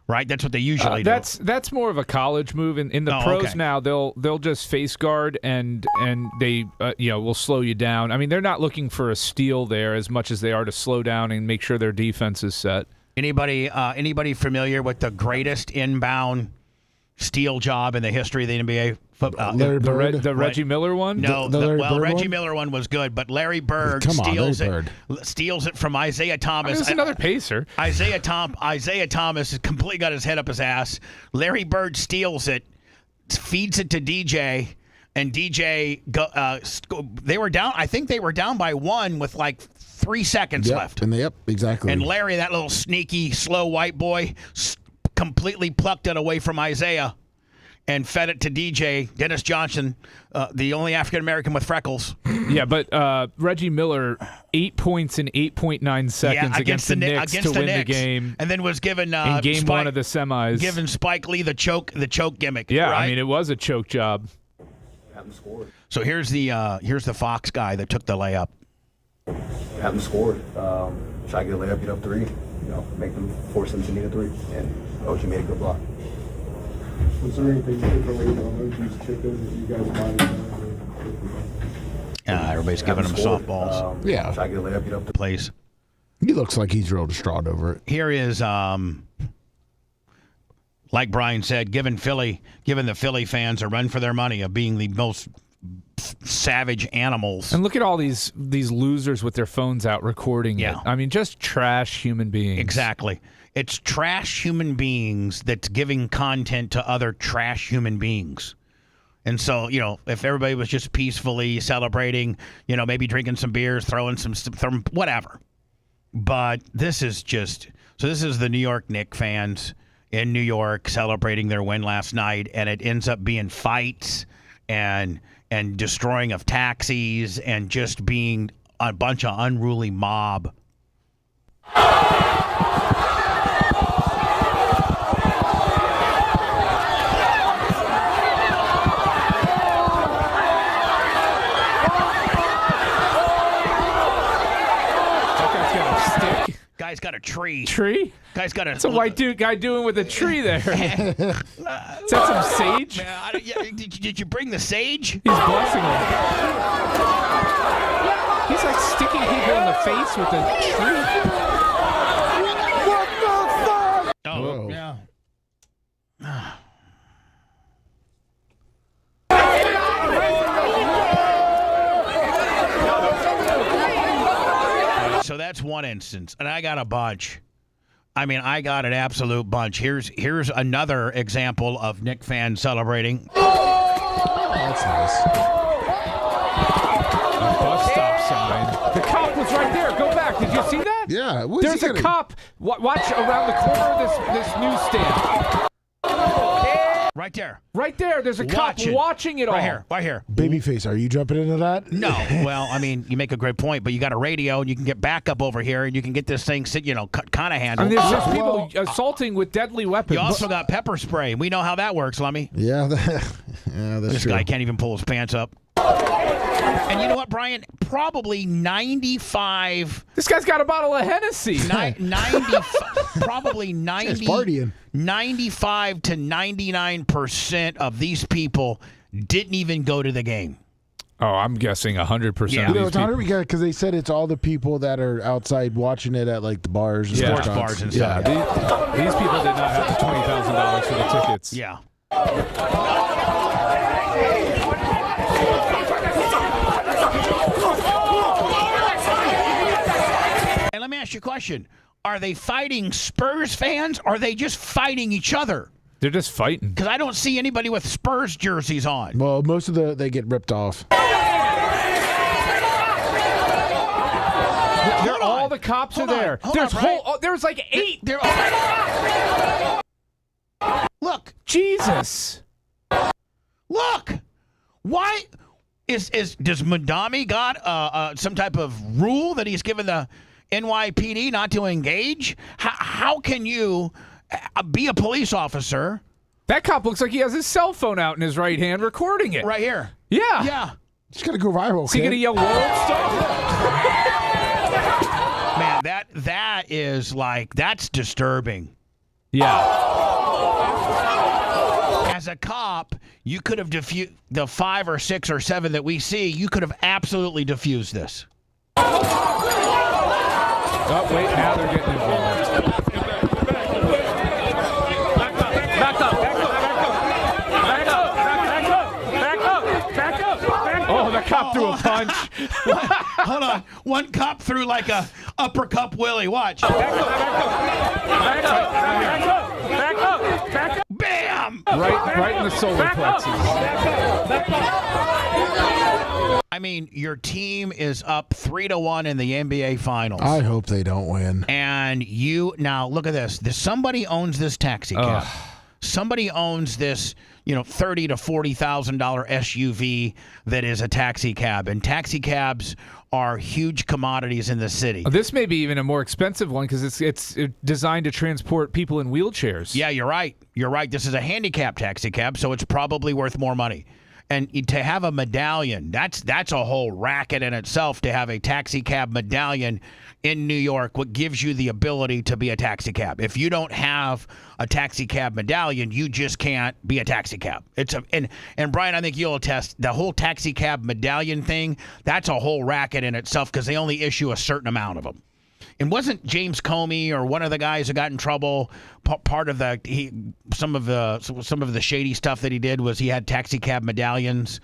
Right, that's what they usually do. That's more of a college move. In the pros now, they'll just face guard and they will slow you down. I mean, they're not looking for a steal there as much as they are to slow down and make sure their defense is set. Anybody familiar with the greatest inbound steal job in the history of the NBA? The Reggie Miller one? No, Reggie Miller one was good, but Larry Bird steals it from Isaiah Thomas. That's another pacer. Isaiah Thomas has completely got his head up his ass. Larry Bird steals it, feeds it to DJ, and DJ they were down. I think they were down by 1 with like 3 seconds left. And exactly. And Larry, that little sneaky, slow white boy, completely plucked it away from Isaiah and fed it to DJ, Dennis Johnson, the only African-American with freckles. Yeah, but Reggie Miller, 8 points in 8.9 seconds against the Knicks to win the game. And then was given in game 1 of the semis. Given Spike Lee the choke gimmick. Yeah, right? I mean, it was a choke job. Haven't scored. So here's the Fox guy that took the layup. Haven't scored. Try to get a layup, get up 3. Make them force them to need a 3. And OG made a good block. Was there anything differently on OG's chip in that you guys might have everybody's giving him softballs. Yeah. Try to get a layup, get up 3. Plays. He looks like he's real distraught over it. Here is, like Brian said, giving the Philly fans a run for their money of being the most savage animals. And look at all these losers with their phones out recording it. I mean, just trash human beings. Exactly. It's trash human beings that's giving content to other trash human beings. And so, if everybody was just peacefully celebrating, maybe drinking some beers, throwing some whatever. But this is the New York Knicks fans in New York celebrating their win last night, and it ends up being fights and destroying of taxis and just being a bunch of unruly mob. Guy's got a tree. Tree? Guy's got a. It's a white guy doing with a tree there. Is that some sage? Did you bring the sage? He's blessing him. He's like sticking people in the face with a tree. What the fuck? Oh, yeah. So that's one instance, and I got a bunch. I mean, I got an absolute bunch. Here's another example of Knicks fans celebrating. That's nice. Bus stop listen, Ryan. The cop was right there. Go back. Did you see that? Yeah. There's a cop. Watch around the corner of this newsstand. Right there. Right there. There's a cop watching it all. Right here. Babyface, are you jumping into that? No. Well, I mean, you make a great point, but you got a radio, and you can get backup over here, and you can get this thing, kind of handled. And there's just people assaulting with deadly weapons. You also got pepper spray. We know how that works, Lummy. Yeah, that's this true. guy can't even pull his pants up. And you know what, Brian? Probably 95. This guy's got a bottle of Hennessy. 95 to 99% of these people didn't even go to the game. Oh, I'm guessing 100%. Yeah, it's 100% because they said it's all the people that are outside watching it at like the bars, and sports bars and stuff. Yeah, these people did not have the $20,000 for the tickets. Yeah. And let me ask you a question. Are they fighting Spurs fans, or are they just fighting each other? They're just fighting. Because I don't see anybody with Spurs jerseys on. Well, most of they get ripped off. All the cops are there. There's like 8. Look. Jesus. Look. Why does Mandami got some type of rule that he's given the NYPD not to engage? How can you be a police officer? That cop looks like he has his cell phone out in his right hand recording it. Right here. Yeah. Yeah. It's going to go viral. Is he going to yell world stuff? Man, that is that's disturbing. Yeah. As a cop, you could have diffused the 5 or 6 or 7 that we see. You could have absolutely diffused this. Oh, wait, now they're getting involved. Back up. Oh, the cop threw a punch. Hold on. One cop threw like a uppercut Willie. Watch. Back up. Bam! Right in the solar plexus. I mean, your team is up 3-1 in the NBA Finals. I hope they don't win. And now look at this. Somebody owns this taxi cab. Somebody owns this, $30,000 to $40,000 SUV that is a taxi cab. And taxi cabs are huge commodities in the city. This may be even a more expensive one because it's designed to transport people in wheelchairs. Yeah, you're right. This is a handicap taxi cab, so it's probably worth more money. And to have a medallion, that's a whole racket in itself to have a taxi cab medallion in New York, what gives you the ability to be a taxi cab. If you don't have a taxi cab medallion, you just can't be a taxi cab. And Brian, I think you'll attest, the whole taxi cab medallion thing, that's a whole racket in itself because they only issue a certain amount of them. And wasn't James Comey or one of the guys who got in trouble part of some of the shady stuff that he did was he had taxi cab medallions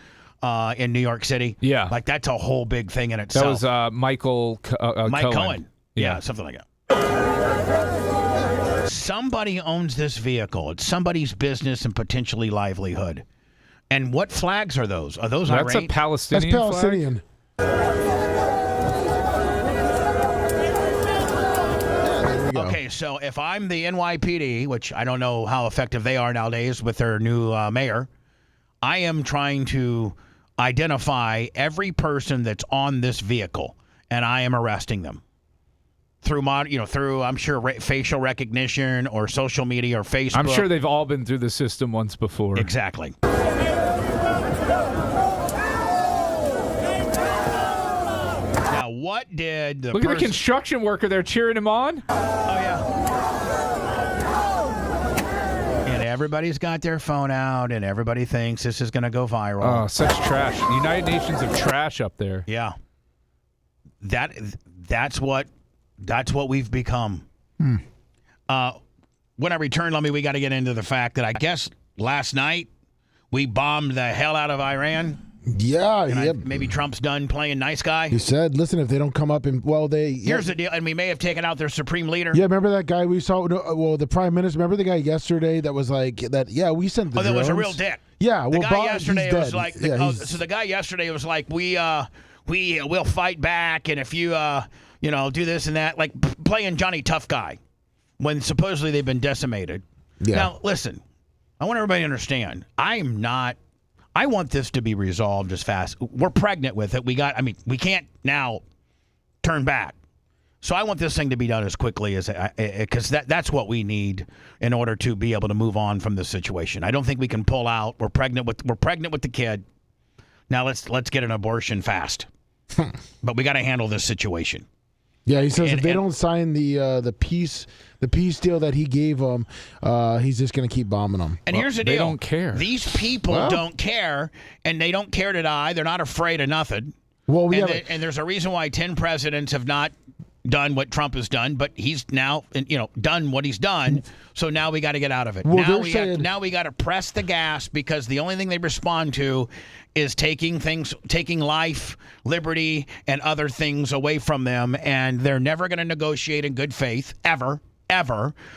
in New York City? Yeah, like that's a whole big thing in itself. That was Mike Cohen. Yeah, something like that. Somebody owns this vehicle. It's somebody's business and potentially livelihood. And what flags are those? Are those That's Iranian? a Palestinian. That's Palestinian. Okay, so if I'm the NYPD, which I don't know how effective they are nowadays with their new mayor, I am trying to identify every person that's on this vehicle, and I am arresting them through I'm sure facial recognition or social media or Facebook. I'm sure they've all been through the system once before. Exactly. Now, what did Look at the construction worker there cheering him on. Oh, yeah. And everybody's got their phone out, and everybody thinks this is going to go viral. Oh, such trash. United Nations of trash up there. Yeah. That's what we've become. When I return, we got to get into the fact that I guess last night we bombed the hell out of Iran. Yeah, maybe Trump's done playing nice guy. He said, listen, if they don't come up and, Here's the deal, and we may have taken out their supreme leader. Yeah, remember that guy we saw? The prime minister, remember the guy yesterday that was like, we sent the drones? That was a real dick. Yeah, the guy yesterday he's was dead. like, so the guy yesterday was like, we we'll fight back, and if you do this and that, like playing Johnny Tough Guy when supposedly they've been decimated. Yeah. Now listen, I want everybody to understand. I want this to be resolved as fast. We're pregnant with it. We can't now turn back. So I want this thing to be done as quickly as because that's what we need in order to be able to move on from this situation. I don't think we can pull out. We're pregnant with the kid. Now let's get an abortion fast. But we got to handle this situation. Yeah, he says if they don't sign the peace deal that he gave them, he's just going to keep bombing them. And here's the deal: they don't care. These people don't care, and they don't care to die. They're not afraid of nothing. Well, and there's a reason why 10 presidents have not done what Trump has done, but he's now done what he's done. So now we got to get out of it. Well, now we got to press the gas, because the only thing they respond to is taking life, liberty, and other things away from them, and they're never going to negotiate in good faith ever.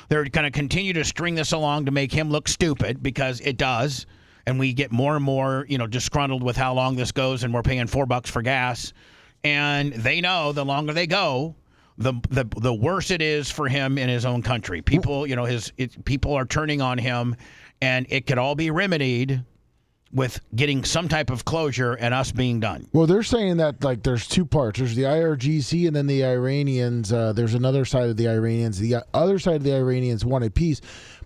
They're going to continue to string this along to make him look stupid, because it does. And we get more and more, disgruntled with how long this goes, and we're paying $4 for gas. And they know the longer they go, the worse it is for him in his own country. People, people are turning on him, and it could all be remedied with getting some type of closure and us being done. Well, they're saying that there's two parts. There's the IRGC and then the Iranians. There's another side of the Iranians. The other side of the Iranians wanted peace,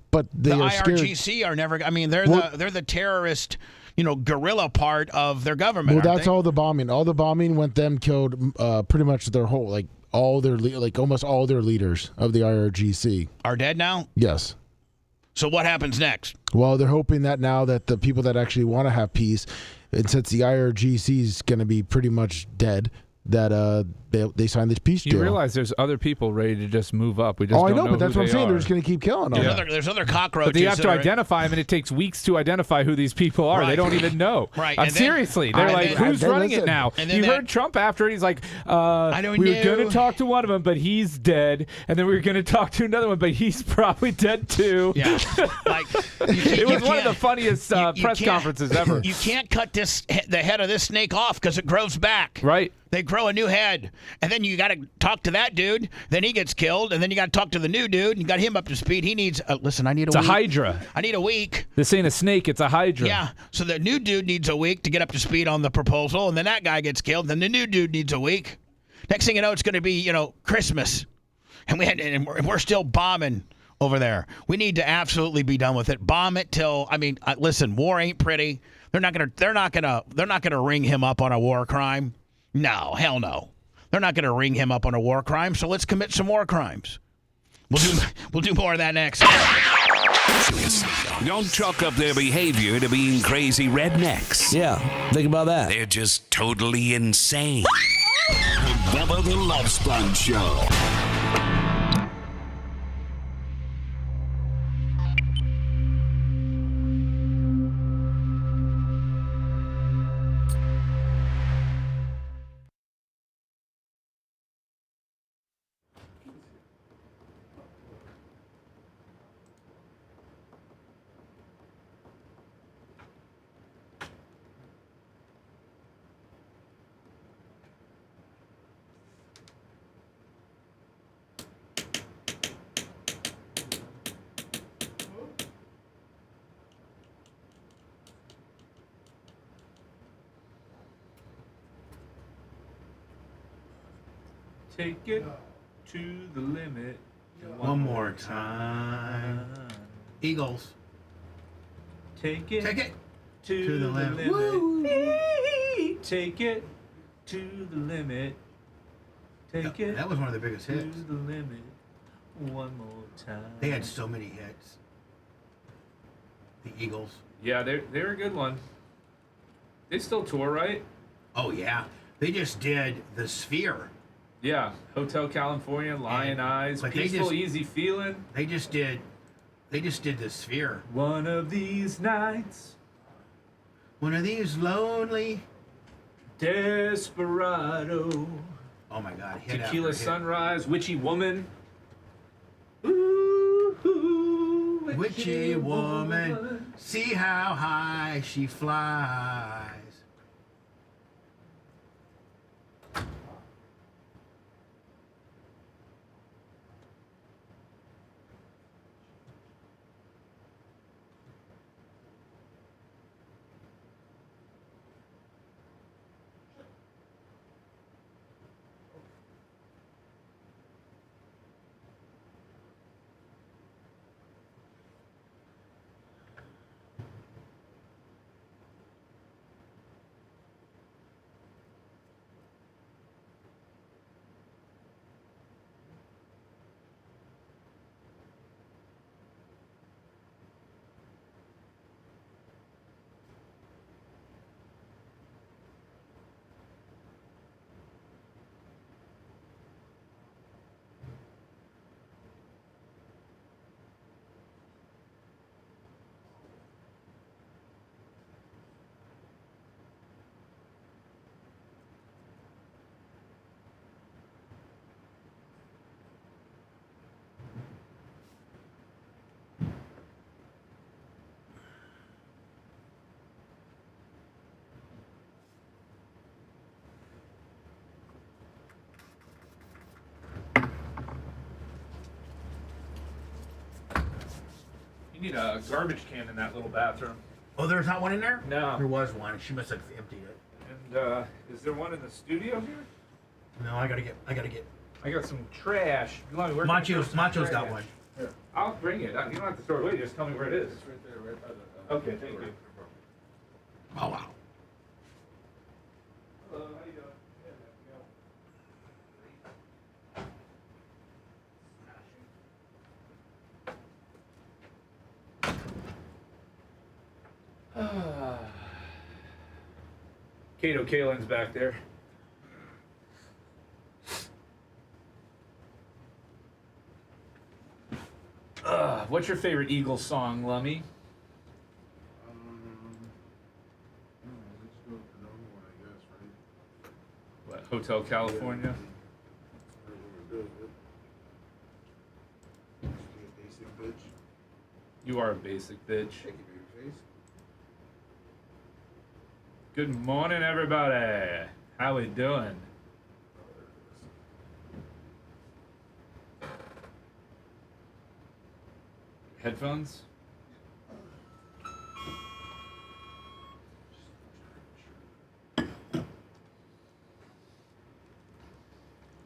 but the IRGC are never. I mean, they're the terrorist, guerrilla part of their government. Well, that's all the bombing. All the bombing went them killed pretty much their whole almost all their leaders of the IRGC are dead now. Yes. So what happens next? Well, they're hoping that now that the people that actually want to have peace, and since the IRGC is going to be pretty much dead, that they sign this peace deal. You realize there's other people ready to just move up. We just I don't know, but that's what I'm saying. They're just going to keep killing them. There's other cockroaches. But you have to identify them, and it takes weeks to identify who these people are. Right. They don't even know. Right. Seriously. They're like, who's running it now? You heard Trump after it. He's like, we were going to talk to one of them, but he's dead. And then we were going to talk to another one, but he's probably dead too. Yeah. It was one of the funniest press conferences ever. You can't cut the head of this snake off because it grows back. Right. They grow a new head, and then you got to talk to that dude. Then he gets killed, and then you got to talk to the new dude, and you got him up to speed. He needs. Listen, I need a week. It's a hydra. I need a week. This ain't a snake. It's a hydra. Yeah. So the new dude needs a week to get up to speed on the proposal, and then that guy gets killed. Then the new dude needs a week. Next thing you know, it's going to be Christmas, and we're still bombing over there. We need to absolutely be done with it. Bomb it till. Listen, war ain't pretty. They're not gonna ring him up on a war crime. No, hell no. They're not going to ring him up on a war crime, so let's commit some war crimes. We'll do more of that next. Don't chalk up their behavior to being crazy rednecks. Yeah, think about that. They're just totally insane. Bubba the Love Sponge Show. Take it to the limit. One more time. Eagles. Take it to the limit. Take it to the limit. Take it. That was one of the biggest hits. To the limit. One more time. They had so many hits. The Eagles. Yeah, they're a good one. They still tour, right? Oh yeah. They just did the Sphere. Yeah, Hotel California, Lion Eyes, Peaceful, Easy Feeling. They just did the Sphere. One of these nights. One of these lonely. Desperado. Oh my God. Tequila Sunrise, Witchy Woman. Witchy woman, see how high she flies. need a garbage can in that little bathroom. Oh, there's not one in there? No. There was one. She must have emptied it. And is there one in the studio here? No, I gotta get. I got some trash. Macho's got one. Here. I'll bring it. You don't have to throw it away. Just tell me where it is. It's right there, right by the. Okay, thank you. Oh wow. Hello, how you doing? Kato Kalin's back there. What's your favorite Eagles song, Lummy? What, Hotel California? You are a basic bitch. Good morning, everybody. How we doing? Headphones?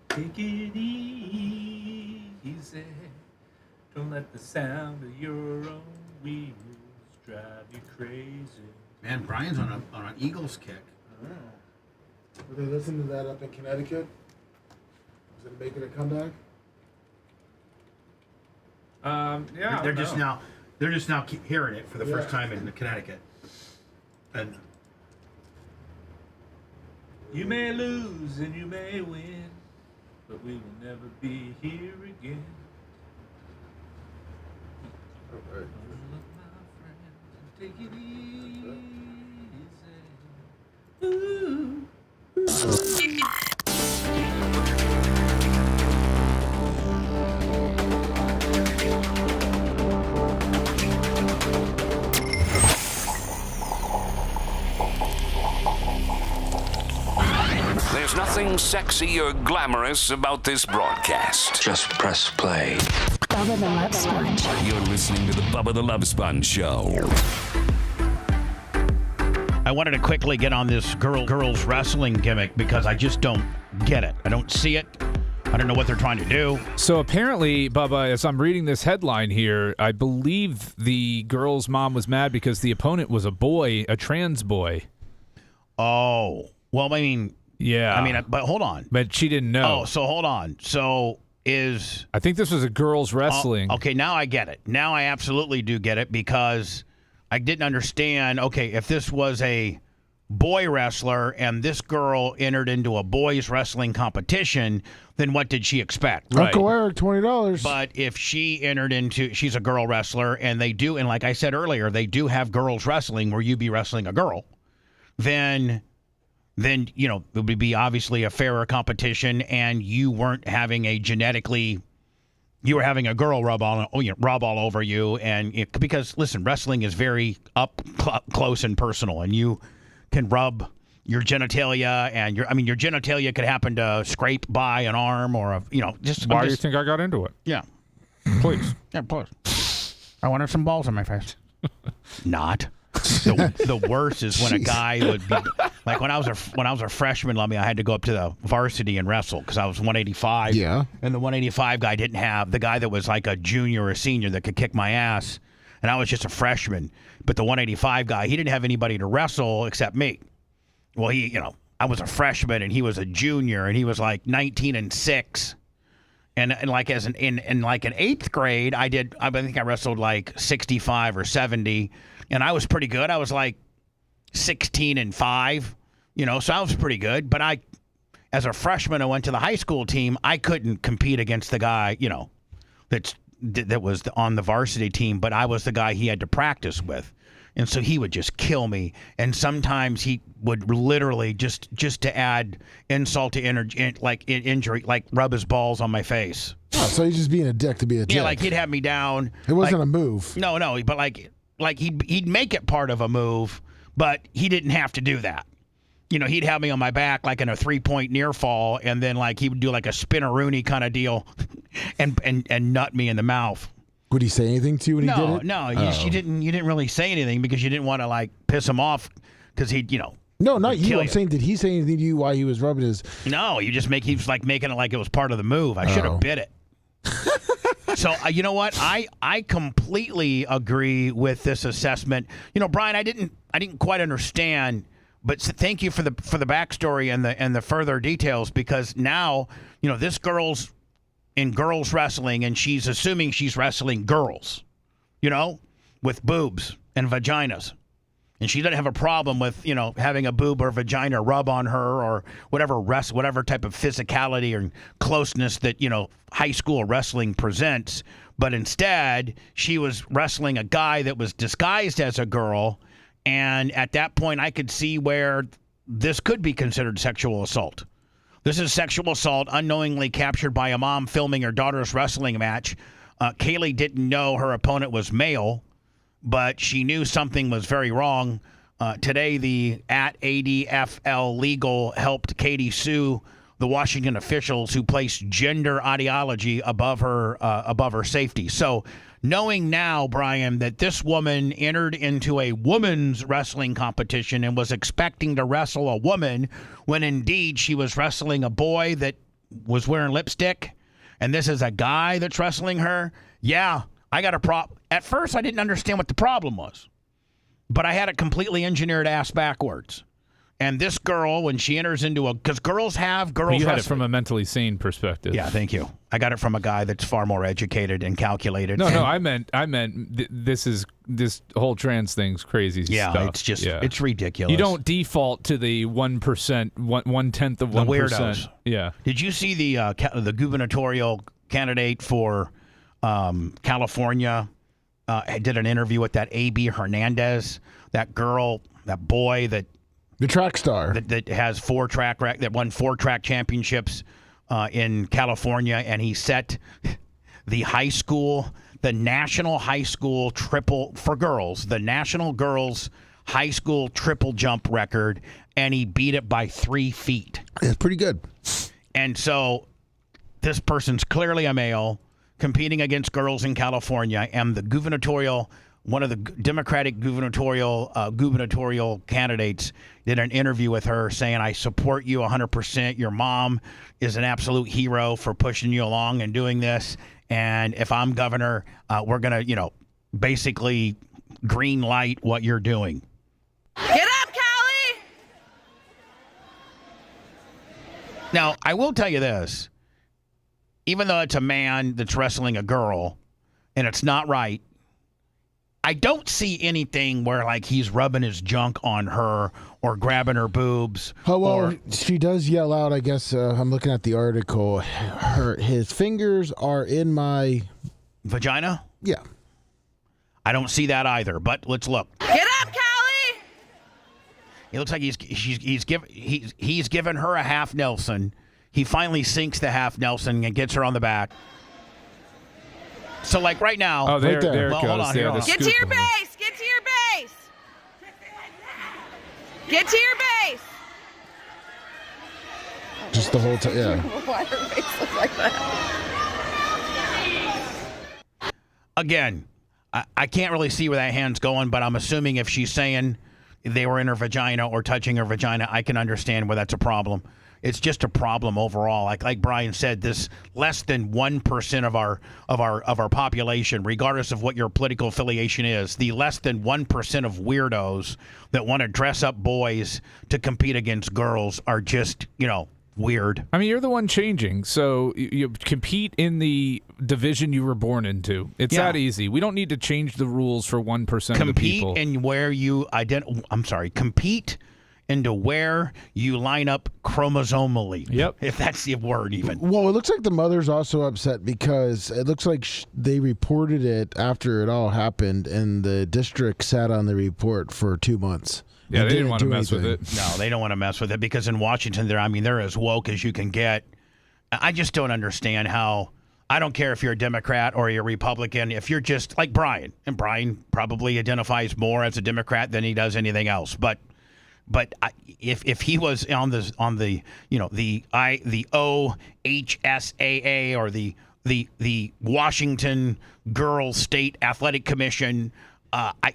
Take it easy. Don't let the sound of your own wheels drive you crazy. Man, Brian's on an Eagles kick. I don't know. Were they listening to that up in Connecticut? Was it making a comeback? Yeah. They're just now hearing it for the first time in Connecticut. And you may lose and you may win, but we will never be here again. All right. Take it easy. Ooh. There's nothing sexy or glamorous about this broadcast. Just press play. Bubba the Love Sponge. You're listening to the Bubba the Love Sponge Show. I wanted to quickly get on this girls wrestling gimmick because I just don't get it. I don't see it. I don't know what they're trying to do. So apparently, Bubba, as I'm reading this headline here, I believe the girl's mom was mad because the opponent was a boy, a trans boy. Oh, well, I mean, yeah. But hold on. But she didn't know. Oh, so hold on. So I think this was a girls wrestling. Okay, now I get it. Now I absolutely do get it because I didn't understand. Okay, if this was a boy wrestler and this girl entered into a boys wrestling competition, then what did she expect? Right. Uncle Eric, $20. But if she's a girl wrestler and they do, and like I said earlier, they do have girls wrestling where you be wrestling a girl, then it would be obviously a fairer competition, and you weren't having you were having a girl rub all over you, because listen, wrestling is very up close and personal, and you can rub your genitalia, and your genitalia could happen to scrape by an arm or Why do you think I got into it? Yeah, please. Yeah, please. I wanted some balls on my face. Not. The worst is when a guy would be like when I was a freshman, Lummy, I had to go up to the varsity and wrestle because I was 185. Yeah. And the 185 guy didn't have the guy that was like a junior or a senior that could kick my ass, and I was just a freshman. But the 185 guy, he didn't have anybody to wrestle except me. Well, I was a freshman and he was a junior, and he was like 19-6. And like in like an 8th grade, I think I wrestled like 65 or 70. And I was pretty good. I was like 16-5, so I was pretty good. But as a freshman, I went to the high school team. I couldn't compete against the guy, that was on the varsity team. But I was the guy he had to practice with, and so he would just kill me. And sometimes he would literally just to add insult to injury, like rub his balls on my face. Oh, so he's just being a dick to be a dick. Yeah, like he'd have me down. It wasn't a move. No, but like he'd make it part of a move, but he didn't have to do that. He'd have me on my back like in a 3-point near fall, and then like he would do like a spinneroonie kind of deal and nut me in the mouth. Would he say anything to you when he did it? No, you didn't really say anything because you didn't want to like piss him off because he'd No, not you. I'm saying, did he say anything to you while he was rubbing his? No, he was like making it like it was part of the move. I should have bit it. So you know what? I completely agree with this assessment. Brian, I didn't quite understand, but thank you for the backstory and the further details, because now this girl's in girls wrestling and she's assuming she's wrestling girls, with boobs and vaginas. And she doesn't have a problem with, having a boob or vagina rub on her or whatever type of physicality or closeness that, high school wrestling presents. But instead, she was wrestling a guy that was disguised as a girl. And at that point, I could see where this could be considered sexual assault. This is sexual assault unknowingly captured by a mom filming her daughter's wrestling match. Kaylee didn't know her opponent was male, but she knew something was very wrong. Today, the @ADFL Legal helped Katie sue the Washington officials who placed gender ideology above her safety. So, knowing now, Brian, that this woman entered into a women's wrestling competition and was expecting to wrestle a woman when indeed she was wrestling a boy that was wearing lipstick, and this is a guy that's wrestling her, yeah, I got a problem. At first, I didn't understand what the problem was, but I had it completely engineered ass backwards. And this girl, when she enters into because girls have girls you had wrestling. it from a mentally sane perspective. Yeah, thank you. I got it from a guy that's far more educated and calculated. No, I meant this whole trans thing's crazy stuff. It's just it's ridiculous. You don't default to the 1%, 1/10 of 1%. The weirdos. Yeah. Did you see the gubernatorial candidate for California? Did an interview with that A.B. Hernandez, that girl, that boy that. The track star that has that won 4 track championships in California, and he set the national high school triple for girls, the national girls high school triple jump record, and he beat it by 3 feet. That's pretty good. And so this person's clearly a male competing against girls in California, and one of the Democratic gubernatorial candidates did an interview with her saying, I support you 100%. Your mom is an absolute hero for pushing you along and doing this. And if I'm governor, we're going to, basically green light what you're doing. Get up, Callie! Now, I will tell you this. Even though it's a man that's wrestling a girl and it's not right, I don't see anything where like he's rubbing his junk on her or grabbing her boobs. Oh, well, she does yell out, I guess. I'm looking at the article. His fingers are in my vagina? Yeah. I don't see that either, but let's look. Get up, Callie! It looks like he's given her a half Nelson. He finally sinks the half Nelson and gets her on the back. So, like right now. Oh, there it goes. Hold on, there, Get to your base! Get to your base! Get to your base! Just the whole time, yeah. Why her face look like that? Again, I can't really see where that hand's going, but I'm assuming if she's saying they were in her vagina or touching her vagina, I can understand where that's a problem. It's just a problem overall. Like Brian said, this less than 1% of our population, regardless of what your political affiliation is, the less than 1% of weirdos that want to dress up boys to compete against girls are just, weird. I mean, you're the one changing, so you compete in the division you were born into. It's that easy. We don't need to change the rules for 1% of the people. Compete in where you compete into where you line up chromosomally. Yep. If that's the word even. Well, it looks like the mother's also upset because it looks like they reported it after it all happened, and the district sat on the report for 2 months. Yeah, they didn't want to mess with it. No, they don't want to mess with it because in Washington, they're as woke as you can get. I just don't understand how. I don't care if you're a Democrat or you're a Republican. If you're just like Brian, and Brian probably identifies more as a Democrat than he does anything else, but if he was on the OHSAA or the the Washington Girls State Athletic Commission,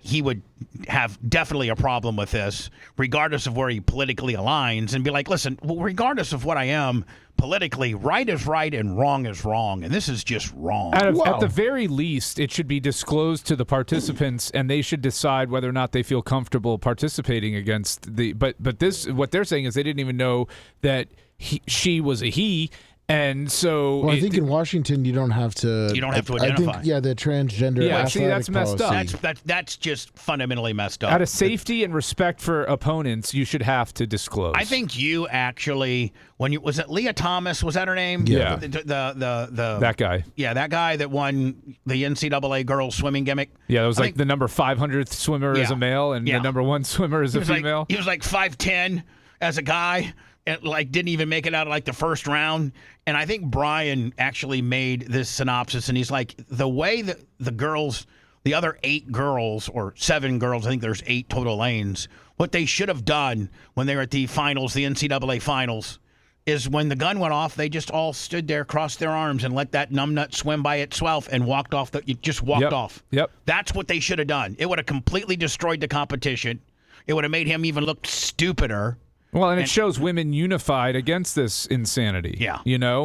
he would have definitely a problem with this, regardless of where he politically aligns, and be like, listen, regardless of what I am politically, right is right and wrong is wrong, and this is just wrong. At the very least, it should be disclosed to the participants, and they should decide whether or not they feel comfortable participating against the. But this, what they're saying is they didn't even know that she was a he. And so, well, I think in Washington you don't have to. You don't have to identify. I think, the transgender. Yeah, see, that's messed policy. up. That's just fundamentally messed up. Out of safety and respect for opponents, you should have to disclose. I think you actually, was it Leah Thomas? Was that her name? Yeah. The that guy. Yeah, that guy that won the NCAA girls swimming gimmick. Yeah, it was the number 500th swimmer as a male and the number 1 swimmer as a female. He was 5'10" as a guy. And didn't even make it out of the first round. And I think Brian actually made this synopsis, and he's like, the way that the other 8 girls or 7 girls, I think there's 8 total lanes, what they should have done when they were at the finals, the NCAA finals, is when the gun went off, they just all stood there, crossed their arms, and let that numbnut swim by itself and walked off. Off. Yep. That's what they should have done. It would have completely destroyed the competition. It would have made him even look stupider. Well, and it shows women unified against this insanity. Yeah.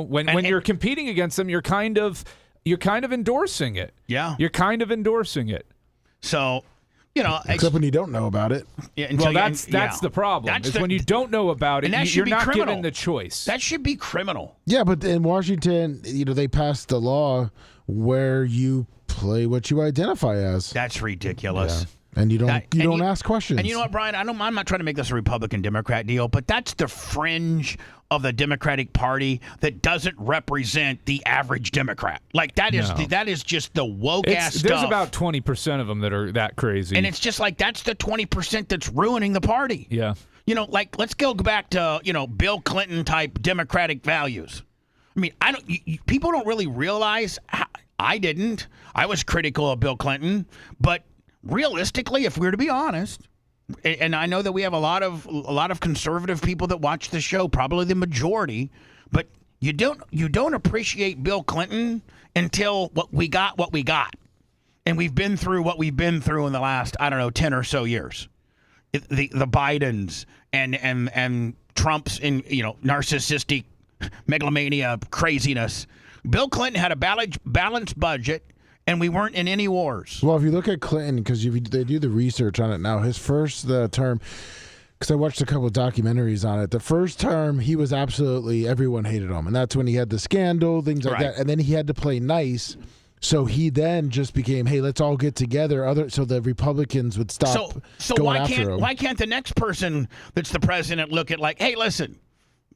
When you're competing against them, you're kind of endorsing it. Yeah. You're kind of endorsing it. So, except when you don't know about it. Yeah, well, that's the problem. When you don't know about it, you're not given the choice. That should be criminal. Yeah, but in Washington, they passed a law where you play what you identify as. That's ridiculous. Yeah. And you don't ask questions. And you know what, Brian? I'm not trying to make this a Republican-Democrat deal, but that's the fringe of the Democratic Party that doesn't represent the average Democrat. That is just the woke ass stuff. There's about 20% of them that are that crazy, and it's just that's the 20% that's ruining the party. Yeah. Let's go back to Bill Clinton type Democratic values. I mean, people don't really realize. I didn't. I was critical of Bill Clinton, but realistically, if we're to be honest, and I know that we have a lot of conservative people that watch the show, probably the majority, but you don't appreciate Bill Clinton until we got, and we've been through what we've been through in the last 10 or so years. The Bidens and Trump's narcissistic megalomania craziness. Bill Clinton had a balanced budget. And we weren't in any wars. Well, if you look at Clinton, because they do the research on it now, his first term, because I watched a couple of documentaries on it, the first term, he was everyone hated him. And that's when he had the scandal, things like that. And then he had to play nice. So he then just became, hey, let's all get together, so the Republicans would stop going after him. Why can't the next person that's the president look at hey, listen,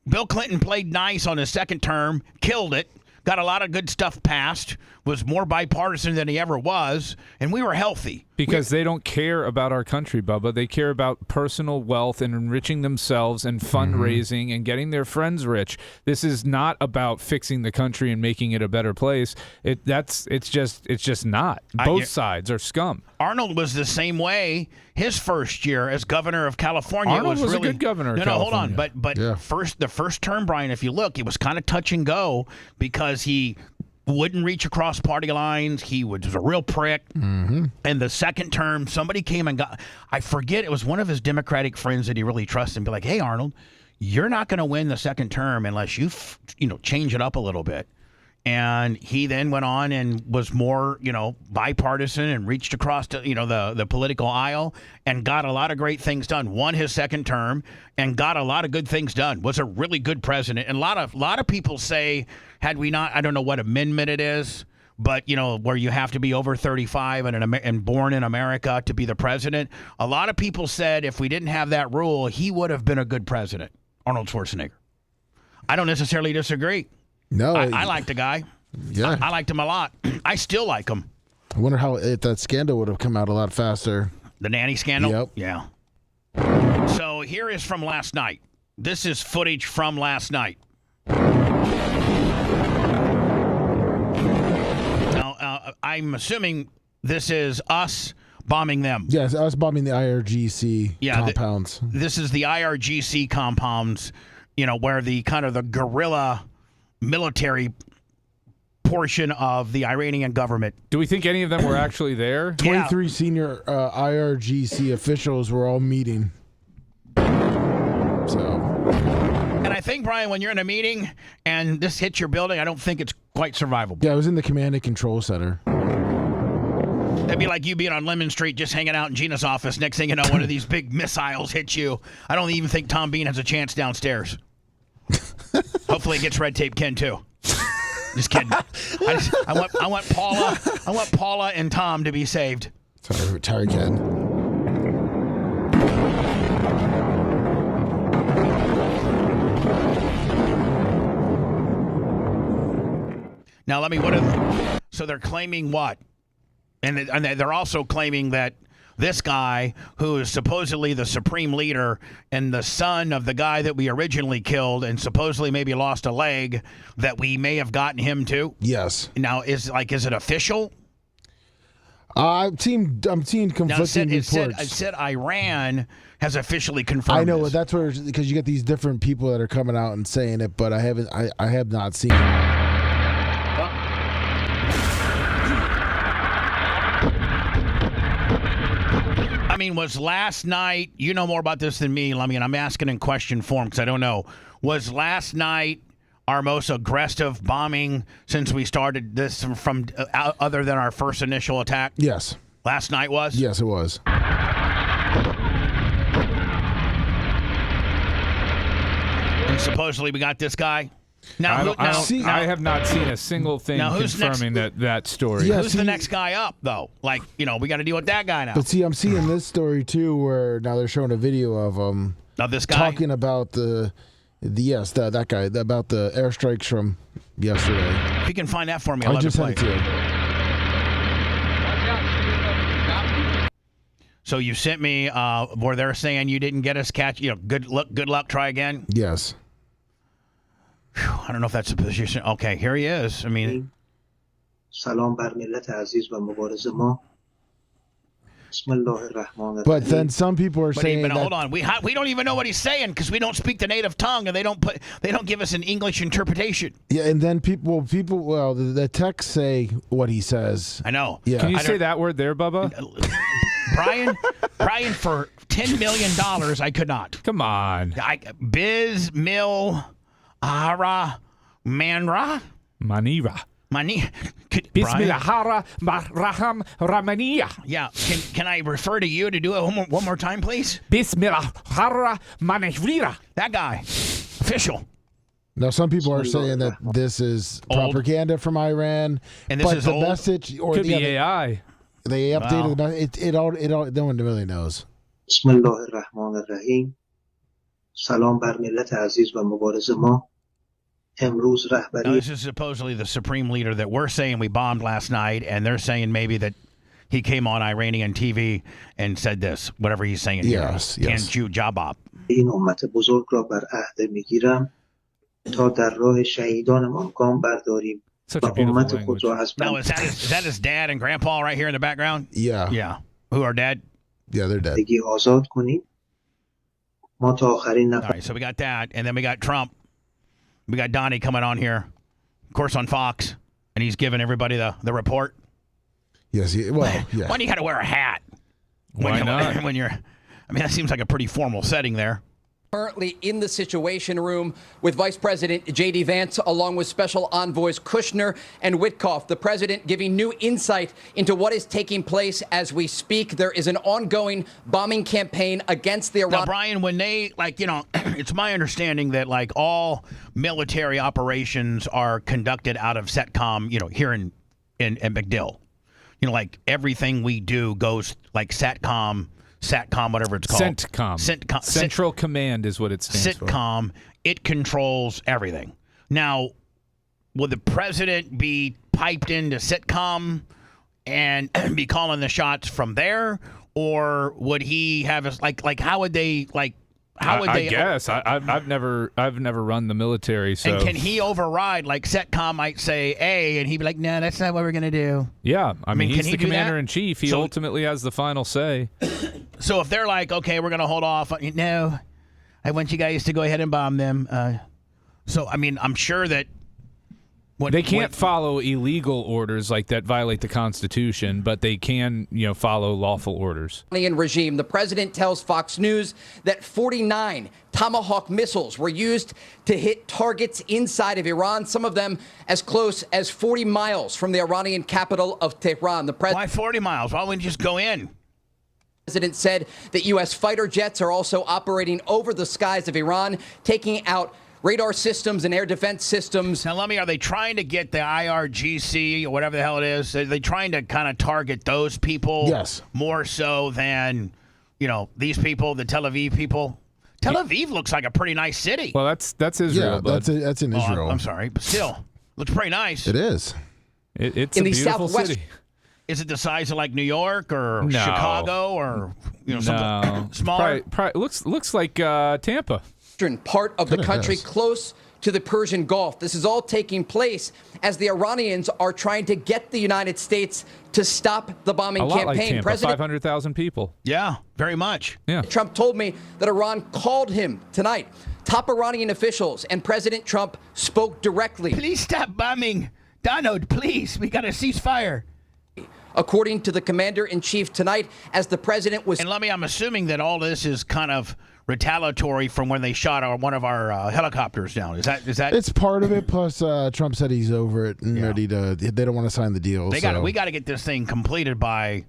Bill Clinton played nice on his second term, killed it, got a lot of good stuff passed, was more bipartisan than he ever was, and we were healthy. Because they don't care about our country, Bubba. They care about personal wealth and enriching themselves and fundraising and getting their friends rich. This is not about fixing the country and making it a better place. It's just not. Both sides are scum. Arnold was the same way his first year as governor of California. Arnold was a good governor of California. Hold on. But the first term, Brian, if you look, it was kind of touch and go because he wouldn't reach across party lines. He was a real prick. Mm-hmm. And the second term, somebody came and I forget, it was one of his Democratic friends that he really trusted and be like, hey, Arnold, you're not going to win the second term unless you change it up a little bit. And he then went on and was more, bipartisan and reached across to, the political aisle and got a lot of great things done. Won his second term and got a lot of good things done. Was a really good president. And a lot of people say, had we not, I don't know what amendment it is, but, where you have to be over 35 and born in America to be the president. A lot of people said if we didn't have that rule, he would have been a good president, Arnold Schwarzenegger. I don't necessarily disagree. No, I liked the guy. Yeah, I liked him a lot. I still like him. I wonder how if that scandal would have come out a lot faster. The nanny scandal? Yep. Yeah. So here is from last night. This is footage from last night. Now, I'm assuming this is us bombing them. Yes, us bombing the IRGC compounds. This is the IRGC compounds, where the kind of the guerrilla military portion of the Iranian government. Do we think any of them were actually there? 23 senior IRGC officials were all meeting. So. And I think, Brian, when you're in a meeting and this hits your building, I don't think it's quite survivable. Yeah, I was in the command and control center. That'd be like you being on Lemon Street just hanging out in Gina's office. Next thing you know, one of these big missiles hits you. I don't even think Tom Bean has a chance downstairs. Hopefully it gets Red Tape Ken, too. Just kidding. I want Paula and Tom to be saved. Sorry, Ken. Now, so they're claiming what? And they're also claiming that this guy, who is supposedly the supreme leader and the son of the guy that we originally killed and supposedly maybe lost a leg, that we may have gotten him too? Yes. Now, is it official? I'm seeing conflicting reports. It said Iran has officially confirmed. I know, this. that's where, because you get these different people that are coming out and saying it, but I have not seen it. I mean, was last night, you know more about this than me, I mean, I'm asking in question form because I don't know. Was last night our most aggressive bombing since we started this from other than our first initial attack? Yes. Last night was? Yes, it was. And supposedly we got this guy? Now, I have not seen a single thing confirming that story. Yeah, who's the next guy up, though? Like, we got to deal with that guy now. But see, I'm seeing this story, too, where now they're showing a video of this guy? Talking about that guy, about the airstrikes from yesterday. If you can find that for me, I'll love just to play. send it to you. So you sent me where they're saying you didn't get us catch. Good luck, try again? Yes. I don't know if that's a position. Okay, here he is. I mean, سلام بر ملت عزیز و مبارز ما. بسم الله الرحمن الرحیم. But then some people are saying but that, hold on, we don't even know what he's saying because we don't speak the native tongue and they don't give us an English interpretation. Yeah, and then the texts say what he says. I know. Yeah. Can you say that word there, Bubba? Brian, for $10 million, I could not. Come on. Biz Mil Ara Manra Manira. Bismillahara Raham Ramania. Yeah. Can I refer to you to do it one more time, please? Bismillahara Manira. That guy. Official. Now, some people are saying that this is propaganda from Iran. And this is the old? message, or could be AI. They updated the message. It all. No one really knows. بسم الله الرحمن الرحیم. سلام بر ملت عزیز و مبارز ما. امروز رهبری. Now, this is supposedly the supreme leader that we're saying we bombed last night, and they're saying maybe that he came on Iranian TV and said this, whatever he's saying. Yes. Kanju Jabab. این امت بزرگ را بر عهده میگیرم تا در راه شهیدانمان گام برداریم. Such a beautiful language. Now, is that his dad and grandpa right here in the background? Yeah. Yeah. Who are dead? Yeah, they're dead. آزاد کنیم. ما تا آخرین All right, so we got that, and then we got Trump. We got Donnie coming on here, of course, on Fox, and he's giving everybody the report. Yes. Yeah. Why do you got to wear a hat? Why not? That seems like a pretty formal setting there. Currently in the Situation Room with Vice President J.D. Vance, along with Special Envoys Kushner and Witkoff. The president giving new insight into what is taking place as we speak. There is an ongoing bombing campaign against the Iran. Now, Brian, when they, it's my understanding that, all military operations are conducted out of CENTCOM, here in McDill. Everything we do goes SATCOM, whatever it's called. CENTCOM. Central Command is what it stands for. CENTCOM, it controls everything. Now, will the president be piped into CENTCOM and be calling the shots from there? Or would he have how would they I guess I've never run the military, so. And can he override? CENTCOM might say A, and he'd be like, "No, that's not what we're gonna do." Yeah, I mean he's can the he commander in chief. He ultimately has the final say. So if they're like, "Okay, we're gonna hold off," no, I want you guys to go ahead and bomb them. So I mean, I'm sure that They can't follow illegal orders like that violate the Constitution, but they can, follow lawful orders. Iranian regime. The president tells Fox News that 49 Tomahawk missiles were used to hit targets inside of Iran, some of them as close as 40 miles from the Iranian capital of Tehran. Why 40 miles? Why wouldn't you just go in? The president said that U.S. fighter jets are also operating over the skies of Iran, taking out radar systems and air defense systems. Now, are they trying to get the IRGC or whatever the hell it is? Are they trying to kind of target those people? Yes. More so than, these people, the Tel Aviv people? Tel Aviv looks like a pretty nice city. Well, that's Israel. Yeah, that's in Israel. I'm sorry, but still, looks pretty nice. It is. It's in a the beautiful southwest. city. Is it the size of like New York or Chicago or something smaller? Probably looks like Tampa. Part of the country close to the Persian Gulf. This is all taking place as the Iranians are trying to get the United States to stop the bombing A lot campaign. like Tampa, President 500,000 people. Yeah, very much. Yeah. Trump told me that Iran called him tonight. Top Iranian officials and President Trump spoke directly. Please stop bombing. Donald, please. We got to cease fire. According to the commander-in-chief tonight, as the president was... And I'm assuming that all this is kind of retaliatory from when they shot one of our helicopters down. Is that? It's part of it. Plus, Trump said he's over it and ready to. They don't want to sign the deal. We got to get this thing completed by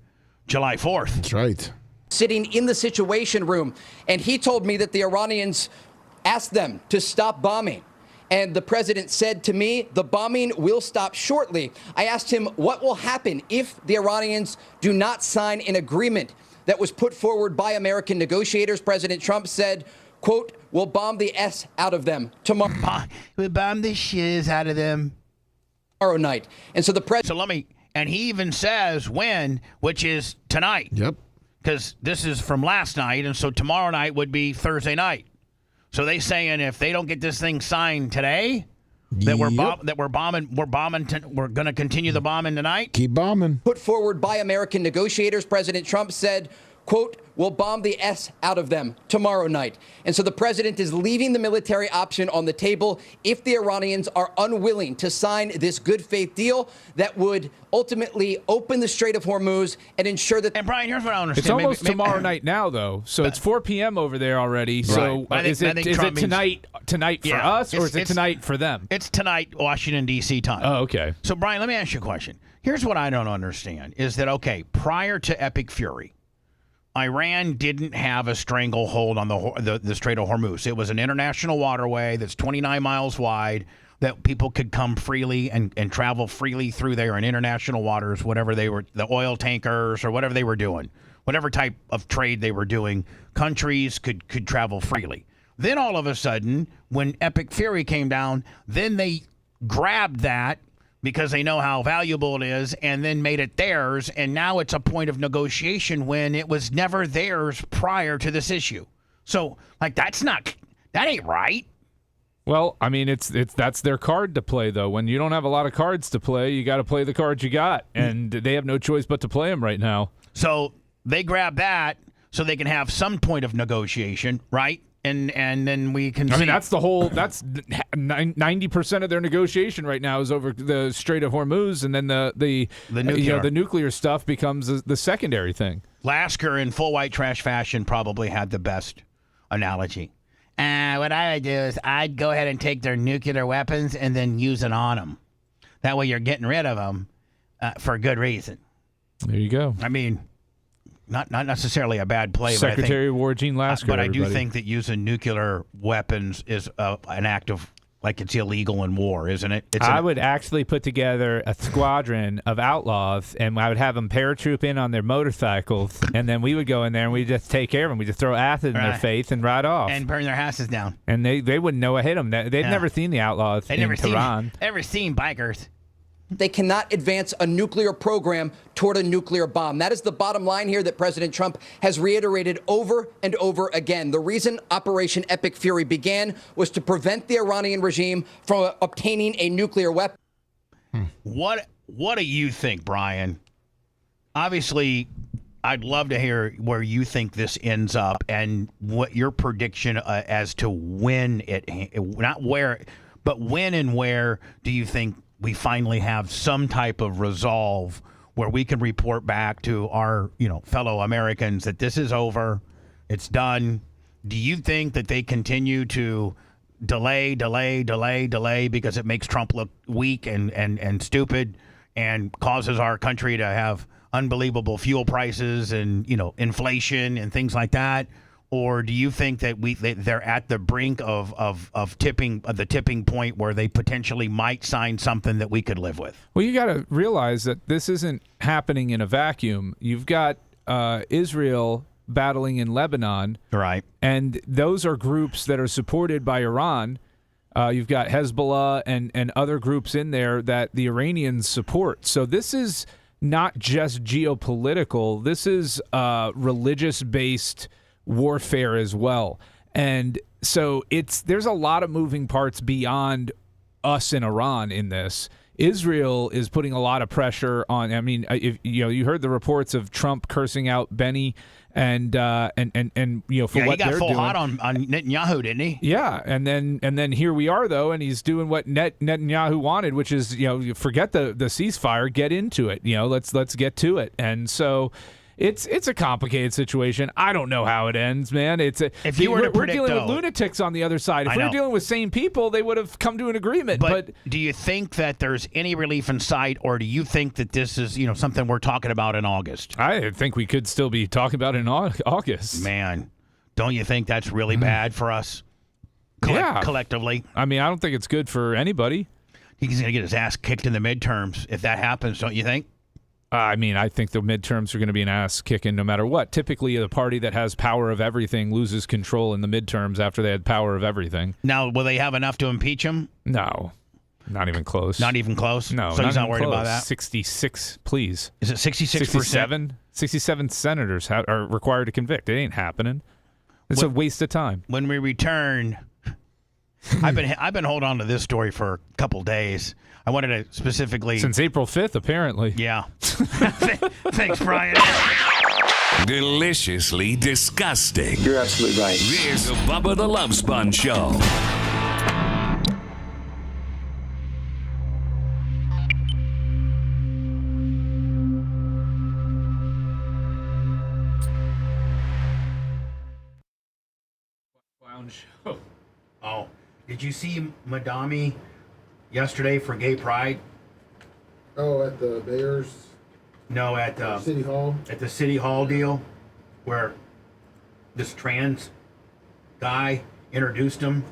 July 4th. That's right. Sitting in the Situation Room, and he told me that the Iranians asked them to stop bombing. And the president said to me, the bombing will stop shortly. I asked him what will happen if the Iranians do not sign an agreement that was put forward by American negotiators. President Trump said, quote, we'll bomb the S out of them tomorrow. We'll bomb the shiz out of them tomorrow night. And so the president... and he even says when, which is tonight. Yep. Because this is from last night, and so tomorrow night would be Thursday night. So they saying if they don't get this thing signed today, that we're going to continue the bombing tonight. Keep bombing. Put forward by American negotiators, President Trump said, quote, we'll bomb the S out of them tomorrow night. And so the president is leaving the military option on the table if the Iranians are unwilling to sign this good faith deal that would ultimately open the Strait of Hormuz and ensure that... And Brian, here's what I understand. It's almost tomorrow night now, though. So it's 4 p.m. over there already. So is it tonight for us or is it tonight for them? It's tonight, Washington, D.C. time. Oh, okay. So, Brian, let me ask you a question. Here's what I don't understand is that, okay, prior to Epic Fury, Iran didn't have a stranglehold on the Strait of Hormuz. It was an international waterway that's 29 miles wide that people could come freely and travel freely through there in international waters, whatever they were, the oil tankers or whatever they were doing, whatever type of trade they were doing, countries could travel freely. Then all of a sudden, when Epic Fury came down, then they grabbed that because they know how valuable it is, and then made it theirs, and now it's a point of negotiation when it was never theirs prior to this issue. So, that ain't right. Well, I mean, that's their card to play, though. When you don't have a lot of cards to play, you got to play the cards you got, and they have no choice but to play them right now. So they grab that so they can have some point of negotiation, right? And then we can. I mean, that's 90% of their negotiation right now is over the Strait of Hormuz, and then the nuclear. The nuclear stuff becomes the secondary thing. Lasker, in full white trash fashion, probably had the best analogy. What I would do is I'd go ahead and take their nuclear weapons and then use it on them. That way, you're getting rid of them for good reason. There you go. I mean. Not necessarily a bad play. Secretary of War Gene Lasker. But I do think that using nuclear weapons is an act of, it's illegal in war, isn't it? I would actually put together a squadron of outlaws, and I would have them paratroop in on their motorcycles, and then we would go in there and we just take care of them. We just throw acid in their face and ride off. And burn their houses down. And they wouldn't know I hit them. They'd never seen the outlaws in Tehran. Never seen bikers. They cannot advance a nuclear program toward a nuclear bomb. That is the bottom line here that President Trump has reiterated over and over again. The reason Operation Epic Fury began was to prevent the Iranian regime from obtaining a nuclear weapon. What do you think, Brian? Obviously, I'd love to hear where you think this ends up and what your prediction as to when not where, but when and where do you think we finally have some type of resolve where we can report back to our, fellow Americans that this is over, it's done. Do you think that they continue to delay because it makes Trump look weak and stupid and causes our country to have unbelievable fuel prices and, inflation and things like that? Or do you think that they're at the brink of the tipping point where they potentially might sign something that we could live with? Well, you got to realize that this isn't happening in a vacuum. You've got Israel battling in Lebanon, right? And those are groups that are supported by Iran. You've got Hezbollah and other groups in there that the Iranians support. So this is not just geopolitical. This is religious-based warfare as well. And so there's a lot of moving parts beyond us and Iran in this. Israel is putting a lot of pressure on. I mean, if you heard the reports of Trump cursing out Benny and for what they're doing. He got full hot on Netanyahu, didn't he? Yeah, and then here we are though, and he's doing what Netanyahu wanted, which is forget the ceasefire, get into it. Let's get to it. And so it's a complicated situation. I don't know how it ends, man. We're dealing with lunatics on the other side. If we were dealing with sane people, they would have come to an agreement. But do you think that there's any relief in sight, or do you think that this is something we're talking about in August? I think we could still be talking about it in August. Man, don't you think that's really bad for us? Collectively. I mean, I don't think it's good for anybody. He's going to get his ass kicked in the midterms if that happens, don't you think? I mean, I think the midterms are going to be an ass kicking no matter what. Typically, the party that has power of everything loses control in the midterms after they had power of everything. Now, will they have enough to impeach him? No, not even close. Not even close? No, so he's not worried about that? 66, please. Is it 66%? 67 senators are required to convict. It ain't happening. It's a waste of time. When we return, I've been holding on to this story for a couple days. I wanted to specifically... Since April 5th, apparently. Yeah. Thanks, Brian. Deliciously disgusting. You're absolutely right. Here's the Bubba the Love Sponge Show. Clown show. Oh. Did you see Madami yesterday for Gay Pride? Oh, at the Bears? No, at City Hall? At the City Hall deal, where this trans guy introduced him,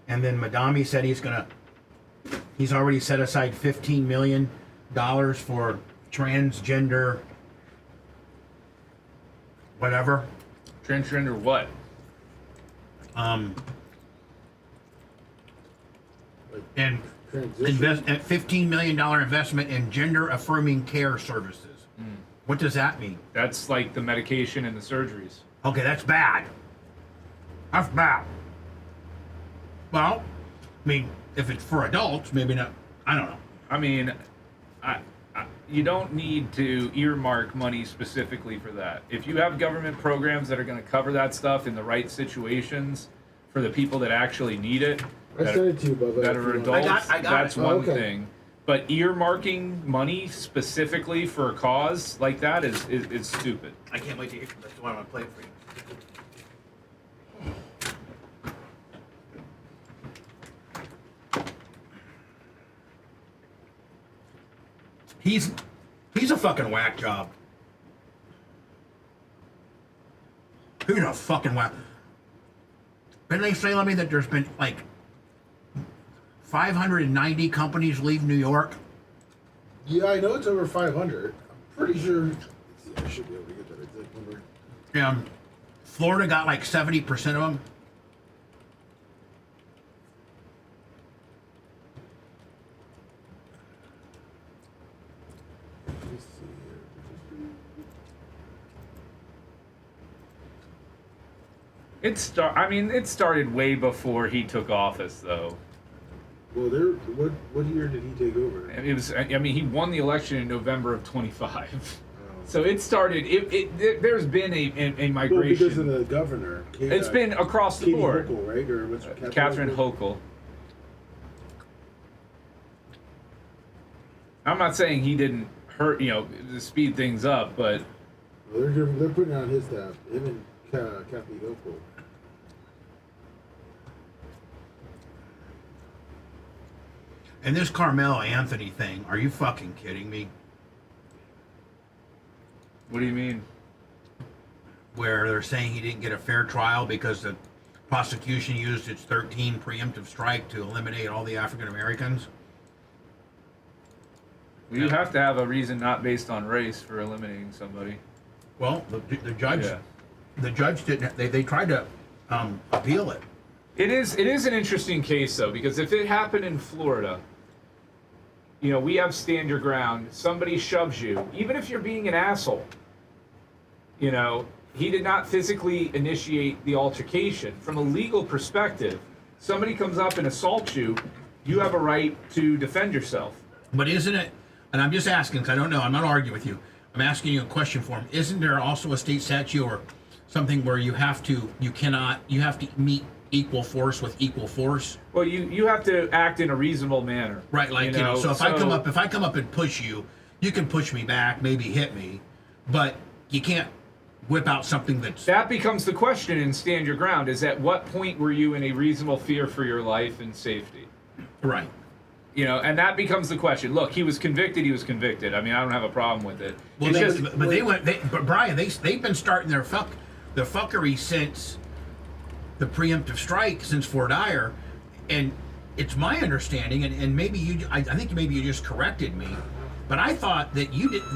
and then Madami said he's already set aside $15 million for transgender whatever. Transgender what? And $15 million investment in gender-affirming care services. What does that mean? That's like the medication and the surgeries. Okay, that's bad. That's bad. Well, I mean, if it's for adults, maybe not. I don't know. I mean, you don't need to earmark money specifically for that. If you have government programs that are going to cover that stuff in the right situations for the people that actually need it, I sent it to you, Bubba. that are adults, I got that's it. one okay. thing. But earmarking money specifically for a cause like that is stupid. I can't wait to hear. That's why I want to play it for you. He's a fucking whack job. He's a fucking whack. Didn't they say, let me, that there's been like 590 companies leave New York? Yeah, I know it's over 500. I'm pretty sure. I should be able to get that exact number. Yeah, Florida got like 70% of them. It started way before he took office, though. Well, what year did he take over? And it was. I mean, he won the election in November of 25. So it started. There's been a migration. Well, because of the governor. It's been across the Katie board. Hochul, right? Or what's Catherine Hochul. I'm not saying he didn't hurt, to speed things up, but They're putting it on his tab. Him and Kathy Hochul. And this Carmelo Anthony thing, are you fucking kidding me? What do you mean? Where they're saying he didn't get a fair trial because the prosecution used its 13 preemptive strike to eliminate all the African Americans. Well, you have to have a reason not based on race for eliminating somebody. Well, the judge, the judge didn't. They tried to appeal it. It is an interesting case though, because if it happened in Florida, we have stand your ground. Somebody shoves you, even if you're being an asshole. He did not physically initiate the altercation. From a legal perspective, somebody comes up and assaults you, you have a right to defend yourself. But isn't it? And I'm just asking because I don't know. I'm not arguing with you. I'm asking you a question for him. Isn't there also a state statute or something where you have to meet equal force with equal force? Well, you have to act in a reasonable manner. Right, so if I come up and push you, you can push me back, maybe hit me, but you can't whip out something that becomes the question in stand your ground is at what point were you in a reasonable fear for your life and safety? Right. And that becomes the question. Look, he was convicted. I mean, I don't have a problem with it. Well, but Brian, they've been starting their fuckery since the preemptive strike, since Fort Dyer, and it's my understanding, and maybe I think maybe you just corrected me, but I thought that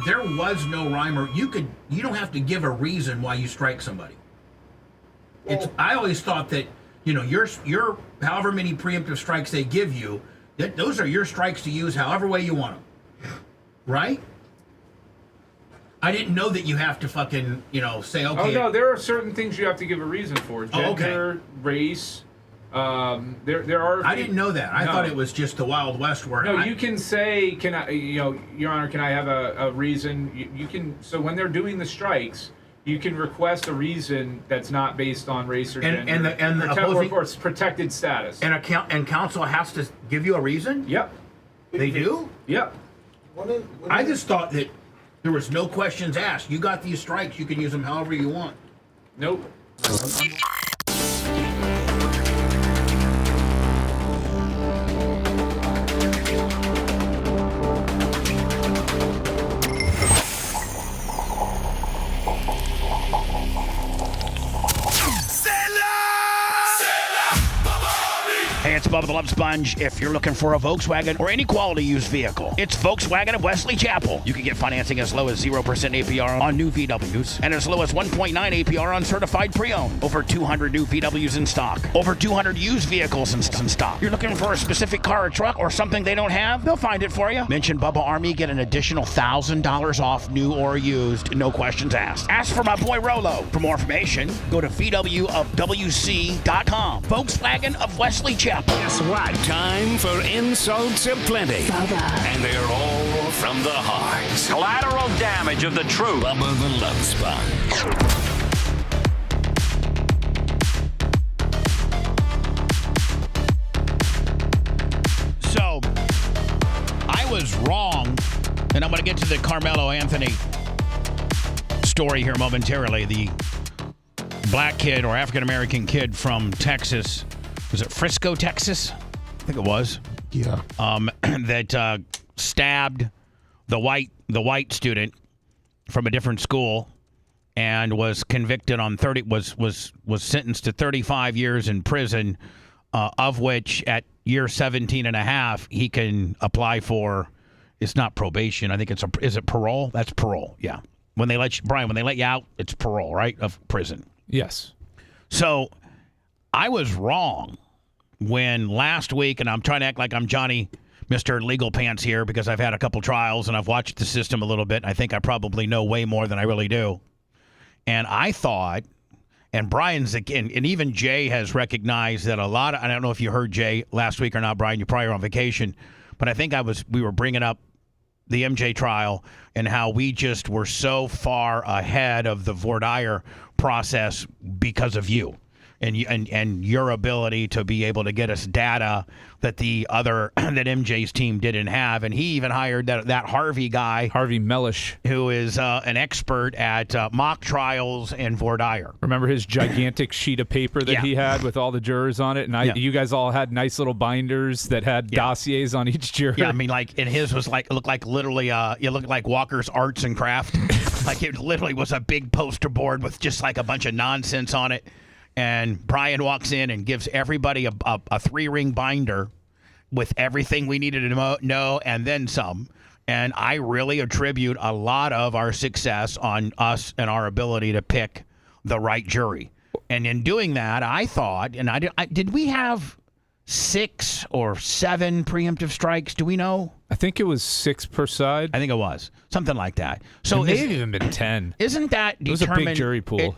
there was no rhyme or you don't have to give a reason why you strike somebody. I always thought that your however many preemptive strikes they give you, those are your strikes to use however way you want them, right? I didn't know that you have to fucking say okay. Oh no, there are certain things you have to give a reason for. Gender, race. There are. I didn't know that. I thought it was just the Wild West where. No, you can say, "Can I, Your Honor, can I have a reason?" You can. So when they're doing the strikes, you can request a reason that's not based on race or gender, and the opposing, or protected status. And counsel has to give you a reason. Yep. They do. Yep. I just thought that there was no questions asked. You got these strikes. You can use them however you want. Nope. Hey, it's Bubba the Love Sponge. If you're looking for a Volkswagen or any quality used vehicle, it's Volkswagen of Wesley Chapel. You can get financing as low as 0% APR on new VWs and as low as 1.9 APR on certified pre-owned. Over 200 new VWs in stock. Over 200 used vehicles in stock. You're looking for a specific car or truck or something they don't have? They'll find it for you. Mention Bubba Army, get an additional $1,000 off new or used. No questions asked. Ask for my boy Rolo. For more information, go to VWofWC.com. Volkswagen of Wesley Chapel. Guess what? Time for insults aplenty. Bubba. And they're all from the heart. Collateral damage of the truth. Bubba the Love Sponge. So, I was wrong, and I'm going to get to the Carmelo Anthony story here momentarily. The black kid or African-American kid from Texas. Was it Frisco, Texas? I think it was. Yeah. That stabbed the white student from a different school and was convicted on was sentenced to 35 years in prison, of which at year 17 and a half he can apply for. It's not probation. I think is it parole? That's parole. Yeah. When they let you out, it's parole, right? Of prison. Yes. So I was wrong when last week, and I'm trying to act like I'm Johnny, Mr. Legal Pants here, because I've had a couple trials and I've watched the system a little bit. And I think I probably know way more than I really do. And I thought, and Brian's again, and even Jay has recognized that a lot of, I don't know if you heard Jay last week or not, Brian, you probably were on vacation, but I think we were bringing up the MJ trial and how we just were so far ahead of the voir dire process because of you. and your ability to be able to get us data that the other that MJ's team didn't have. And he even hired that Harvey guy, Harvey Mellish, who is an expert at mock trials and voir dire. Remember his gigantic sheet of paper that he had with all the jurors on it, and you guys all had nice little binders that had dossiers on each juror. Yeah, I mean, and his was it looked like literally it looked like Walker's Arts and Craft. Like it literally was a big poster board with just like a bunch of nonsense on it. And Brian walks in and gives everybody a 3-ring binder with everything we needed to know and then some. And I really attribute a lot of our success on us and our ability to pick the right jury. And in doing that, I thought, and did we have 6 or 7 preemptive strikes? Do we know? I think it was 6 per side. I think it was something like that. So it may have even been 10. Isn't that determined? It was a big jury pool.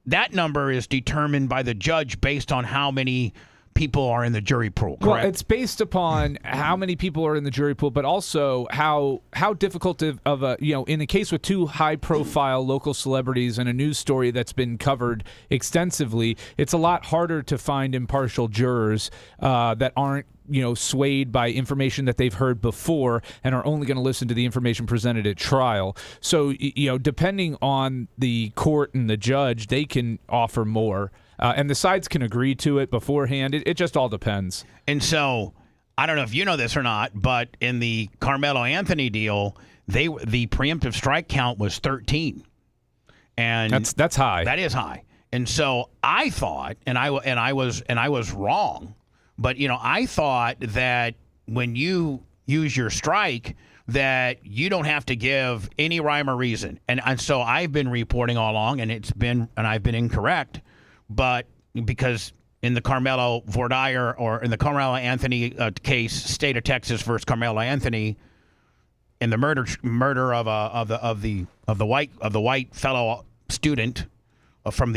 That number is determined by the judge based on how many people are in the jury pool, correct? Well, it's based upon how many people are in the jury pool, but also how difficult of a, in a case with 2 high-profile local celebrities and a news story that's been covered extensively, it's a lot harder to find impartial jurors that aren't swayed by information that they've heard before and are only going to listen to the information presented at trial. So, depending on the court and the judge, they can offer more. And the sides can agree to it beforehand. It just all depends. And so, I don't know if you know this or not, but in the Carmelo Anthony deal, the preemptive strike count was 13. And that's high. That is high. And so I thought, and I was wrong. But, I thought that when you use your strike, that you don't have to give any rhyme or reason. And so I've been reporting all along, and I've been incorrect. But because in the Carmelo voir dire or in the Carmelo Anthony case, State of Texas versus Carmelo Anthony, in the murder of the white fellow student from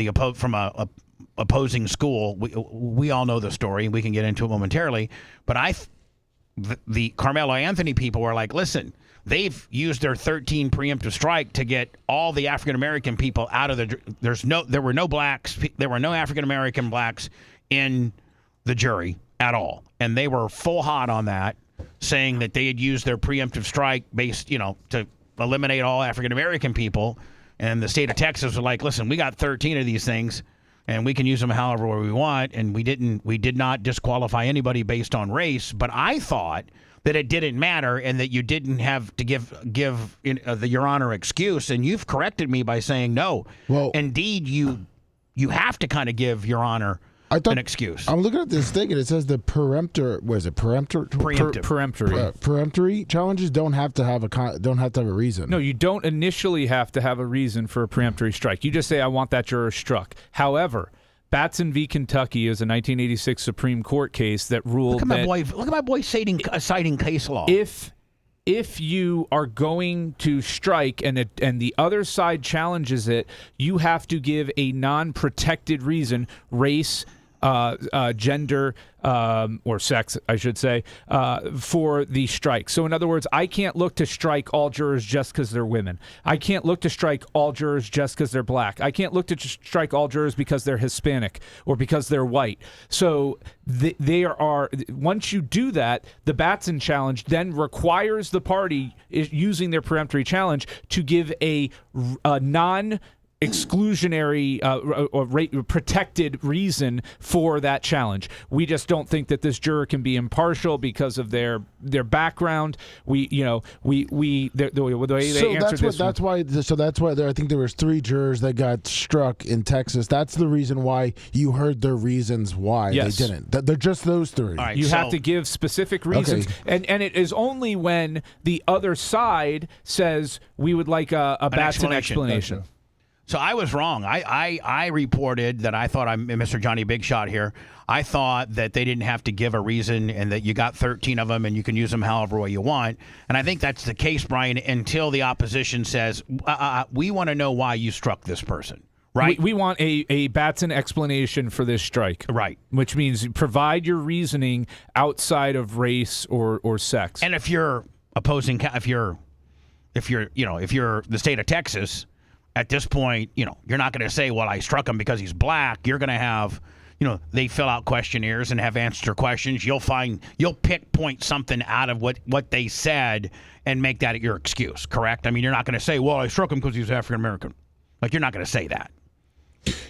a opposing school, we all know the story. We can get into it momentarily. But the Carmelo Anthony people were like, listen, they've used their 13 preemptive strike to get all the African American people out of there were no blacks, there were no African American blacks in the jury at all, and they were full hot on that, saying that they had used their preemptive strike based, to eliminate all African American people. And the state of Texas was like, listen, we got 13 of these things, and we can use them however we want, and we did not disqualify anybody based on race. But I thought that it didn't matter and that you didn't have to give the Your Honor excuse, and you've corrected me by saying no. Well, indeed, you have to kind of give Your Honor an excuse. I'm looking at this thing, and it says the peremptory challenges don't have to have a reason. No, you don't initially have to have a reason for a peremptory strike. You just say, I want that juror struck. However, Batson v. Kentucky is a 1986 Supreme Court case that ruled look at my boy citing case law. If you are going to strike and the other side challenges it, you have to give a non-protected reason, race, gender, or sex, I should say, for the strike. So in other words, I can't look to strike all jurors just because they're women. I can't look to strike all jurors just because they're black. I can't look to strike all jurors because they're Hispanic or because they're white. So they are, once you do that, the Batson challenge then requires the party using their peremptory challenge to give a exclusionary or protected reason for that challenge. We just don't think that this juror can be impartial because of their background. The way they answered this. That's why I think there was 3 jurors that got struck in Texas. That's the reason why you heard their reasons why they didn't. They're just those 3. Right, you have to give specific reasons, and it is only when the other side says we would like a Batson explanation. So I was wrong. I reported that I thought I'm Mr. Johnny Big Shot here. I thought that they didn't have to give a reason and that you got 13 of them and you can use them however way you want. And I think that's the case, Brian, until the opposition says, we want to know why you struck this person. Right. We want a Batson explanation for this strike. Right. Which means provide your reasoning outside of race or sex. And if you're opposing, if you're the state of Texas, at this point, you're not going to say, well, I struck him because he's black. You're going to have, they fill out questionnaires and have answers to questions. You'll point something out of what they said and make that your excuse, correct? I mean, you're not going to say, well, I struck him because he was African American. Like, you're not going to say that.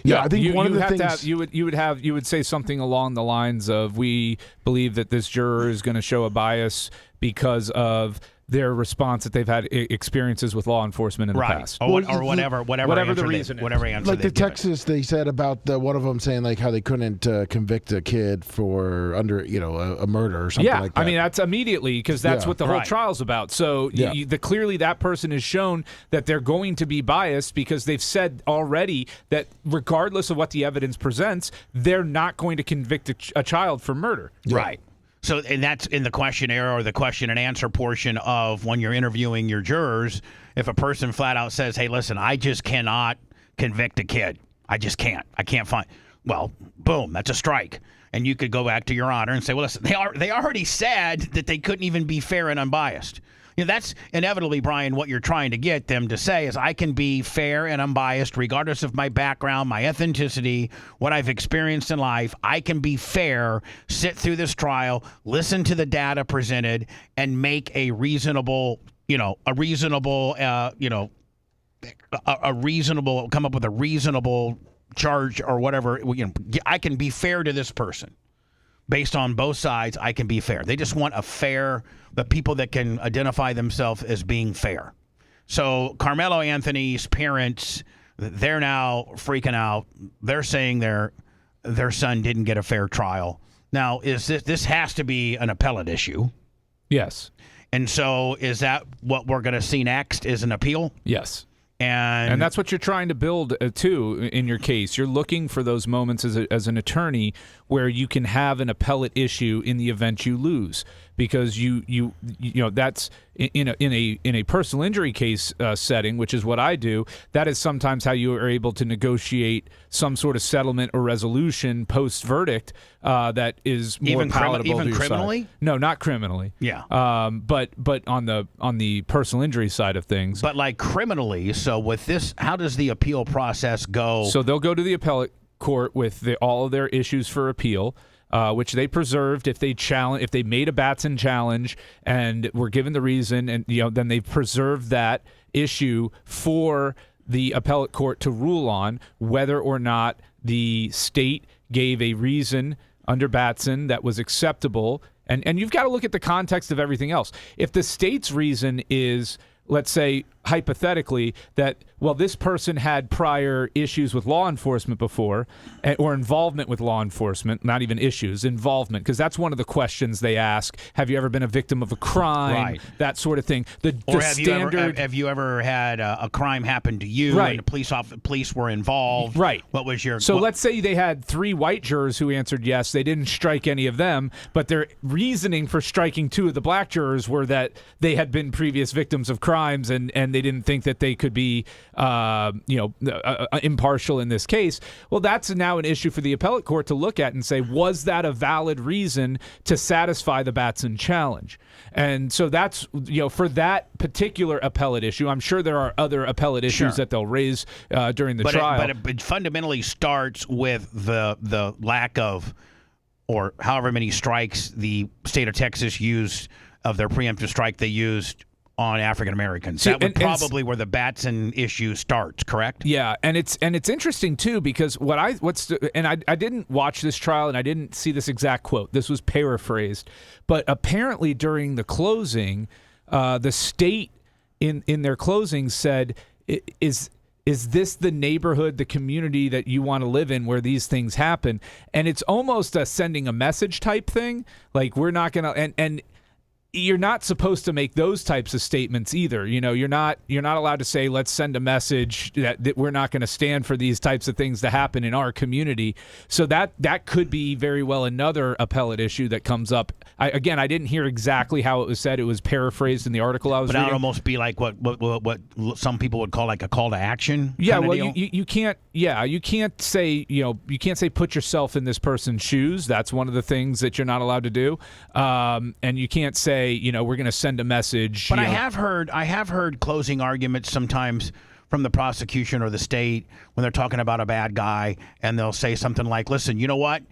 Yeah, I think one of the things you would say something along the lines of, we believe that this juror is going to show a bias because of their response that they've had experiences with law enforcement in the past, or whatever the reason. Whatever answer. Like the Texas, they said about one of them saying like how they couldn't convict a kid for under a murder or something like that. I mean that's immediately because that's what the whole trial's about. So clearly that person has shown that they're going to be biased because they've said already that regardless of what the evidence presents, they're not going to convict a child for murder. Right. So, and that's in the questionnaire or the question and answer portion of when you're interviewing your jurors. If a person flat out says, hey, listen, I just cannot convict a kid. I just can't. I can't find. Well, boom, that's a strike. And you could go back to your honor and say, well, listen, they already said that they couldn't even be fair and unbiased. That's inevitably, Brian, what you're trying to get them to say is I can be fair and unbiased regardless of my background, my ethnicity, what I've experienced in life. I can be fair, sit through this trial, listen to the data presented, and make a reasonable, come up with a reasonable charge or whatever. I can be fair to this person. Based on both sides, I can be fair. They just want the people that can identify themselves as being fair. So Carmelo Anthony's parents, they're now freaking out. They're saying their son didn't get a fair trial. Now, this has to be an appellate issue? Yes. And so is that what we're going to see next is an appeal? Yes. And that's what you're trying to build too in your case. You're looking for those moments as an attorney where you can have an appellate issue in the event you lose, because you that's in a personal injury case setting, which is what I do. That is sometimes how you are able to negotiate some sort of settlement or resolution post verdict that is more palatable. Even criminally? No, not criminally. Yeah. But on the personal injury side of things. But like criminally. So with this, how does the appeal process go? So they'll go to the appellate court with all of their issues for appeal, which they preserved if they made a Batson challenge and were given the reason, and then they've preserved that issue for the appellate court to rule on whether or not the state gave a reason under Batson that was acceptable. And you've got to look at the context of everything else. If the state's reason is, let's say, hypothetically, that, well, this person had prior issues with law enforcement before, or involvement with law enforcement, not even issues, involvement, because that's one of the questions they ask. Have you ever been a victim of a crime? Right. That sort of thing. Have you ever had a crime happen to you, right, and the police were involved? Right. What was your... So let's say they had 3 white jurors who answered yes. They didn't strike any of them, but their reasoning for striking 2 of the black jurors were that they had been previous victims of crimes, and they didn't think that they could be impartial in this case. Well, that's now an issue for the appellate court to look at and say, was that a valid reason to satisfy the Batson challenge? And so that's, for that particular appellate issue. I'm sure there are other appellate issues that they'll raise during the trial. But it fundamentally starts with the lack of, or however many strikes the state of Texas used of their preemptive strike they used on African Americans. That would probably where the Batson issue starts, correct? Yeah, and it's interesting too, because I didn't watch this trial and I didn't see this exact quote. This was paraphrased, but apparently during the closing, the state in their closing said, "Is this the neighborhood, the community that you want to live in where these things happen?" And it's almost a sending a message type thing. Like, we're not gonna and you're not supposed to make those types of statements either. You're not allowed to say, let's send a message that we're not going to stand for these types of things to happen in our community. So that could be very well another appellate issue that comes up. I didn't hear exactly how it was said. It was paraphrased in the article I was reading. But that would almost be like what some people would call like a call to action. Yeah, well, you can't. Yeah, you can't say put yourself in this person's shoes. That's one of the things that you're not allowed to do. And you can't say, we're going to send a message. But I have heard closing arguments sometimes from the prosecution or the state when they're talking about a bad guy, and they'll say something like, listen, you know what?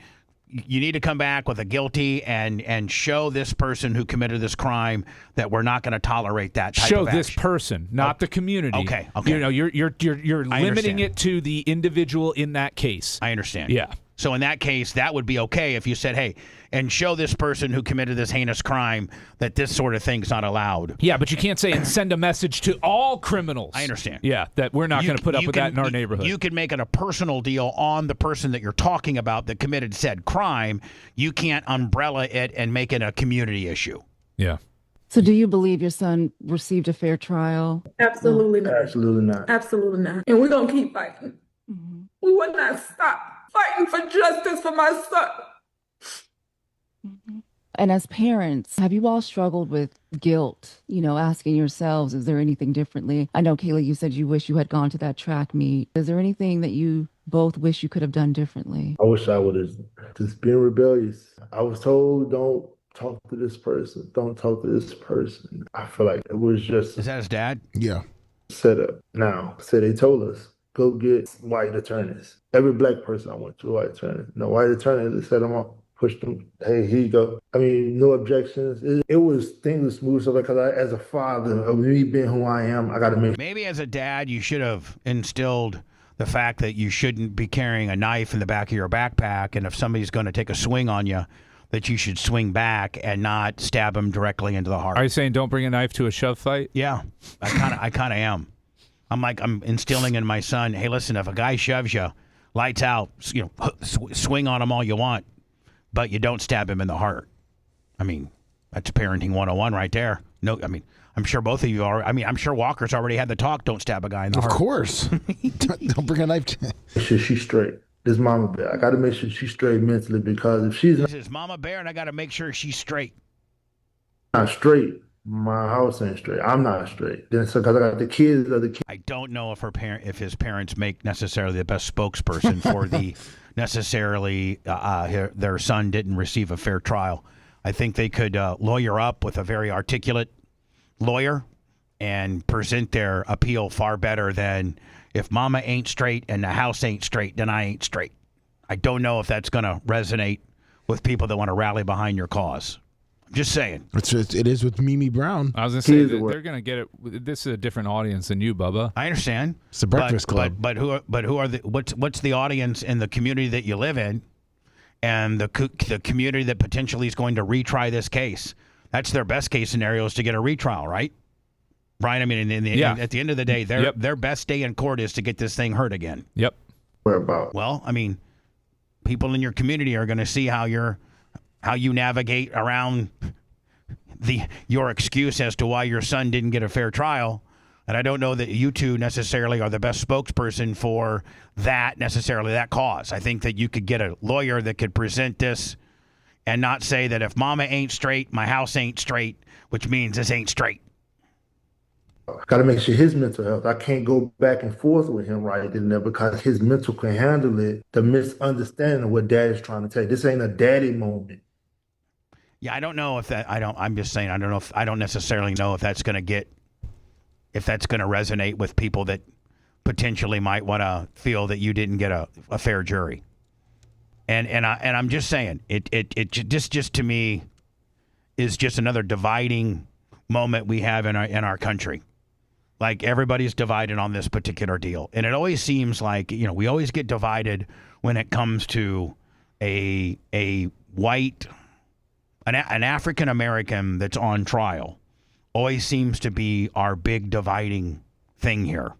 You need to come back with a guilty and show this person who committed this crime that we're not going to tolerate that type show of action. this person, not the community. Okay. You know, you're limiting it to the individual in that case. I understand. Yeah. So in that case, that would be okay if you said, hey, and show this person who committed this heinous crime that this sort of thing's not allowed. Yeah, but you can't say and send a message to all criminals. I understand. Yeah, that we're not going to put up with that in our neighborhood. You can make it a personal deal on the person that you're talking about that committed said crime. You can't umbrella it and make it a community issue. Yeah. So do you believe your son received a fair trial? Absolutely not. Absolutely not. Absolutely not. And we're going to keep fighting. We will not stop fighting for justice for my son. And as parents, have you all struggled with guilt, you know, asking yourselves, is there anything differently? I know, Kayla, you said you wish you had gone to that track meet. Is there anything that you both wish you could have done differently? I wish I would have just been rebellious. I was told, don't talk to this person. Don't talk to this person. I feel like it was just... Is that his dad? Yeah. Set up. Now, so they told us, go get white attorneys. Every black person I went to, white attorney. No white attorney, they set them up. Pushed them. Hey, here you go. I mean, no objections. It was things were smooth stuff because as a father of me being who I am, I got to make. Maybe as a dad, you should have instilled the fact that you shouldn't be carrying a knife in the back of your backpack, and if somebody's going to take a swing on you, that you should swing back and not stab them directly into the heart. Are you saying don't bring a knife to a shove fight? Yeah, I kind of am. I'm instilling in my son. Hey, listen, if a guy shoves you, lights out. You know, swing on him all you want. But you don't stab him in the heart. I mean, that's parenting 101 right there. No, I mean, I'm sure both of you are. I mean, I'm sure Walker's already had the talk, don't stab a guy in the heart. Of course. Don't bring a knife to Make sure she's straight. This mama bear. I got to make sure she's straight mentally because if she's This is Mama Bear, and I got to make sure she's straight. not straight, my house ain't straight. I'm not straight. Then so because I got the kids of the kids. I don't know if his parents make necessarily the best spokesperson for the necessarily their son didn't receive a fair trial. I think they could lawyer up with a very articulate lawyer and present their appeal far better than if mama ain't straight and the house ain't straight, then I ain't straight. I don't know if that's going to resonate with people that want to rally behind your cause. I'm just saying. It is with Mimi Brown. I was going to say they're going to get it. This is a different audience than you, Bubba. I understand. It's the Breakfast Club. But who are the what's the audience in the community that you live in, and the community that potentially is going to retry this case? That's their best case scenario is to get a retrial, right? Right. I mean, at the end of the day, their best day in court is to get this thing heard again. Yep. Where about? Well, I mean, people in your community are going to see how you navigate around your excuse as to why your son didn't get a fair trial. And I don't know that you two necessarily are the best spokesperson for that cause. I think that you could get a lawyer that could present this and not say that if mama ain't straight, my house ain't straight, which means this ain't straight. I got to make sure his mental health. I can't go back and forth with him right in there because his mental can handle it. The misunderstanding of what dad is trying to tell you. This ain't a daddy moment. Yeah, I don't know if that. I'm just saying. I don't know if I don't necessarily know if that's going to resonate with people that potentially might want to feel that you didn't get a fair jury. And I'm just saying it just to me is just another dividing moment we have in our country. Like everybody's divided on this particular deal, and it always seems like we always get divided when it comes to a white. An African American that's on trial always seems to be our big dividing thing here.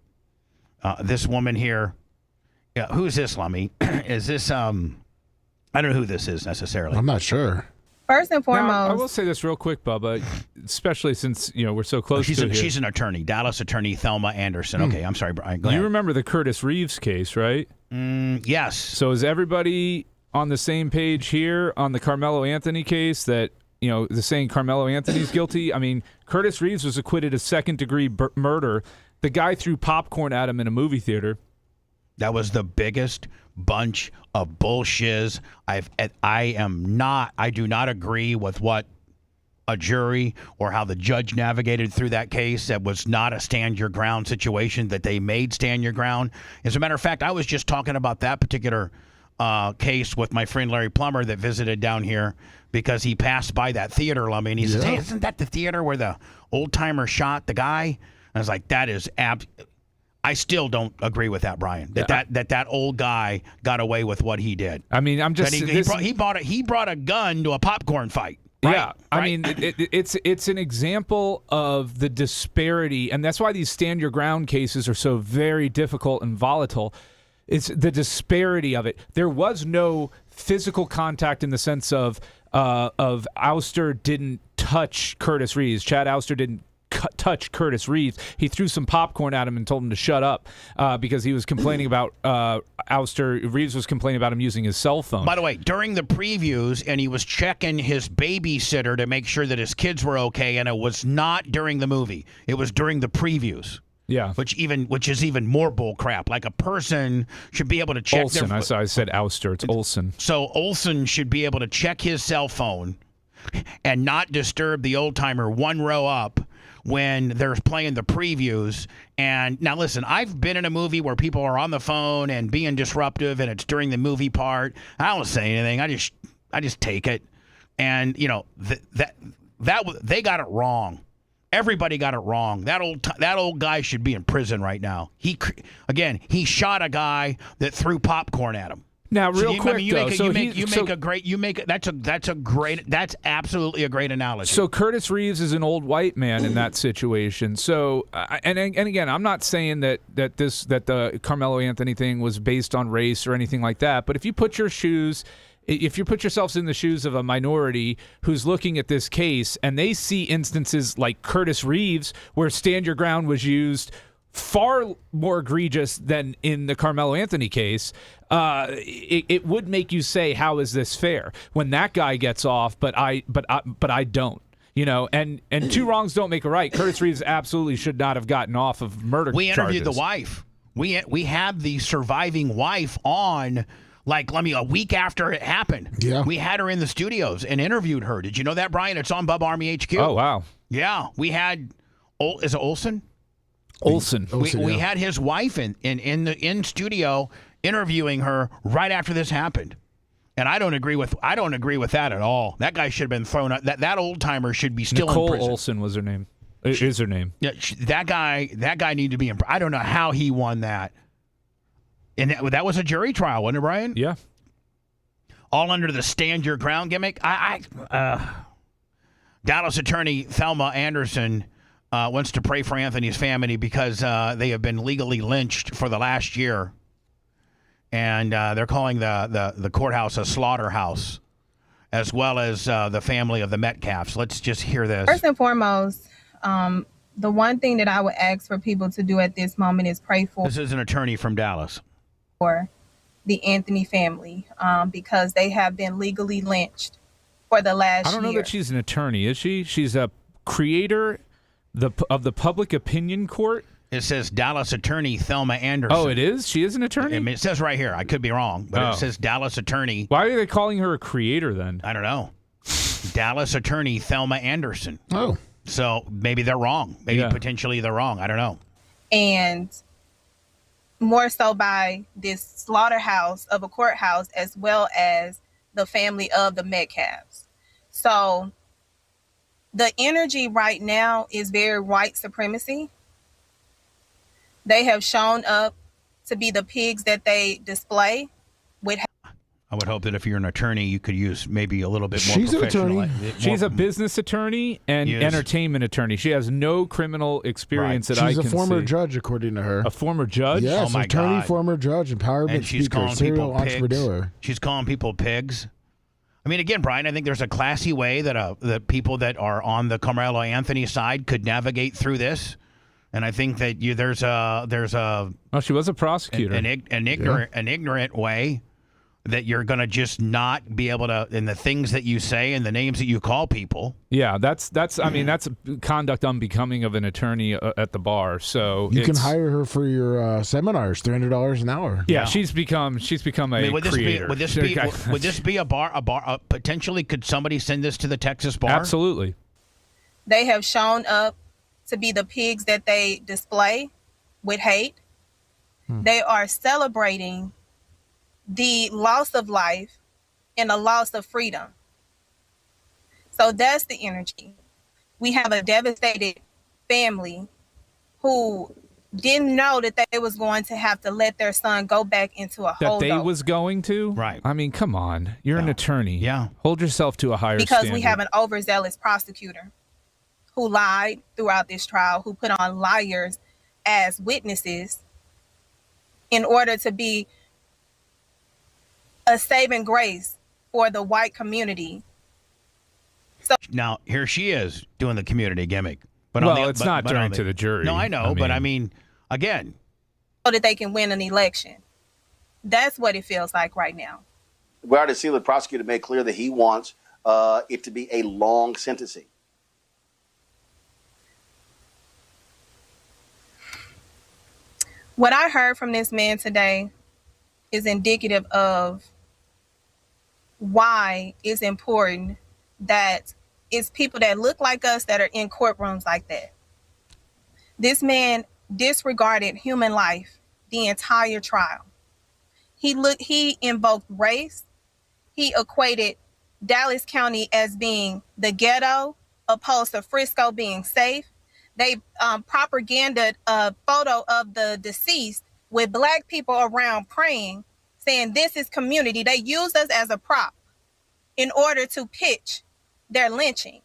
This woman here, who's this, Lummy? Is this I don't know who this is necessarily. I'm not sure. First and foremost, now, I will say this real quick, Bubba, especially since we're so close to it. She's an attorney, Dallas attorney Thelma Anderson. Okay, I'm sorry, Brian. Go ahead. You remember the Curtis Reeves case, right? Yes. So is everybody on the same page here on the Carmelo Anthony case that, they're saying Carmelo Anthony's guilty? I mean, Curtis Reeves was acquitted of second-degree murder. The guy threw popcorn at him in a movie theater. That was the biggest bunch of bullshiz. I do not agree with what a jury or how the judge navigated through that case. That was not a stand your ground situation that they made stand your ground. As a matter of fact, I was just talking about that particular case with my friend Larry Plummer that visited down here because he passed by that theater, Lummy, and he said, "Hey, isn't that the theater where the old timer shot the guy?" And I was like, "That is I still don't agree with that, Brian. That old guy got away with what he did. I mean, I'm just he brought a gun to a popcorn fight. Right? Yeah, I mean, it's an example of the disparity, and that's why these stand your ground cases are so very difficult and volatile. It's the disparity of it. There was no physical contact in the sense of Ouster didn't touch Curtis Reeves. Chad Ouster didn't touch Curtis Reeves. He threw some popcorn at him and told him to shut up because he was complaining about Reeves was complaining about him using his cell phone. By the way, during the previews, and he was checking his babysitter to make sure that his kids were okay, and it was not during the movie. It was during the previews. Yeah, which is even more bull crap. Like a person should be able to check. Olsen, I said Ouster. It's Olsen. So Olsen should be able to check his cell phone and not disturb the old timer one row up when they're playing the previews. And now listen, I've been in a movie where people are on the phone and being disruptive, and it's during the movie part. I don't say anything. I just take it. And they got it wrong. Everybody got it wrong. That old guy should be in prison right now. He shot a guy that threw popcorn at him. Now, real quick, that's absolutely a great analogy. So Curtis Reeves is an old white man in that situation. So, and again, I'm not saying that the Carmelo Anthony thing was based on race or anything like that. But if you put yourselves in the shoes of a minority who's looking at this case and they see instances like Curtis Reeves where stand your ground was used far more egregious than in the Carmelo Anthony case, it would make you say, how is this fair when that guy gets off, but I don't, and two wrongs don't make a right. Curtis Reeves absolutely should not have gotten off of murder charges. We interviewed the wife. We had the surviving wife on, a week after it happened. Yeah. We had her in the studios and interviewed her. Did you know that, Brian? It's on Bubba Army HQ. Oh, wow. Yeah. We had, is it Olsen? Olsen. We had his wife in studio interviewing her right after this happened. And I don't agree with that at all. That guy should have been thrown out. That old timer should be still Nicole in prison. Olsen was her name. Is her name. Yeah, that guy needed to be in. I don't know how he won that. And that was a jury trial, wasn't it, Brian? Yeah. All under the stand your ground gimmick. Dallas attorney Thelma Anderson wants to pray for Anthony's family because they have been legally lynched for the last year. And they're calling the courthouse a slaughterhouse, as well as the family of the Metcalfs. Let's just hear this. First and foremost, the one thing that I would ask for people to do at this moment is pray for. This is an attorney from Dallas. For the Anthony family, because they have been legally lynched for the last year. I don't know that she's an attorney, is she? She's a creator of the public opinion court. It says Dallas attorney Thelma Anderson. Oh, it is? She is an attorney? I mean, it says right here. I could be wrong, but it says Dallas attorney. Why are they calling her a creator then? I don't know. Dallas attorney Thelma Anderson. Oh. So maybe they're wrong. Maybe potentially they're wrong. I don't know. And more so by this slaughterhouse of a courthouse, as well as the family of the Metcalfs. So the energy right now is very white supremacy. They have shown up to be the pigs that they display. I would hope that if you're an attorney, you could use maybe a little bit more She's professional. an attorney. She's a business attorney and entertainment attorney. She has no criminal experience that I can see. She's a former judge, according to her. A former judge? Yes, oh my attorney, God. Former judge, empowerment And she's speaker, calling serial people pigs. entrepreneur. She's calling people pigs. I mean, again, Brian, I think there's a classy way that the people that are on the Carmelo Anthony side could navigate through this. And I think that there's a Oh, she was a prosecutor. An ignorant way that you're going to just not be able to, in the things that you say and the names that you call people. Yeah, that's conduct unbecoming of an attorney at the bar. So you can hire her for your seminars, $300 an hour. Yeah, she's become a creator. Would this be a bar? Potentially, could somebody send this to the Texas bar? Absolutely. They have shown up to be the pigs that they display with hate. They are celebrating the loss of life and the loss of freedom. So that's the energy. We have a devastated family who didn't know that they was going to have to let their son go back into a That holdover. they was going to? Right. I mean, come on. You're an attorney. Yeah. Hold yourself to a higher Because standard. we have an overzealous prosecutor who lied throughout this trial, who put on liars as witnesses in order to be a saving grace for the white community. So Now, here she is doing the community gimmick. But Well, it's not during to the jury. No, I know, but I mean, again. so that they can win an election. That's what it feels like right now. We already see the prosecutor made clear that he wants it to be a long sentencing. What I heard from this man today is indicative of why it's important that it's people that look like us that are in courtrooms like that. This man disregarded human life the entire trial. He invoked race. He equated Dallas County as being the ghetto, opposed to Frisco being safe. They propaganded a photo of the deceased with black people around praying, saying this is community. They used us as a prop in order to pitch their lynching.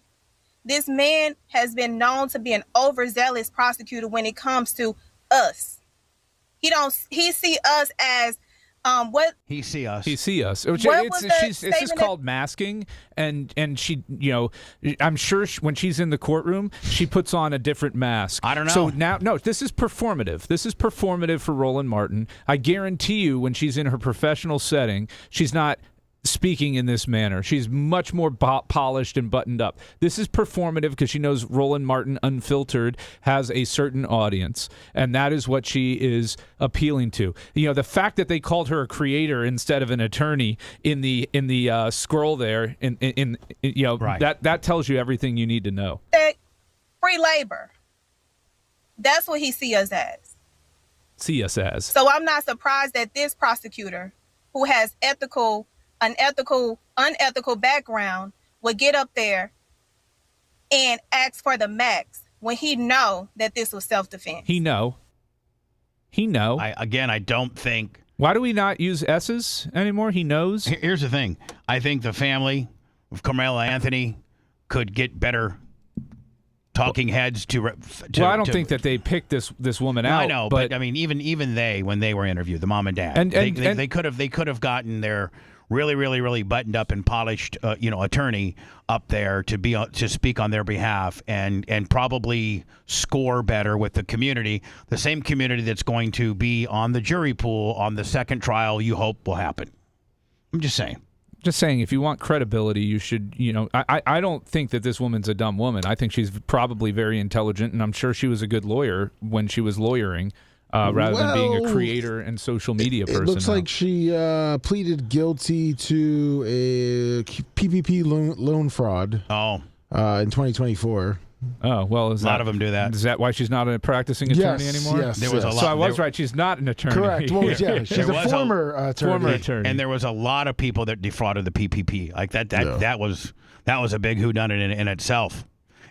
This man has been known to be an overzealous prosecutor when it comes to us. He see us as what He see us. He see us. What was the It's just statement called masking, and she, I'm sure when she's in the courtroom, she puts on a different mask. I don't know. So now, no, this is performative. This is performative for Roland Martin. I guarantee you, when she's in her professional setting, she's not speaking in this manner. She's much more polished and buttoned up. This is performative because she knows Roland Martin Unfiltered has a certain audience, and that is what she is appealing to. The fact that they called her a creator instead of an attorney in the scroll there, Right. that tells you everything you need to know. free labor. That's what he see us as. See us as. So I'm not surprised that this prosecutor, who has unethical background, would get up there and ask for the max when he know that this was self-defense. He know. I don't think. Why do we not use S's anymore? He knows. Here's the thing. I think the family of Carmela Anthony could get better talking heads to Well, I don't think that they picked this woman out. I know, but I mean, even they, when they were interviewed, the mom and dad, they could have gotten their really buttoned up and polished attorney up there to speak on their behalf and probably score better with the community, the same community that's going to be on the jury pool on the second trial you hope will happen. I'm just saying. Just saying, if you want credibility, you should, I don't think that this woman's a dumb woman. I think she's probably very intelligent, and I'm sure she was a good lawyer when she was lawyering. Rather than being a creator and social media person. It looks like she pleaded guilty to a PPP loan fraud. In 2024. Oh, well, A lot of them do that. Is that why she's not a practicing attorney anymore? Yes. There was a lot. So I was right. She's not an attorney. Correct. Well, yeah, she's a former attorney. Former attorney. And there was a lot of people that defrauded the PPP. Like that was a big whodunit in itself.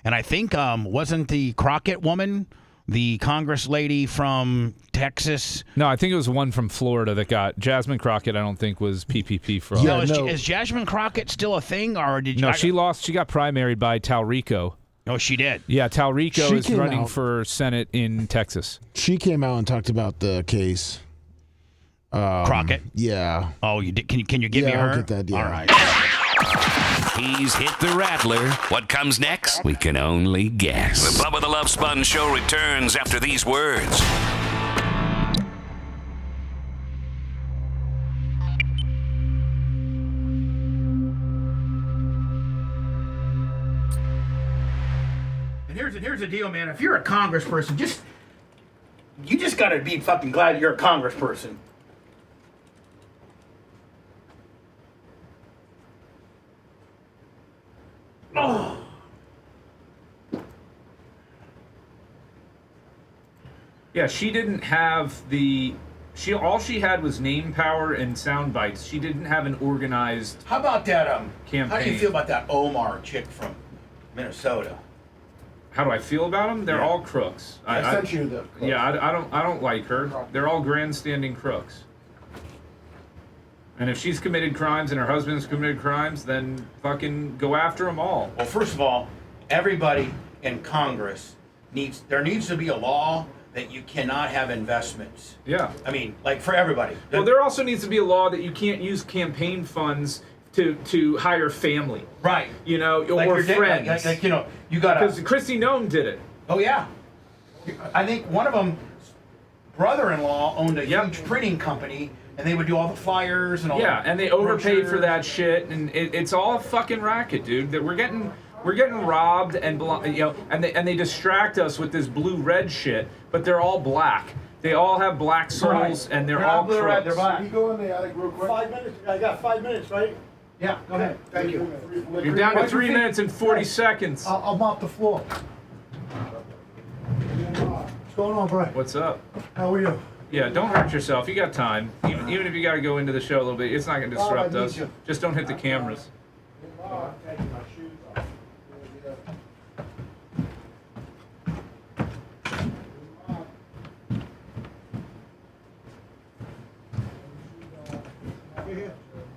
And I think wasn't the Crockett woman the Congress lady from Texas? No, I think it was one from Florida that got Jasmine Crockett. I don't think was PPP fraud. Yeah, is Jasmine Crockett still a thing, or did you? No, she lost. She got primaried by Talrico. Oh, she did. Yeah, Talrico She is came running out. for Senate in Texas. She came out and talked about the case. Crockett. Yeah. Oh, you did. Can you give me Yeah, her? I'll get that, yeah. All right. He's hit the rattler. What comes next? We can only guess. The Bubba the Love Sponge Show returns after these words. And here's the deal, man. If you're a congressperson, you just gotta be fucking glad you're a congressperson. Oh. Yeah, she didn't have the. All she had was name power and sound bites. She didn't have an organized. How about that? Campaign. How do you feel about that Omar chick from Minnesota? How do I feel about them? They're all crooks. I sent you the. Yeah, I don't like her. They're all grandstanding crooks. And if she's committed crimes and her husband's committed crimes, then fucking go after them all. Well, first of all, everybody in Congress needs to be a law that you cannot have investments. Yeah. I mean, like for everybody. Well, there also needs to be a law that you can't use campaign funds to hire family. Right. You know, like or friends. Like, you know, you got to. Because Christy Nome did it. Oh, yeah. I think one of them, brother-in-law, owned a huge printing company, and they would do all the flyers and all. Yeah, and they overpaid for that shit, and it's all a fucking racket, dude. That we're getting robbed, and and they distract us with this blue-red shit, but they're all black. They all have black souls, and they're all blue, red, crooks. they're black. Can you go in the attic real quick? 5 minutes. I got 5 minutes, right? Yeah, go ahead. Thank you. You're down to 3 minutes and 40 seconds. I'll mop the floor. What's going on, Brian? What's up? How are you? Yeah, don't hurt yourself. You got time. Even if you got to go into the show a little bit, it's not going to disrupt us. Just don't hit the cameras.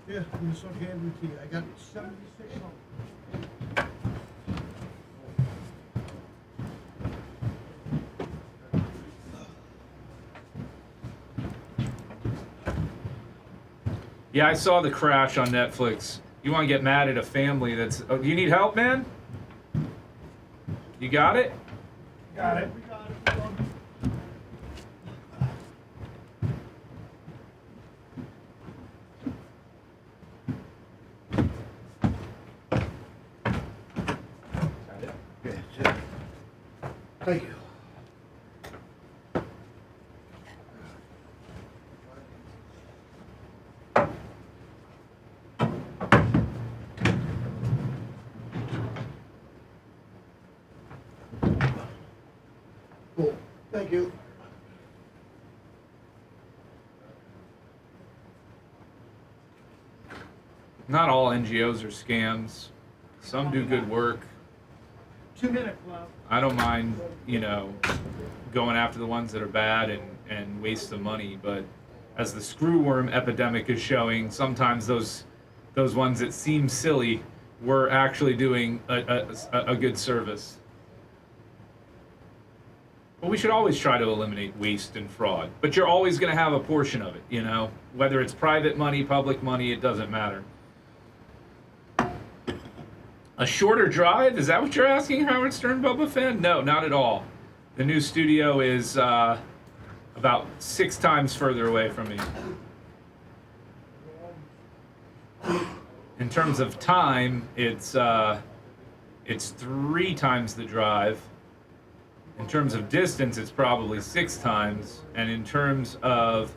Here, I'm just going to hand it to you. I got 76 on. Yeah, I saw the crash on Netflix. You want to get mad at a family that's... Oh, do you need help, man? You got it? Got it. Thank you. Cool. Thank you. Not all NGOs are scams. Some do good work. 2 minutes left. I don't mind, going after the ones that are bad and waste the money, but as the screwworm epidemic is showing, sometimes those ones that seem silly were actually doing a good service. But we should always try to eliminate waste and fraud. But you're always going to have a portion of it, Whether it's private money, public money, it doesn't matter. A shorter drive? Is that what you're asking, Howard Stern Bubba fan? No, not at all. The new studio is about 6 times further away from me. In terms of time, it's 3 times the drive. In terms of distance, it's probably 6 times. And in terms of,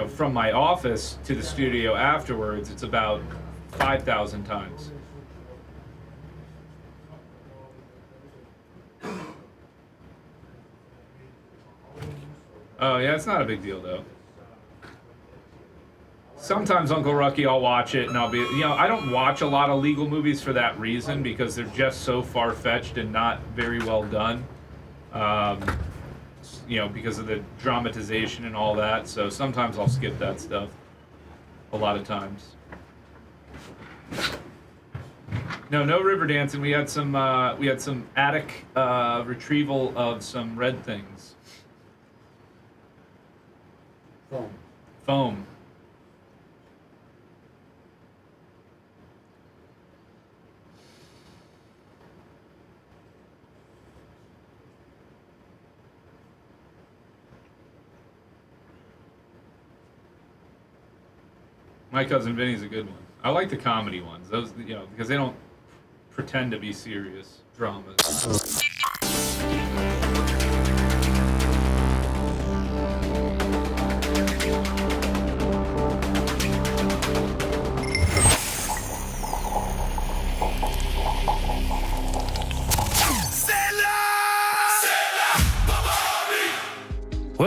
from my office to the studio afterwards, it's about 5,000 times. Oh, yeah, it's not a big deal, though. Sometimes Uncle Rucky, I'll watch it, and I'll be... I don't watch a lot of legal movies for that reason, because they're just so far-fetched and not very well done. Because of the dramatization and all that. So sometimes I'll skip that stuff. A lot of times. No river dancing. We had some attic retrieval of some red things. Foam. My Cousin Vinny's a good one. I like the comedy ones. Those, because they don't pretend to be serious dramas.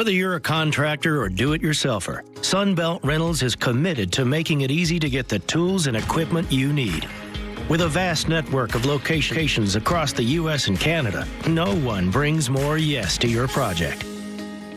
Whether you're a contractor or do-it-yourselfer, Sunbelt Rentals is committed to making it easy to get the tools and equipment you need. With a vast network of locations across the U.S. and Canada, no one brings more yes to your project.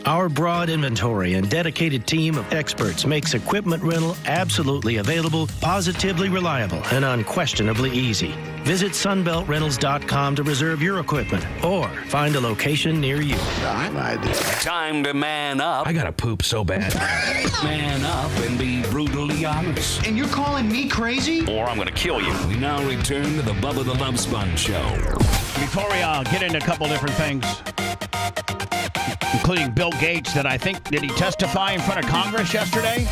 Our broad inventory and dedicated team of experts makes equipment rental absolutely available, positively reliable, and unquestionably easy. Visit sunbeltrentals.com to reserve your equipment or find a location near you. Time to man up. I gotta poop so bad. Man up and be brutally honest. And you're calling me crazy? Or I'm gonna kill you. We now return to the Bubba the Love Sponge Show. Before we get into a couple different things, including Bill Gates, that I think, did he testify in front of Congress yesterday?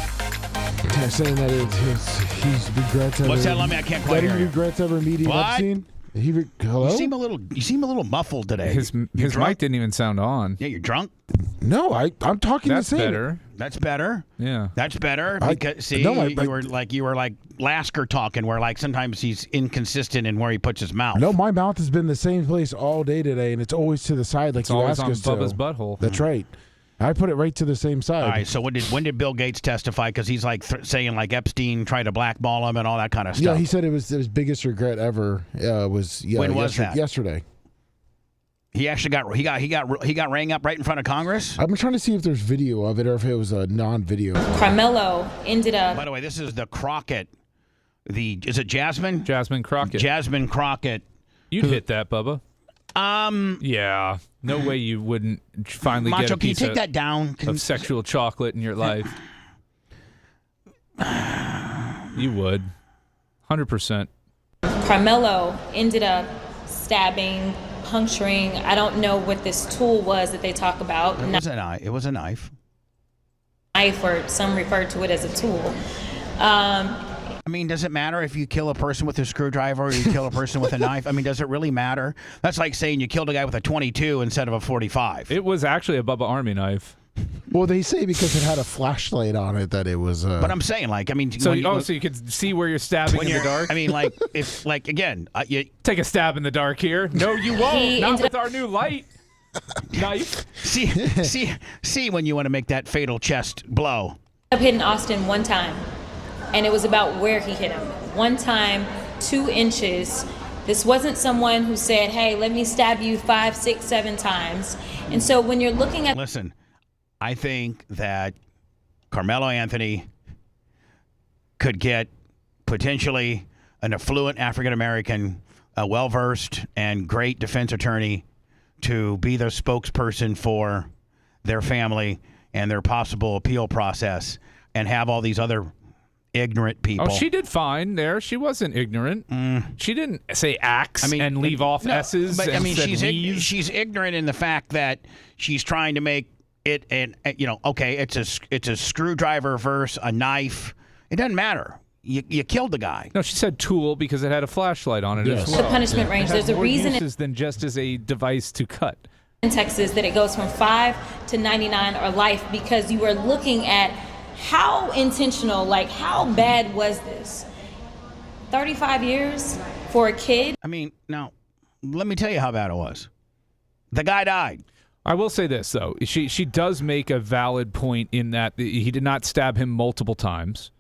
Yeah, saying that he's regrets ever. What's that? Let me. I can't quite that hear he you. regrets ever meeting Epstein. Hello. You seem a little muffled today. His mic didn't even sound on. Yeah, you're drunk. No, I'm talking That's the same. better. That's better. Yeah, that's better. Because you were like Lasker talking, where like sometimes he's inconsistent in where he puts his mouth. No, my mouth has been the same place all day today, and it's always to the side, like it's you always ask on us Bubba's to. butthole. That's right. I put it right to the same side. All right. So when did Bill Gates testify? Because he's like saying like Epstein tried to blackball him and all that kind of stuff. Yeah, he said it was his biggest regret ever. When was that? Yesterday. He actually got rang up right in front of Congress. I'm trying to see if there's video of it or if it was a non-video. Carmelo ended up. By the way, this is the Crockett. Is it Jasmine? Jasmine Crockett. Jasmine Crockett. You'd hit that, Bubba. Yeah. No way you wouldn't finally Macho, get a piece can you take that down? of sexual chocolate in your life. You would. 100%. Carmelo ended up stabbing, puncturing. I don't know what this tool was that they talk about. It was a knife. Knife, or some refer to it as a tool. I mean, does it matter if you kill a person with a screwdriver or you kill a person with a knife? I mean, does it really matter? That's like saying you killed a guy with a 22 instead of a 45. It was actually a Bubba Army knife. Well, they say because it had a flashlight on it that it was. But I'm saying, like, I mean, so you could see where you're stabbing in the dark. I mean, like, if, like, again, you take a stab in the dark here. No, you won't. Not with our new light knife. See when you want to make that fatal chest blow. I've hit Austin one time, and it was about where he hit him. One time, 2 inches. This wasn't someone who said, "Hey, let me stab you 5, 6, 7 times." And so when you're looking at, listen, I think that Carmelo Anthony could get potentially an affluent African American, a well-versed and great defense attorney to be the spokesperson for their family and their possible appeal process, and have all these other ignorant people. Oh, she did fine there. She wasn't ignorant. She didn't say axe and leave off S's. But and I mean, said she's ignorant in the fact that she's trying to make it okay, it's a screwdriver versus a knife. It doesn't matter. You killed the guy. No, she said tool because it had a flashlight on it as well. the punishment range, there's a reason uses than just as a device to cut. in Texas that it goes from 5 to 99 or life, because you are looking at how intentional, like how bad was this? 35 years for a kid? I mean, now, let me tell you how bad it was. The guy died. I will say this, though. She does make a valid point in that he did not stab him multiple times.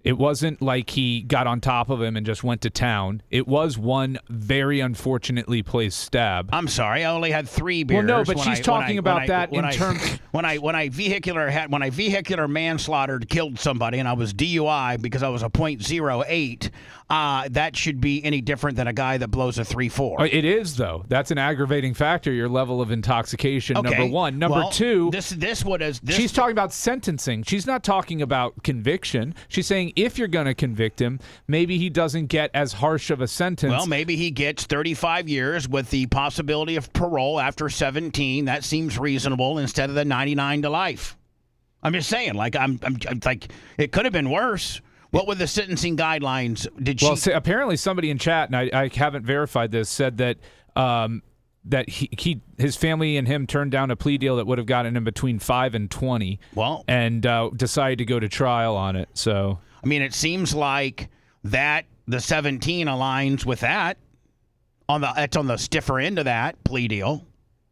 It wasn't like he got on top of him and just went to town. It was one very unfortunately placed stab. I'm sorry, I only had 3 beers. Well, no, but she's talking about that in terms when I vehicular manslaughtered, killed somebody, and I was DUI because I was a .08. That should be any different than a guy that blows a 3.4. It is, though. That's an aggravating factor. Your level of intoxication. Okay. Number one. Number two. She's talking about sentencing. She's not talking about conviction. She's saying if you're going to convict him, maybe he doesn't get as harsh of a sentence. Well, maybe he gets 35 years with the possibility of parole after 17. That seems reasonable instead of the 99 to life. I'm just saying, like I'm like it could have been worse. What were the sentencing guidelines? Apparently somebody in chat, and I haven't verified this, said that that his family and him turned down a plea deal that would have gotten him between 5 and 20. Well, and decided to go to trial on it. So I mean, it seems like that the 17 aligns with that. It's on the stiffer end of that plea deal.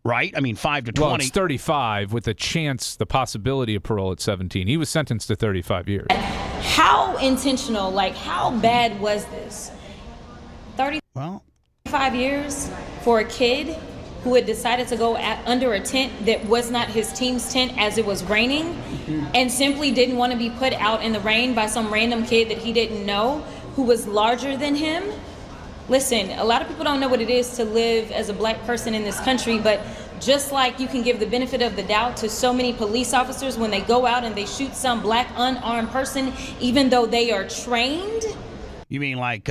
right? I mean, 5 to 20. Well, it's 35 with a chance, the possibility of parole at 17. He was sentenced to 35 years. How intentional, like how bad was this? 35 years for a kid who had decided to go under a tent that was not his team's tent as it was raining, and simply didn't want to be put out in the rain by some random kid that he didn't know who was larger than him. Listen, a lot of people don't know what it is to live as a black person in this country, but just like you can give the benefit of the doubt to so many police officers when they go out and they shoot some black unarmed person, even though they are trained. You mean like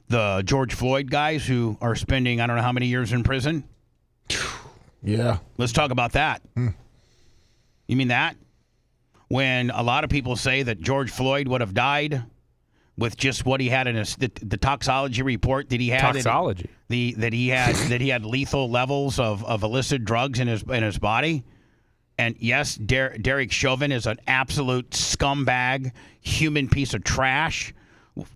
the George Floyd guys who are spending I don't know how many years in prison? Yeah. Let's talk about that. You mean that? When a lot of people say that George Floyd would have died with just what he had in the toxology report that he had. Toxology. That he had lethal levels of illicit drugs in his body. And yes, Derek Chauvin is an absolute scumbag, human piece of trash,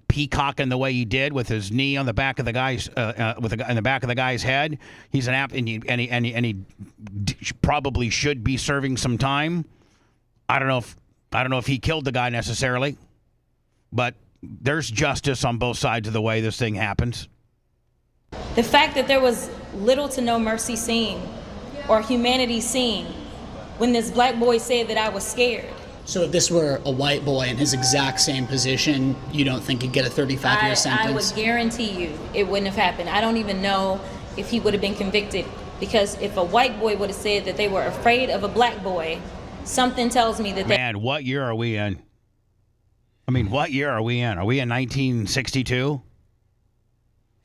peacocking the way he did with his knee on the back of the guy's in the back of the guy's head. He's and he probably should be serving some time. I don't know if he killed the guy necessarily, but there's justice on both sides of the way this thing happens. The fact that there was little to no mercy seen or humanity seen when this black boy said that I was scared. So if this were a white boy in his exact same position, you don't think he'd get a 35-year sentence? I would guarantee you it wouldn't have happened. I don't even know if he would have been convicted, because if a white boy would have said that they were afraid of a black boy, something tells me that Man, what year are we in? I mean, what year are we in? Are we in 1962?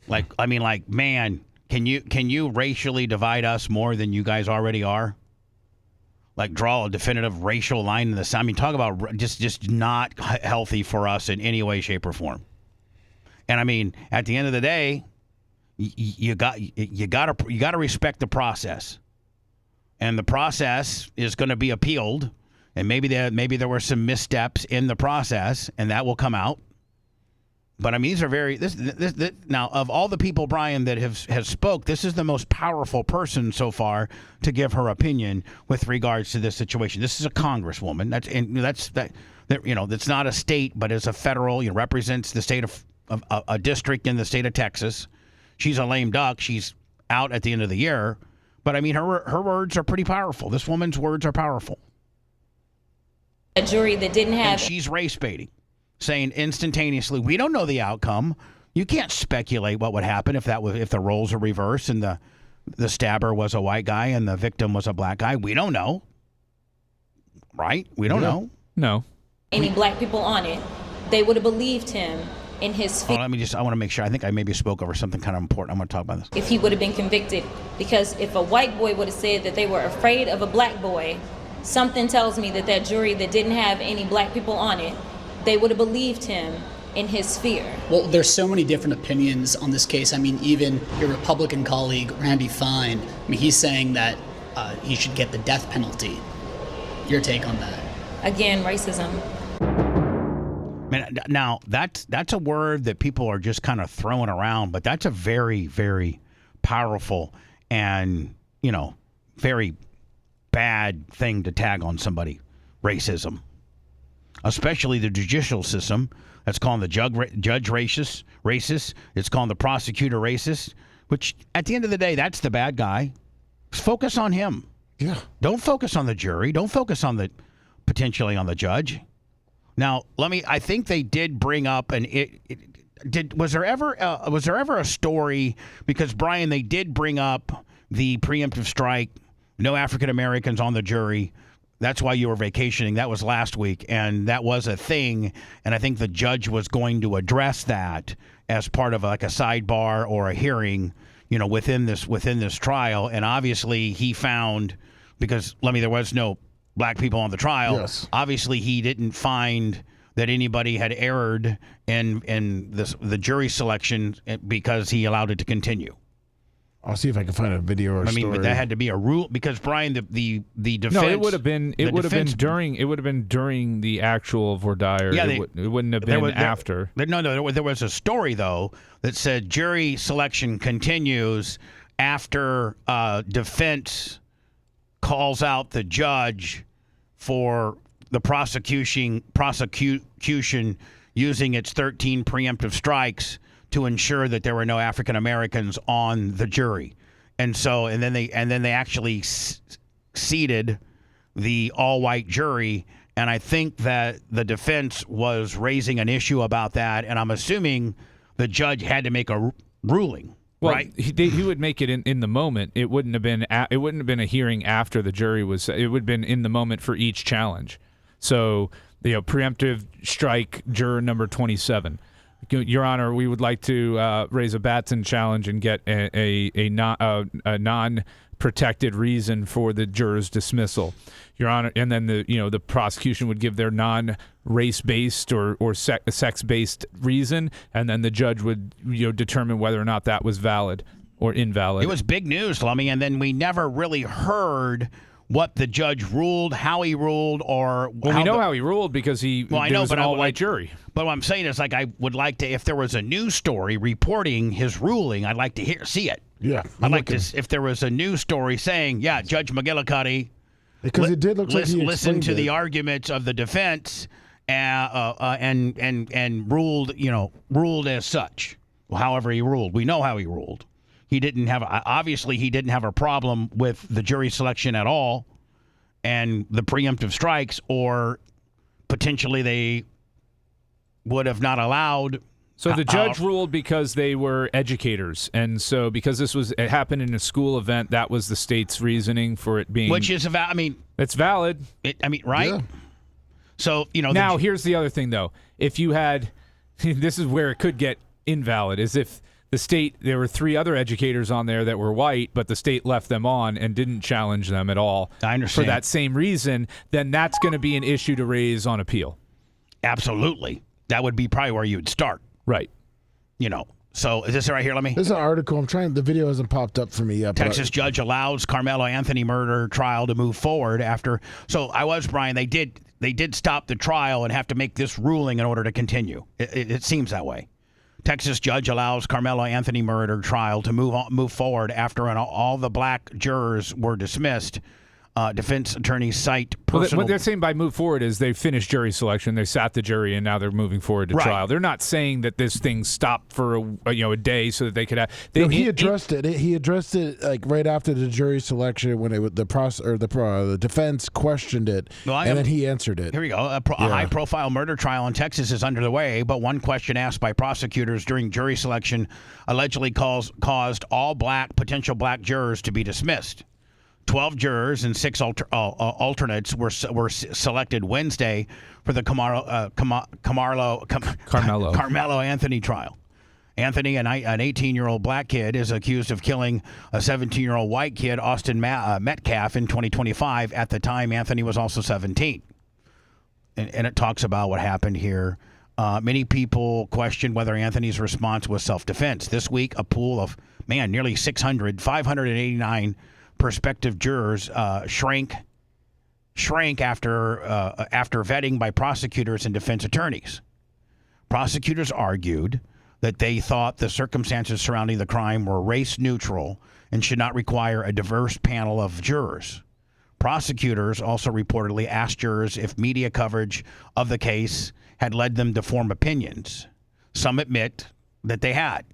Man, can you racially divide us more than you guys already are? Like, draw a definitive racial line in the sand. I mean, talk about just not healthy for us in any way, shape, or form. And I mean, at the end of the day, you got to respect the process, and the process is going to be appealed. And maybe there were some missteps in the process, and that will come out. But I mean, these are this now, of all the people, Brian, that has spoke, this is the most powerful person so far to give her opinion with regards to this situation. This is a congresswoman. That's not a state, but it's a federal. Represents the state of a district in the state of Texas. She's a lame duck. She's out at the end of the year. But I mean, her words are pretty powerful. This woman's words are powerful. a jury that didn't have. And she's race baiting, saying instantaneously, we don't know the outcome. You can't speculate what would happen if the roles are reversed and the stabber was a white guy and the victim was a black guy. We don't know. Right? We don't know. No. Any black people on it, they would have believed him in his feet. I want to make sure. I think I maybe spoke over something kind of important. I'm going to talk about this. If he would have been convicted. Because if a white boy would have said that they were afraid of a black boy, something tells me that jury that didn't have any black people on it, they would have believed him in his fear. Well, there's so many different opinions on this case. I mean, even your Republican colleague, Randy Fine, I mean, he's saying that he should get the death penalty. Your take on that? Again, racism. Man, now, that's a word that people are just kind of throwing around, but that's a very, very powerful and, very bad thing to tag on somebody. Racism. Especially the judicial system. That's calling the judge racist. It's calling the prosecutor racist, which at the end of the day, that's the bad guy. Focus on him. Yeah. Don't focus on the jury. Don't focus on potentially on the judge. Now, I think they did bring up was there ever a story, because Brian, they did bring up the preemptive strike, no African Americans on the jury. That's why you were vacationing. That was last week, and that was a thing. And I think the judge was going to address that as part of like a sidebar or a hearing, within this trial. And obviously, he found, because there was no black people on the trial. Yes. Obviously, he didn't find that anybody had erred in the jury selection because he allowed it to continue. I'll see if I can find a video or story. But that had to be a rule because Brian, the defense. No, it would have been during the actual Vordaer. Yeah, it wouldn't have been after. There was a story though that said jury selection continues after defense calls out the judge for the prosecution using its 13 preemptive strikes to ensure that there were no African Americans on the jury, and then they actually seated the all-white jury, and I think that the defense was raising an issue about that, and I'm assuming the judge had to make a ruling. Well, right? He would make it in the moment. It wouldn't have been a hearing after the jury was. It would have been in the moment for each challenge. So preemptive strike juror number 27. Your Honor, we would like to raise a Batson challenge and get a non-protected reason for the juror's dismissal, Your Honor. And then the prosecution would give their non-race-based or sex-based reason, and then the judge would determine whether or not that was valid or invalid. It was big news, Lummy, and then we never really heard what the judge ruled, how he ruled, or we know how he ruled because there was an all-white jury. But what I'm saying is, I would like to, if there was a news story reporting his ruling, I'd like to see it. Yeah, I'd like to, if there was a news story saying, Judge McGillicuddy, because it did look like he listened to explained the it. arguments of the defense and ruled as such. However he ruled, we know how he ruled. He didn't have a problem with the jury selection at all, and the preemptive strikes, or potentially they would have not allowed. So the judge ruled because they were educators, and so because it happened in a school event, that was the state's reasoning for it being. Which is it's valid. Right? Yeah. So now here's the other thing though. If you had, this is where it could get invalid, is if the state, there were 3 other educators on there that were white, but the state left them on and didn't challenge them at all. I understand. For that same reason, then that's going to be an issue to raise on appeal. Absolutely. That would be probably where you would start. Right. So is this right here? Let me. This is an article. The video hasn't popped up for me yet. Texas judge allows Carmelo Anthony murder trial to move forward after. So Brian, they did stop the trial and have to make this ruling in order to continue. It seems that way. Texas judge allows Carmelo Anthony murder trial to move forward after all the black jurors were dismissed. Defense attorneys cite personal. What they're saying by move forward is they finished jury selection, they sat the jury, and now they're moving forward to trial. They're not saying that this thing stopped for a day so that they could have. He addressed it. He addressed it like right after the jury selection when the defense questioned it, and then he answered it. Here we go. A high-profile murder trial in Texas is underway, but one question asked by prosecutors during jury selection allegedly caused all potential black jurors to be dismissed. 12 jurors and 6 alternates were selected Wednesday for the Carmelo Anthony trial. Anthony, an 18-year-old black kid, is accused of killing a 17-year-old white kid, Austin Metcalf, in 2025. At the time, Anthony was also 17. And it talks about what happened here. Many people questioned whether Anthony's response was self-defense. This week, a pool of, nearly 589 prospective jurors shrank after vetting by prosecutors and defense attorneys. Prosecutors argued that they thought the circumstances surrounding the crime were race neutral and should not require a diverse panel of jurors. Prosecutors also reportedly asked jurors if media coverage of the case had led them to form opinions. Some admit that they had.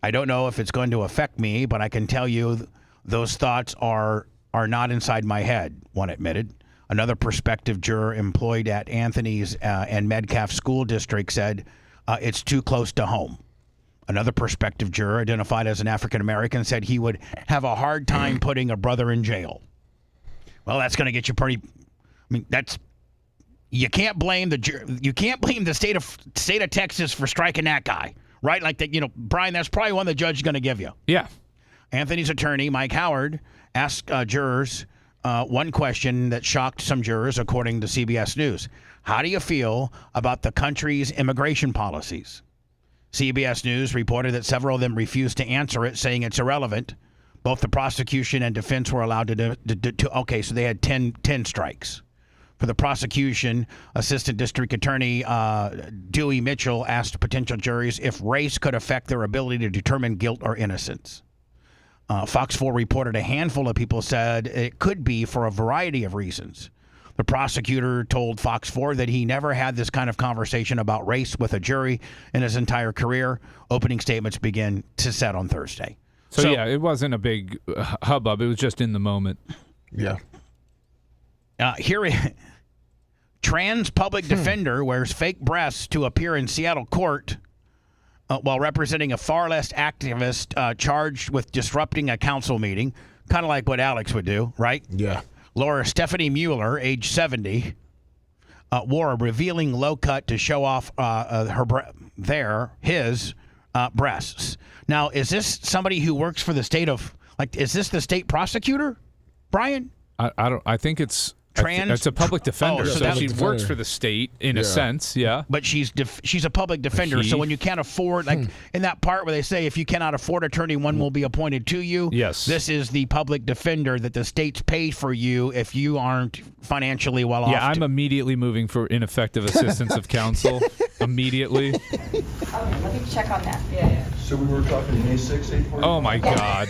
I don't know if it's going to affect me, but I can tell you those thoughts are not inside my head, one admitted. Another prospective juror employed at Anthony's and Metcalf school district said it's too close to home. Another prospective juror, identified as an African-American, said he would have a hard time putting a brother in jail. Well, that's going to get you pretty. You can't blame the state of Texas for striking that guy, right? Like that, Brian. That's probably one the judge is going to give you. Yeah. Anthony's attorney, Mike Howard, asked jurors one question that shocked some jurors, according to CBS News. How do you feel about the country's immigration policies? CBS News reported that several of them refused to answer it, saying it's irrelevant. Both the prosecution and defense were allowed to okay, so they had 10 strikes. For the prosecution, Assistant District Attorney Dewey Mitchell asked potential juries if race could affect their ability to determine guilt or innocence. Fox 4 reported a handful of people said it could be for a variety of reasons. The prosecutor told Fox 4 that he never had this kind of conversation about race with a jury in his entire career. Opening statements begin to set on Thursday. So yeah, it wasn't a big hubbub. It was just in the moment. Yeah. Trans public defender wears fake breasts to appear in Seattle court while representing a far left activist charged with disrupting a council meeting, kind of like what Alex would do, right? Yeah. Laura Stephanie Mueller, age 70, wore a revealing low cut to show off his breasts. Now, is this somebody who works for the state of, is this the state prosecutor, Brian? I think it's trans. It's a public defender, so she defender. works for the state in a sense, yeah. But she's a public defender, so when you can't afford, in that part where they say if you cannot afford attorney, one will be appointed to you. Yes. This is the public defender that the states pay for you if you aren't financially well off. Yeah, I'm immediately moving for ineffective assistance of counsel. Immediately. Okay, let me check on that. Yeah. So we were talking A6, A4. Oh my God.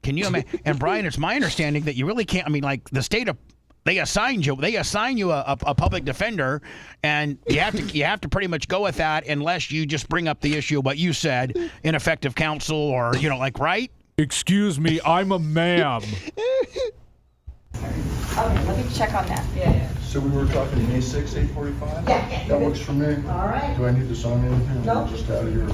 Can you imagine? And Brian, it's my understanding that you really can't. I mean, like the state of they assign you a public defender, and you have to pretty much go with that unless you just bring up the issue of what you said, ineffective counsel, or right? Excuse me, I'm a ma'am. Okay, let me check on that. Yeah. So we were talking A6, A45? Yeah. That works for me. All right. Do I need to sign anything? No. I'm just out of here.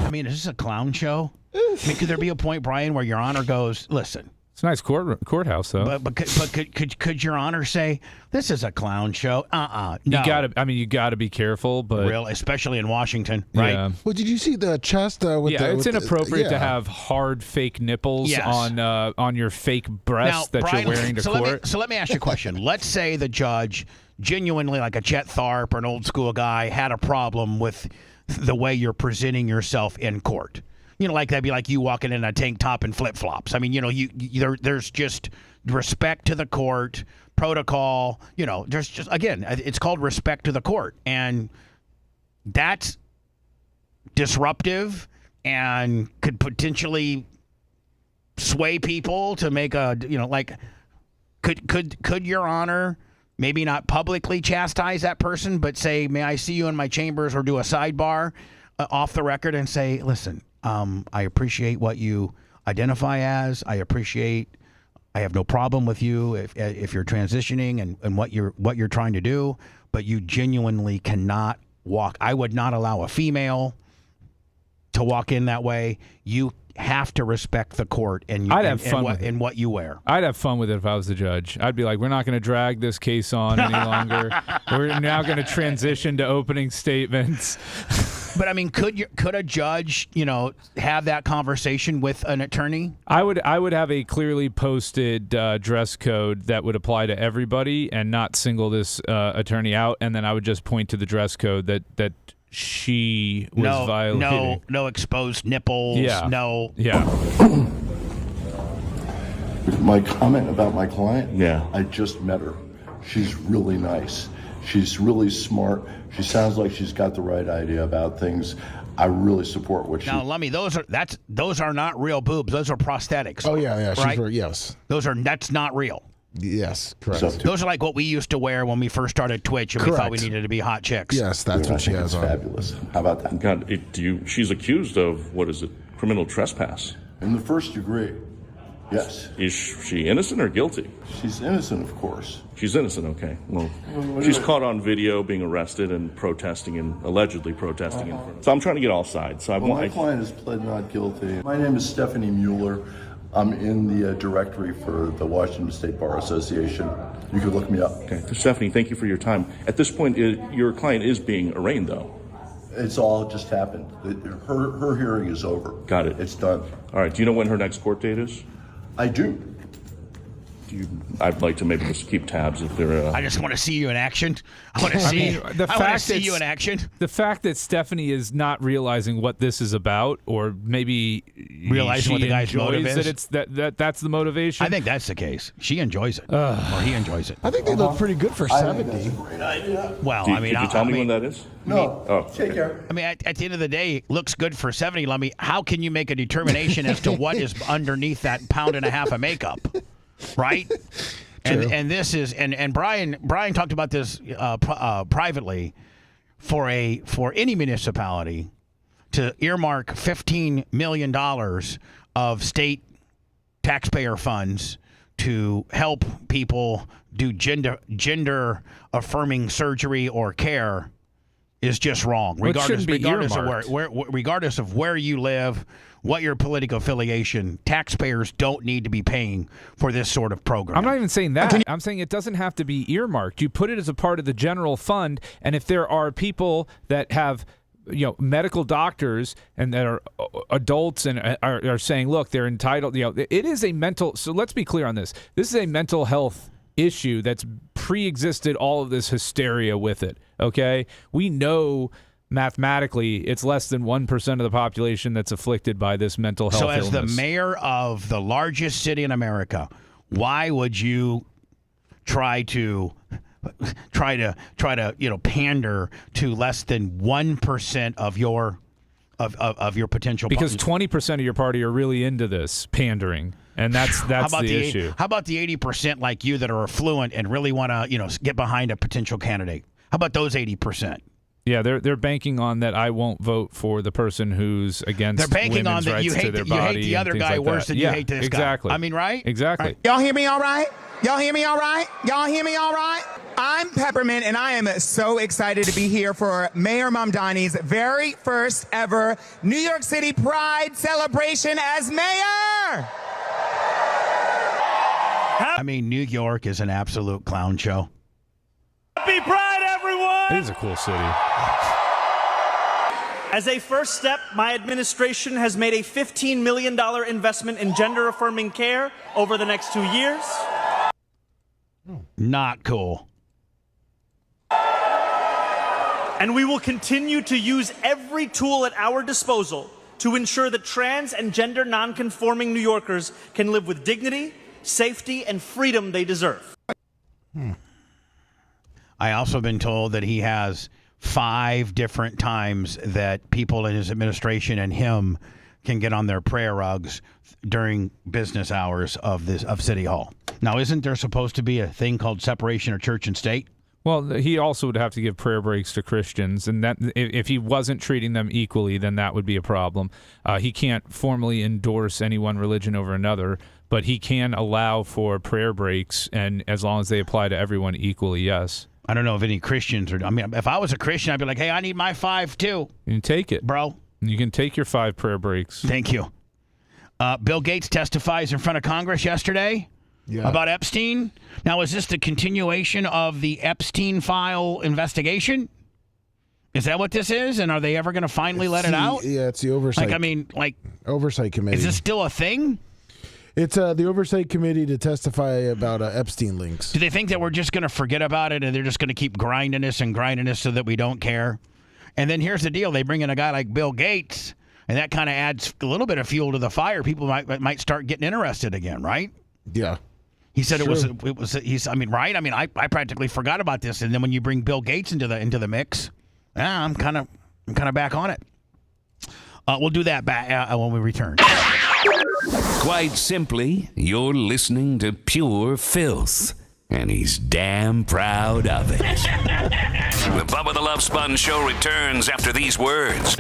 I mean, is this a clown show? I mean, could there be a point, Brian, where Your Honor goes, listen? It's a nice courthouse, though. But could Your Honor say this is a clown show? No. You gotta be careful, but especially in Washington, right? Yeah. Well, did you see the chest? It's inappropriate to have hard fake nipples on your fake breasts that Brian, you're wearing to court. So let me ask you a question. Let's say the judge, genuinely like a Chet Tharp or an old school guy, had a problem with the way you're presenting yourself in court. Like that'd be like you walking in a tank top and flip flops. I mean, there's just respect to the court, protocol. There's just, again, it's called respect to the court, and that's disruptive and could potentially sway people to make could Your Honor maybe not publicly chastise that person, but say, may I see you in my chambers, or do a sidebar off the record and say, listen, I appreciate what you identify as. I have no problem with you if you're transitioning and what you're trying to do, but you genuinely cannot walk. I would not allow a female to walk in that way. You have to respect the court and what you wear. I'd have fun with it if I was the judge. I'd be like, we're not going to drag this case on any longer. We're now going to transition to opening statements. But I mean, could a judge, have that conversation with an attorney? I would have a clearly posted dress code that would apply to everybody and not single this attorney out, and then I would just point to the dress code that she was violating. No exposed nipples. Yeah. No. Yeah. My comment about my client. Yeah. I just met her. She's really nice. She's really smart. She sounds like she's got the right idea about things. I really support what she. Now, Lummy, those are not real boobs. Those are prosthetics. Oh yeah. Right? Yes. That's not real. Yes, correct. Those are like what we used to wear when we first started Twitch, and we thought we needed to be hot chicks. Yes, that's what she has on. Fabulous. How about that? God, she's accused of, what is it, criminal trespass? In the first degree, yes. Is she innocent or guilty? She's innocent, of course. She's innocent, okay. Well, she's caught on video being arrested and protesting and allegedly protesting in front of. So I'm trying to get all sides. So my client has pled not guilty. My name is Stephanie Mueller. I'm in the directory for the Washington State Bar Association. You can look me up. Okay. Stephanie, thank you for your time. At this point, your client is being arraigned, though. It's all just happened. Her hearing is over. Got it. It's done. All right. Do you know when her next court date is? I do. Do I'd like to maybe just keep tabs if they're. I just want to see you in action. I want to see. I want to see you in action. The fact that Stephanie is not realizing what this is about, or maybe realizing what the guy's motive is, that it's that's the motivation. I think that's the case. She enjoys it, or he enjoys it. I think they look pretty good for 70. Well, Could you tell me when that is? No. Take care. I mean, at the end of the day, looks good for 70. Let me. How can you make a determination as to what is underneath that pound and a half of makeup, right? And this is and Brian talked about this privately for any municipality to earmark $15 million of state taxpayer funds to help people do gender affirming surgery or care is just wrong. Regardless of where you live, what your political affiliation, taxpayers don't need to be paying for this sort of program. I'm not even saying that. I'm saying it doesn't have to be earmarked. You put it as a part of the general fund, and if there are people that have medical doctors and that are adults and are saying, look, they're entitled, it is a mental, so let's be clear on this. This is a mental health issue that's pre-existed all of this hysteria with it, okay? We know mathematically it's less than 1% of the population that's afflicted by this mental health illness. So as the mayor of the largest city in America, why would you try to pander to less than 1% of your potential? Because 20% of your party are really into this pandering, and that's the issue. How about the 80% like you that are affluent and really want to get behind a potential candidate? How about those 80%? Yeah, they're banking on that I won't vote for the person who's against. They're banking women's on that rights to their you body hate the other guy like worse that. than you hate this exactly. guy. I mean, right? Exactly. Right. Y'all hear me all right? Y'all hear me all right? Y'all hear me all right? I'm Peppermint, and I am so excited to be here for Mayor Mamdani's very first ever New York City Pride celebration as mayor. I mean, New York is an absolute clown show. Happy Pride, everyone! It is a cool city. As a first step, my administration has made a $15 million investment in gender-affirming care over the next 2 years. Not cool. And we will continue to use every tool at our disposal to ensure that trans and gender nonconforming New Yorkers can live with dignity, safety, and freedom they deserve. I also been told that he has 5 different times that people in his administration and him can get on their prayer rugs during business hours of City Hall. Now, isn't there supposed to be a thing called separation of church and state? Well, he also would have to give prayer breaks to Christians, and that if he wasn't treating them equally, then that would be a problem. He can't formally endorse any one religion over another, but he can allow for prayer breaks, and as long as they apply to everyone equally, yes. I don't know if any Christians are. I mean, if I was a Christian, I'd be like, hey, I need my 5 too. You can take it, bro. You can take your 5 prayer breaks. Thank you. Bill Gates testifies in front of Congress yesterday about Epstein. Now, is this the continuation of the Epstein file investigation? Is that what this is? And are they ever going to finally let it out? Yeah, it's the oversight. Oversight committee. Is this still a thing? It's the oversight committee to testify about Epstein links. Do they think that we're just going to forget about it and they're just going to keep grinding us so that we don't care? And then here's the deal. They bring in a guy like Bill Gates, and that kind of adds a little bit of fuel to the fire. People might start getting interested again, right? Yeah. He said it was right? I mean, I practically forgot about this. And then when you bring Bill Gates into the mix, I'm kind of back on it. We'll do that back when we return. Quite simply, you're listening to pure filth, and he's damn proud of it. The Bubba the Love Sponge Show returns after these words.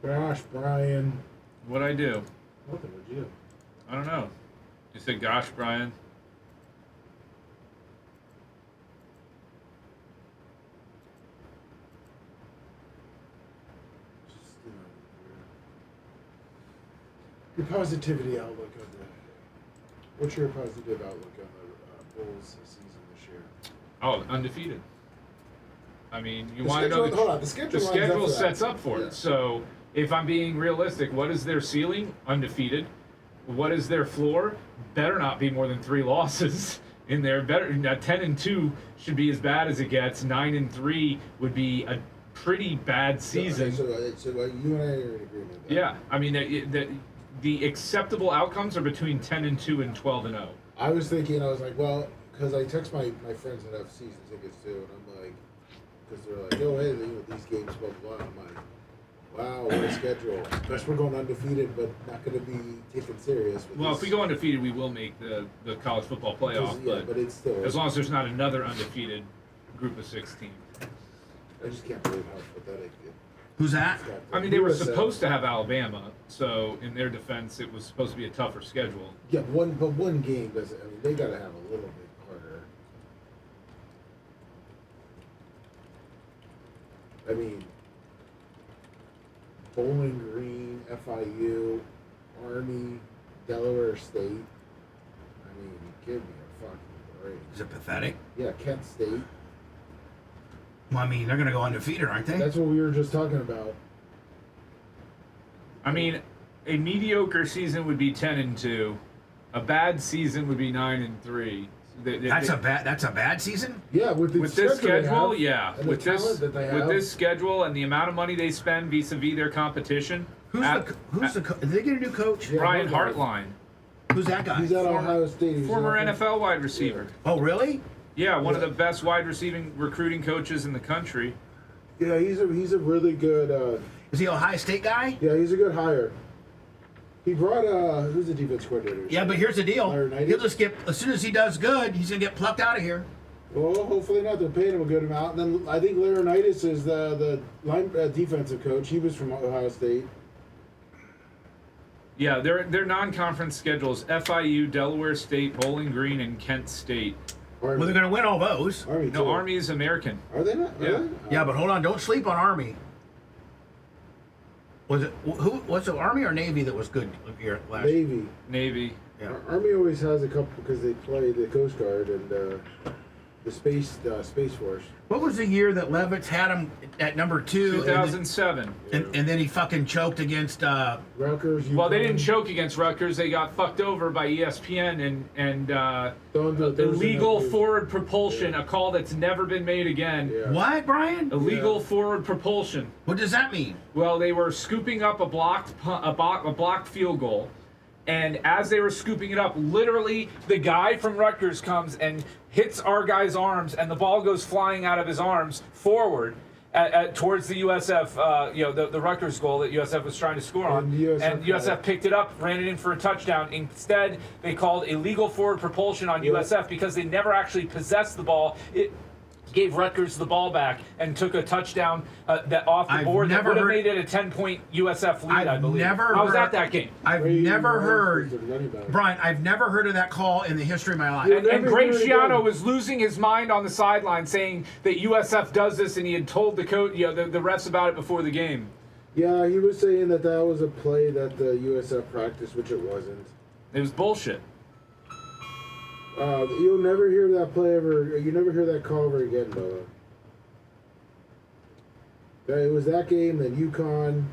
Gosh, Brian. What'd I do? What did you do? I don't know. You said, gosh, Brian. Your positivity outlook of the What's your positive outlook on the Bulls season this year? Oh, undefeated. I mean, you The want to know schedule- hold on, the schedule lines up for sets that. up for Yeah. it. So if I'm being realistic, what is their ceiling? Undefeated. What is their floor? Better not be more than 3 losses in there. Better 10-2 should be as bad as it gets. 9-3 would be a pretty bad season. So you and I are in agreement. Yeah, I mean the acceptable outcomes are between 10-2 and 12-0. I was thinking, I was like, well, because I text my friends that have season tickets too, and I'm like, because they're like, oh, hey, these games, blah, blah, blah. I'm like, wow, what a schedule. Guess we're going undefeated, but not going to be taken serious. Well, if we go undefeated, we will make the college football playoff. But it's still, as long as there's not another undefeated group of 16. I just can't believe how pathetic it is. Who's that? I mean, they were supposed to have Alabama, so in their defense, it was supposed to be a tougher schedule. Yeah, one game doesn't. I mean, they got to have a little bit harder. I mean, Bowling Green, FIU, Army, Delaware State. I mean, give me a fucking break. Is it pathetic? Yeah, Kent State. Well, I mean, they're going to go undefeated, aren't they? That's what we were just talking about. I mean, a mediocre season would be 10-2. A bad season would be 9-3. That's a bad season. Yeah, with this schedule, yeah. and With the this talent that they have. schedule and the amount of money they spend vis-a-vis their competition. Did they get a new coach? Brian Hartline. Who's that guy? He's at Ohio State. He's Former an NFL wide receiver. Oh, really? Yeah, one of the best wide recruiting coaches in the country. Yeah, he's a really good. Is he an Ohio State guy? Yeah, he's a good hire. He brought who's the defense coordinator? Yeah, but here's the deal. He'll just get, as soon as he does good, he's gonna get plucked out of here. Well, hopefully not. They're paying him a good amount. And then I think Laurinaitis is the line defensive coach. He was from Ohio State. Yeah, their non-conference schedules: FIU, Delaware State, Bowling Green, and Kent State. Well, they're gonna win all those. No, Army is American. Are they not? Yeah. Yeah, but hold on, don't sleep on Army. Was it what's the Army or Navy that was good here last year? Navy. Yeah. Army always has a couple because they play the Coast Guard and the Space Force. What was the year that Levitz had him at number 2? 2007. And then he fucking choked against Rutgers. Well, they didn't choke against Rutgers. They got fucked over by ESPN and illegal forward propulsion, a call that's never been made again. Yeah. What, Brian? Illegal forward propulsion. What does that mean? Well, they were scooping up a blocked field goal. And as they were scooping it up, literally the guy from Rutgers comes and hits our guy's arms, and the ball goes flying out of his arms forward towards the USF, the Rutgers goal that USF was trying to score on. And USF picked it up, ran it in for a touchdown. Instead, they called illegal forward propulsion on USF because they never actually possessed the ball. It gave Rutgers the ball back and took a touchdown that off the board that would have made it a 10-point USF lead, I believe. I was at that game. I've never heard, Brian, I've never heard of that call in the history of my life. And Graciano was losing his mind on the sideline saying that USF does this, and he had told the coach, the refs about it before the game. Yeah, he was saying that was a play that the USF practiced, which it wasn't. It was bullshit. You'll never hear that play ever. You never hear that call ever again, Bubba. It was that game, then UConn.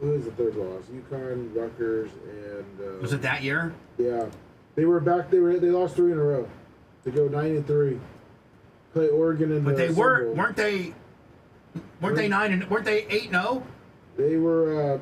Who was the third loss? UConn, Rutgers, and. Was it that year? Yeah, they were back. They lost 3 in a row. They go 9-3. Play Oregon and. But they weren't they 8-0? They were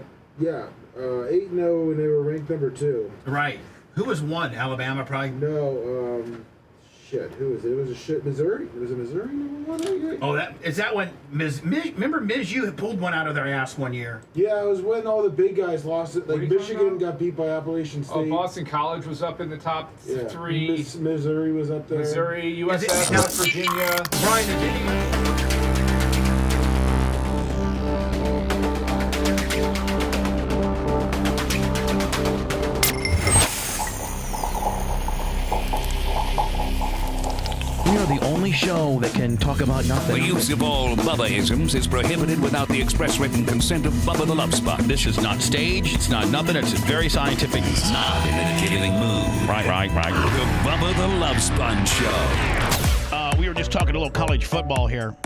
8-0, and they were ranked number 2. Right. Who was 1? Alabama, probably? No, who was it? It was Missouri. Was it Missouri number 1? Oh, is that when remember Mizzou had pulled one out of their ass one year? Yeah, it was when all the big guys lost it. Like Michigan got beat by Appalachian State. Oh, Boston College was up in the top 3. Missouri was up there. Missouri, USF, West Virginia. Brian, We are the only only show that can talk about nothing. The use of all Bubba-isms is prohibited without the express written consent of Bubba the Love Sponge. This is not staged. It's not nothing. It's very scientific. It's not in a killing mood. Right. The Bubba the Love Sponge Show. We were just talking a little college football here.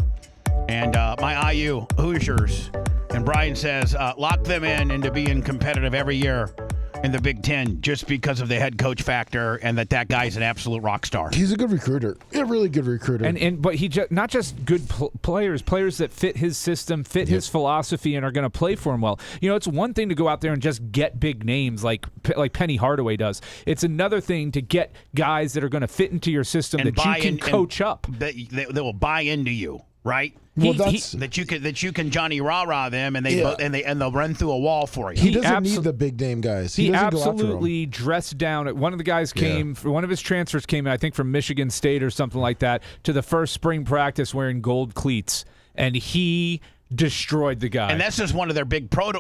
And my IU Hoosiers. And Brian says, lock them into being competitive every year in the Big Ten just because of the head coach factor and that guy's an absolute rock star. He's a good recruiter. A really good recruiter. But he not just good players that fit his system, fit his philosophy, and are going to play for him well. You know, it's one thing to go out there and just get big names like Penny Hardaway does. It's another thing to get guys that are going to fit into your system and that you can coach up. That will buy into you, right? Well, that you can Johnny Rah-Rah them and they'll run through a wall for you. He doesn't need the big name guys. He absolutely dressed down. One of the guys one of his transfers came, I think, from Michigan State or something like that, to the first spring practice wearing gold cleats, and he destroyed the guy. And this is one of their big call.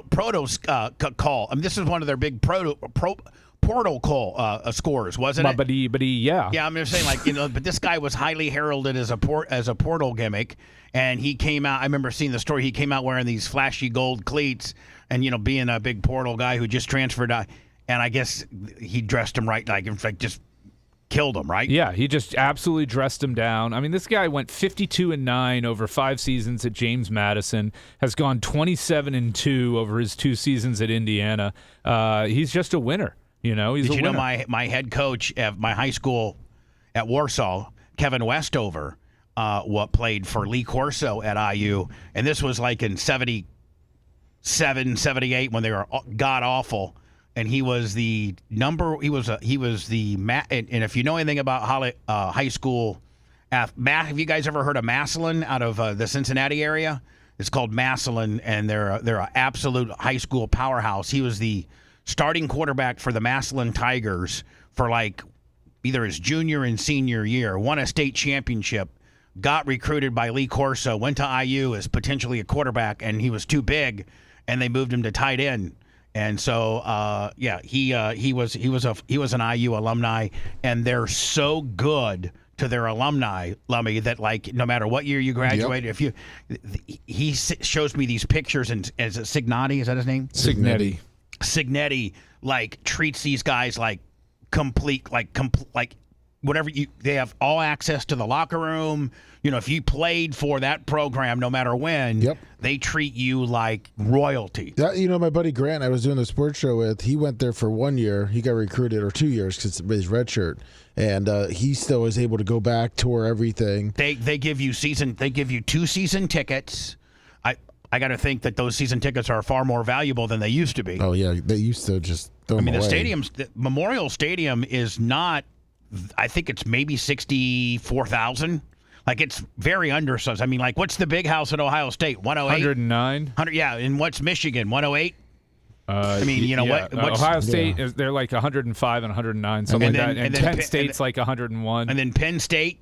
I mean, this is one of their big portal call scores, wasn't it? Yeah. Yeah, I'm just saying, but this guy was highly heralded as a portal gimmick, and he came out. I remember seeing the story. He came out wearing these flashy gold cleats, and being a big portal guy who just transferred. And I guess he dressed him right, just killed him, right? Yeah, he just absolutely dressed him down. I mean, this guy went 52-9 over 5 seasons at James Madison, has gone 27-2 over his 2 seasons at Indiana. He's just a winner. He's a winner. My head coach at my high school at Warsaw, Kevin Westover, played for Lee Corso at IU, and this was like in 77, 78 when they were god awful, and he was the and if you know anything about high school, have you guys ever heard of Massillon out of the Cincinnati area? It's called Massillon, and they're an absolute high school powerhouse. He was the starting quarterback for the Massillon Tigers for either his junior and senior year, won a state championship, got recruited by Lee Corso, went to IU as potentially a quarterback, and he was too big, and they moved him to tight end. And so, he was an IU alumni, and they're so good to their alumni, Lummy, that no matter what year you graduated, he shows me these pictures, and is it Signetti? Is that his name? Signetti. Signetti treats these guys like whatever they have all access to the locker room. If you played for that program, no matter when, they treat you like royalty. My buddy Grant, I was doing the sports show with, he went there for 1 year. He got recruited, or 2 years, because his red shirt, and he still was able to go back, tour everything. They give you 2 season tickets. I got to think that those season tickets are far more valuable than they used to be. Oh yeah, they used to just throw them away. The Memorial Stadium is not. I think it's maybe 64,000. It's very undersized. I mean, what's the big house at Ohio State? 108? 109. 100. Yeah, and what's Michigan? 108. What's Ohio State is they're 105 and 109, something like that. And Penn State's 101. And then Penn State,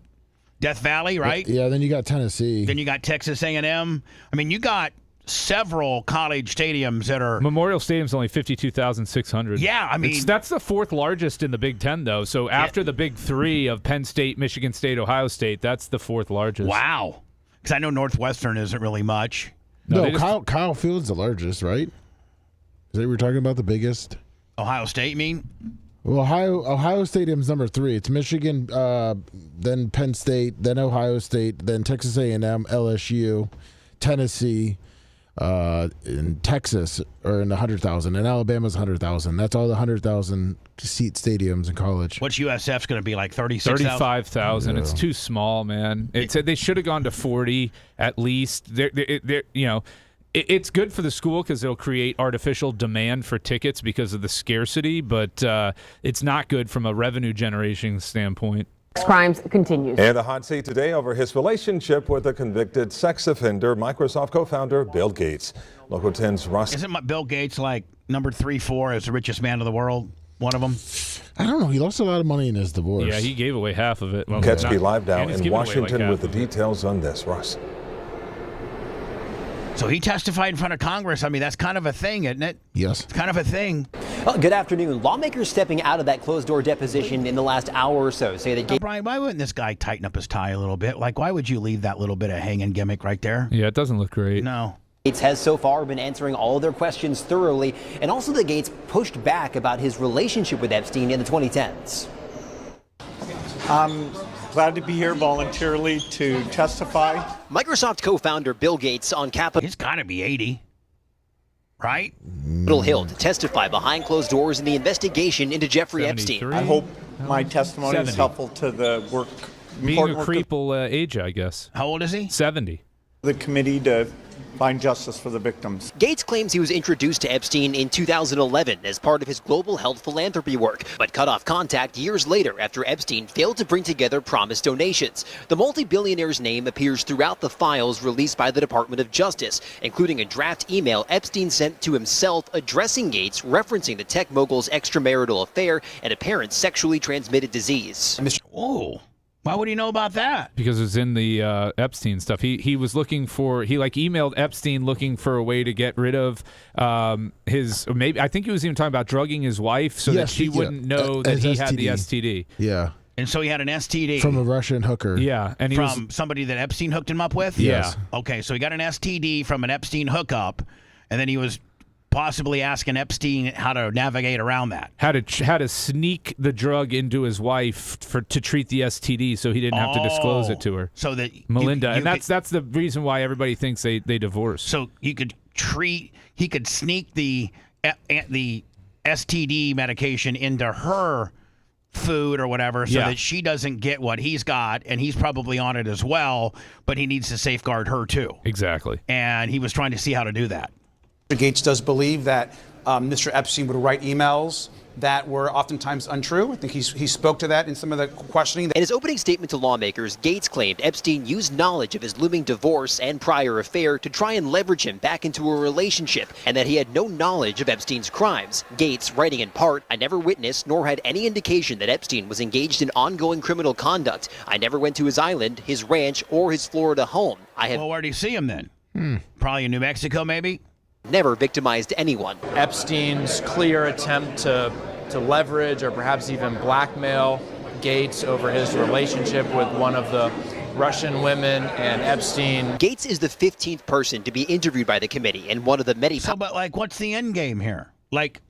Death Valley, right? Yeah, then you got Tennessee. Then you got Texas A&M. I mean, you got several college stadiums that are... Memorial Stadium's only 52,600. Yeah, I mean... That's the 4th largest in the Big Ten, though. So after the big 3 of Penn State, Michigan State, Ohio State, that's the 4th largest. Wow. Because I know Northwestern isn't really much. No, Kyle Field's the largest, right? Is that what we're talking about, the biggest? Ohio State, you mean? Well, Ohio Stadium's number 3. It's Michigan, then Penn State, then Ohio State, then Texas A&M, LSU, Tennessee, and Texas are in the 100,000, and Alabama's 100,000. That's all the 100,000 seat stadiums in college. What's USF's going to be, 36,000? 35,000. Yeah. It's too small, man. They should have gone to 40 at least. It's good for the school because it'll create artificial demand for tickets because of the scarcity, but it's not good from a revenue generation standpoint. Crimes continues. And a hot seat today over his relationship with a convicted sex offender, Microsoft co-founder Bill Gates. Local 10's Ross. Isn't Bill Gates number 3, 4 as the richest man in the world? One of them? I don't know. He lost a lot of money in his divorce. Yeah, he gave away half of it. Catch me live now in Washington with the details on this, Ross. So he testified in front of Congress. I mean, that's kind of a thing, isn't it? Yes. It's kind of a thing. Well, good afternoon. Lawmakers stepping out of that closed-door deposition in the last hour or so say that... Now, Brian, why wouldn't this guy tighten up his tie a little bit? Like, why would you leave that little bit of hanging gimmick right there? Yeah, it doesn't look great. No. Gates has so far been answering all of their questions thoroughly, and also that Gates pushed back about his relationship with Epstein in the 2010s. I'm glad to be here voluntarily to testify. Microsoft co-founder Bill Gates on Capitol... He's got to be 80. Right? Capitol Hill to testify behind closed doors in the investigation into Jeffrey Epstein. I hope my testimony is helpful to the work. Being a creeple age, I guess. How old is he? 70. The committee to find justice for the victims. Gates claims he was introduced to Epstein in 2011 as part of his global health philanthropy work, but cut off contact years later after Epstein failed to bring together promised donations. The multi-billionaire's name appears throughout the files released by the Department of Justice, including a draft email Epstein sent to himself addressing Gates, referencing the tech mogul's extramarital affair and apparent sexually transmitted disease. Whoa. Why would he know about that? Because it was in the Epstein stuff. He was looking for, he like emailed Epstein looking for a way to get rid of his, maybe, I think he was even talking about drugging his wife so that she wouldn't know that he had the STD. Yeah. And so he had an STD. From a Russian hooker. Yeah. And he from somebody that Epstein hooked him up with? Yes. Yeah. Okay, so he got an STD from an Epstein hookup, and then he was possibly asking Epstein how to navigate around that. How to sneak the drug into his wife to treat the STD so he didn't have to disclose it to her. So that Melinda, and that's the reason why everybody thinks they divorced. So he could sneak the STD medication into her food or whatever so that she doesn't get what he's got, and he's probably on it as well, but he needs to safeguard her too. Exactly. And he was trying to see how to do that. Mr. Gates does believe that Mr. Epstein would write emails that were oftentimes untrue. I think he spoke to that in some of the questioning. In his opening statement to lawmakers, Gates claimed Epstein used knowledge of his looming divorce and prior affair to try and leverage him back into a relationship, and that he had no knowledge of Epstein's crimes. Gates, writing in part, "I never witnessed nor had any indication that Epstein was engaged in ongoing criminal conduct. I never went to his island, his ranch, or his Florida home. I have..." Well, where do you see him then? Probably in New Mexico, maybe? Never victimized anyone. Epstein's clear attempt to leverage or perhaps even blackmail Gates over his relationship with one of the Russian women and Epstein. Gates is the 15th person to be interviewed by the committee and one of the many... So, but like, what's the end game here? Like,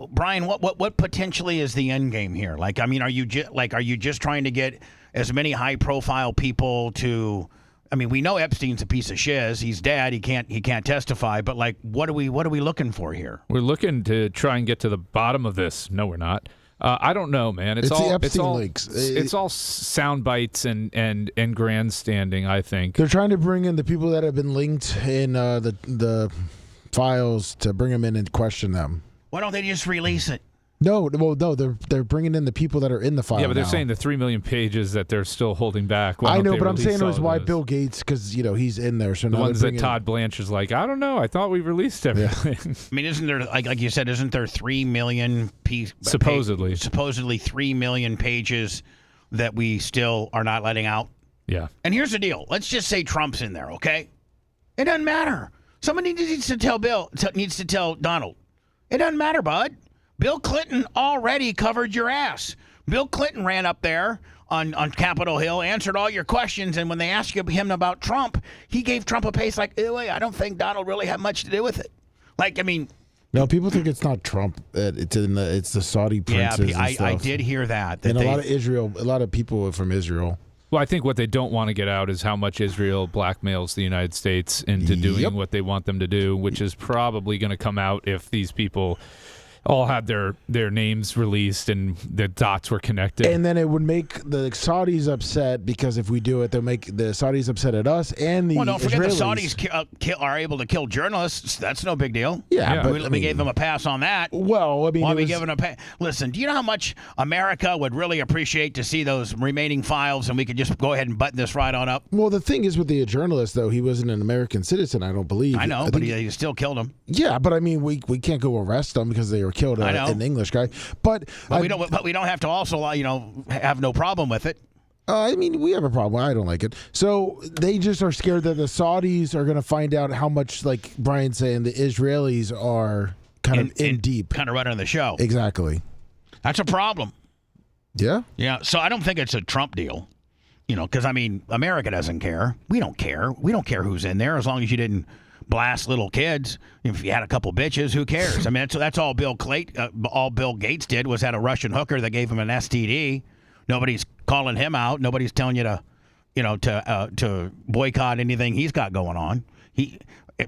Brian, what potentially is the end game here? Like, I mean, are you just trying to get as many high-profile people to... I mean, we know Epstein's a piece of shiz. He's dead. He can't testify. But like, what are we looking for here? We're looking to try and get to the bottom of this. No, we're not. I don't know, man. It's all the Epstein leaks. It's all sound bites and grandstanding, I think. They're trying to bring in the people that have been linked in the files to bring them in and question them. Why don't they just release it? No, they're bringing in the people that are in the file. Yeah, but they're saying the 3 million pages that they're still holding back. I know, but I'm saying it was why Bill Gates, because he's in there. So the ones that Todd Blanchard's like, I don't know, I thought we released everything. Yeah. I mean, isn't there like you said, isn't there 3 million supposedly 3 million pages that we still are not letting out? Yeah. And here's the deal. Let's just say Trump's in there, okay? It doesn't matter. Somebody needs to tell Donald. It doesn't matter, bud. Bill Clinton already covered your ass. Bill Clinton ran up there on Capitol Hill, answered all your questions, and when they asked him about Trump, he gave Trump a pace like, I don't think Donald really had much to do with it. Like, I mean... No, people think it's not Trump. It's the Saudi princes and stuff. I did hear that. And a lot of people from Israel. Well, I think what they don't want to get out is how much Israel blackmails the United States into doing what they want them to do, which is probably going to come out if these people... all had their names released and the dots were connected. And then it would make the Saudis upset, because if we do it, they'll make the Saudis upset at us and the Israelis. Well, don't forget the Saudis are able to kill journalists. That's no big deal. Yeah. But we gave them a pass on that. Well, I mean... Why are we giving a pass? Listen, do you know how much America would really appreciate to see those remaining files, and we could just go ahead and button this right on up? Well, the thing is with the journalist, though, he wasn't an American citizen, I don't believe. I know, but he still killed him. Yeah, but I mean, we can't go arrest them because they were killed an English guy. But we don't have to also have no problem with it. I mean, we have a problem. I don't like it. So they just are scared that the Saudis are going to find out how much, like Brian's saying, the Israelis are kind of in deep. Kind of running the show. Exactly. That's a problem. Yeah. Yeah. So I don't think it's a Trump deal. Because, America doesn't care. We don't care. We don't care who's in there as long as you didn't blast little kids. If you had a couple bitches, who cares? That's all Bill Gates did was had a Russian hooker that gave him an STD. Nobody's calling him out. Nobody's telling you to boycott anything he's got going on.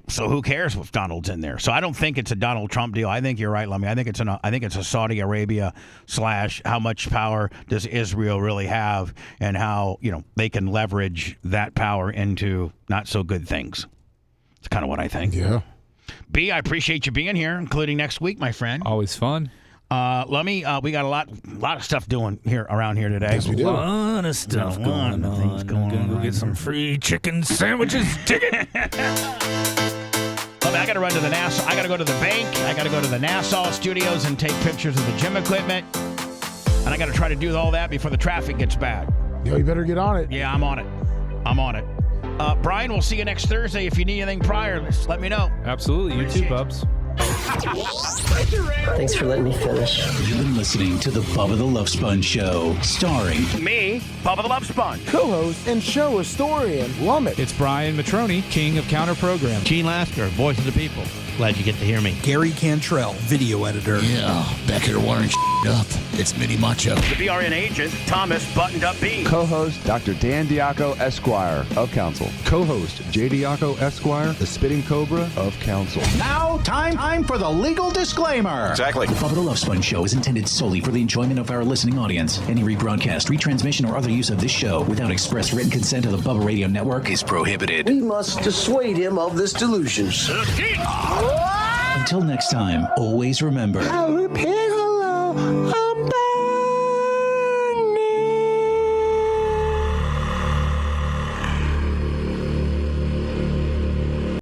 So who cares if Donald's in there? So I don't think it's a Donald Trump deal. I think you're right, Lummy. I think it's a Saudi Arabia / how much power does Israel really have, and how they can leverage that power into not so good things. It's kind of what I think. Yeah. B, I appreciate you being here, including next week, my friend. Always fun. Lummy, we got a lot of stuff doing around here today. Yes, we do. A lot of stuff going on. Gonna go get some free chicken sandwiches. Ticket. I got to run to the Nassau. I got to go to the bank. I got to go to the Nassau studios and take pictures of the gym equipment. And I got to try to do all that before the traffic gets bad. Yo, you better get on it. Yeah, I'm on it. Brian, we'll see you next Thursday. If you need anything prior, just let me know. Absolutely. You too, Bubs. Thanks for letting me finish. You've been listening to the Bubba the Love Sponge Show, starring me, Bubba the Love Sponge, co-host and show historian, Lummit. It's Brian Matroni, king of counter program. Gene Lasker, voice of the people. Glad you get to hear me. Gary Cantrell, video editor. Yeah, back here wiring up. It's Mini Macho. The BRN agent, Thomas Buttoned Up B. Co-host, Dr. Dan Diaco, Esquire, of Council. Co-host, J. Diaco, Esquire, the Spitting Cobra, of Council. Now, time for the legal disclaimer. Exactly. The Bubba the Love Sponge Show is intended solely for the enjoyment of our listening audience. Any rebroadcast, retransmission, or other use of this show without express written consent of the Bubba Radio Network is prohibited. We must dissuade him of this delusion. Until next time, always remember. I repent.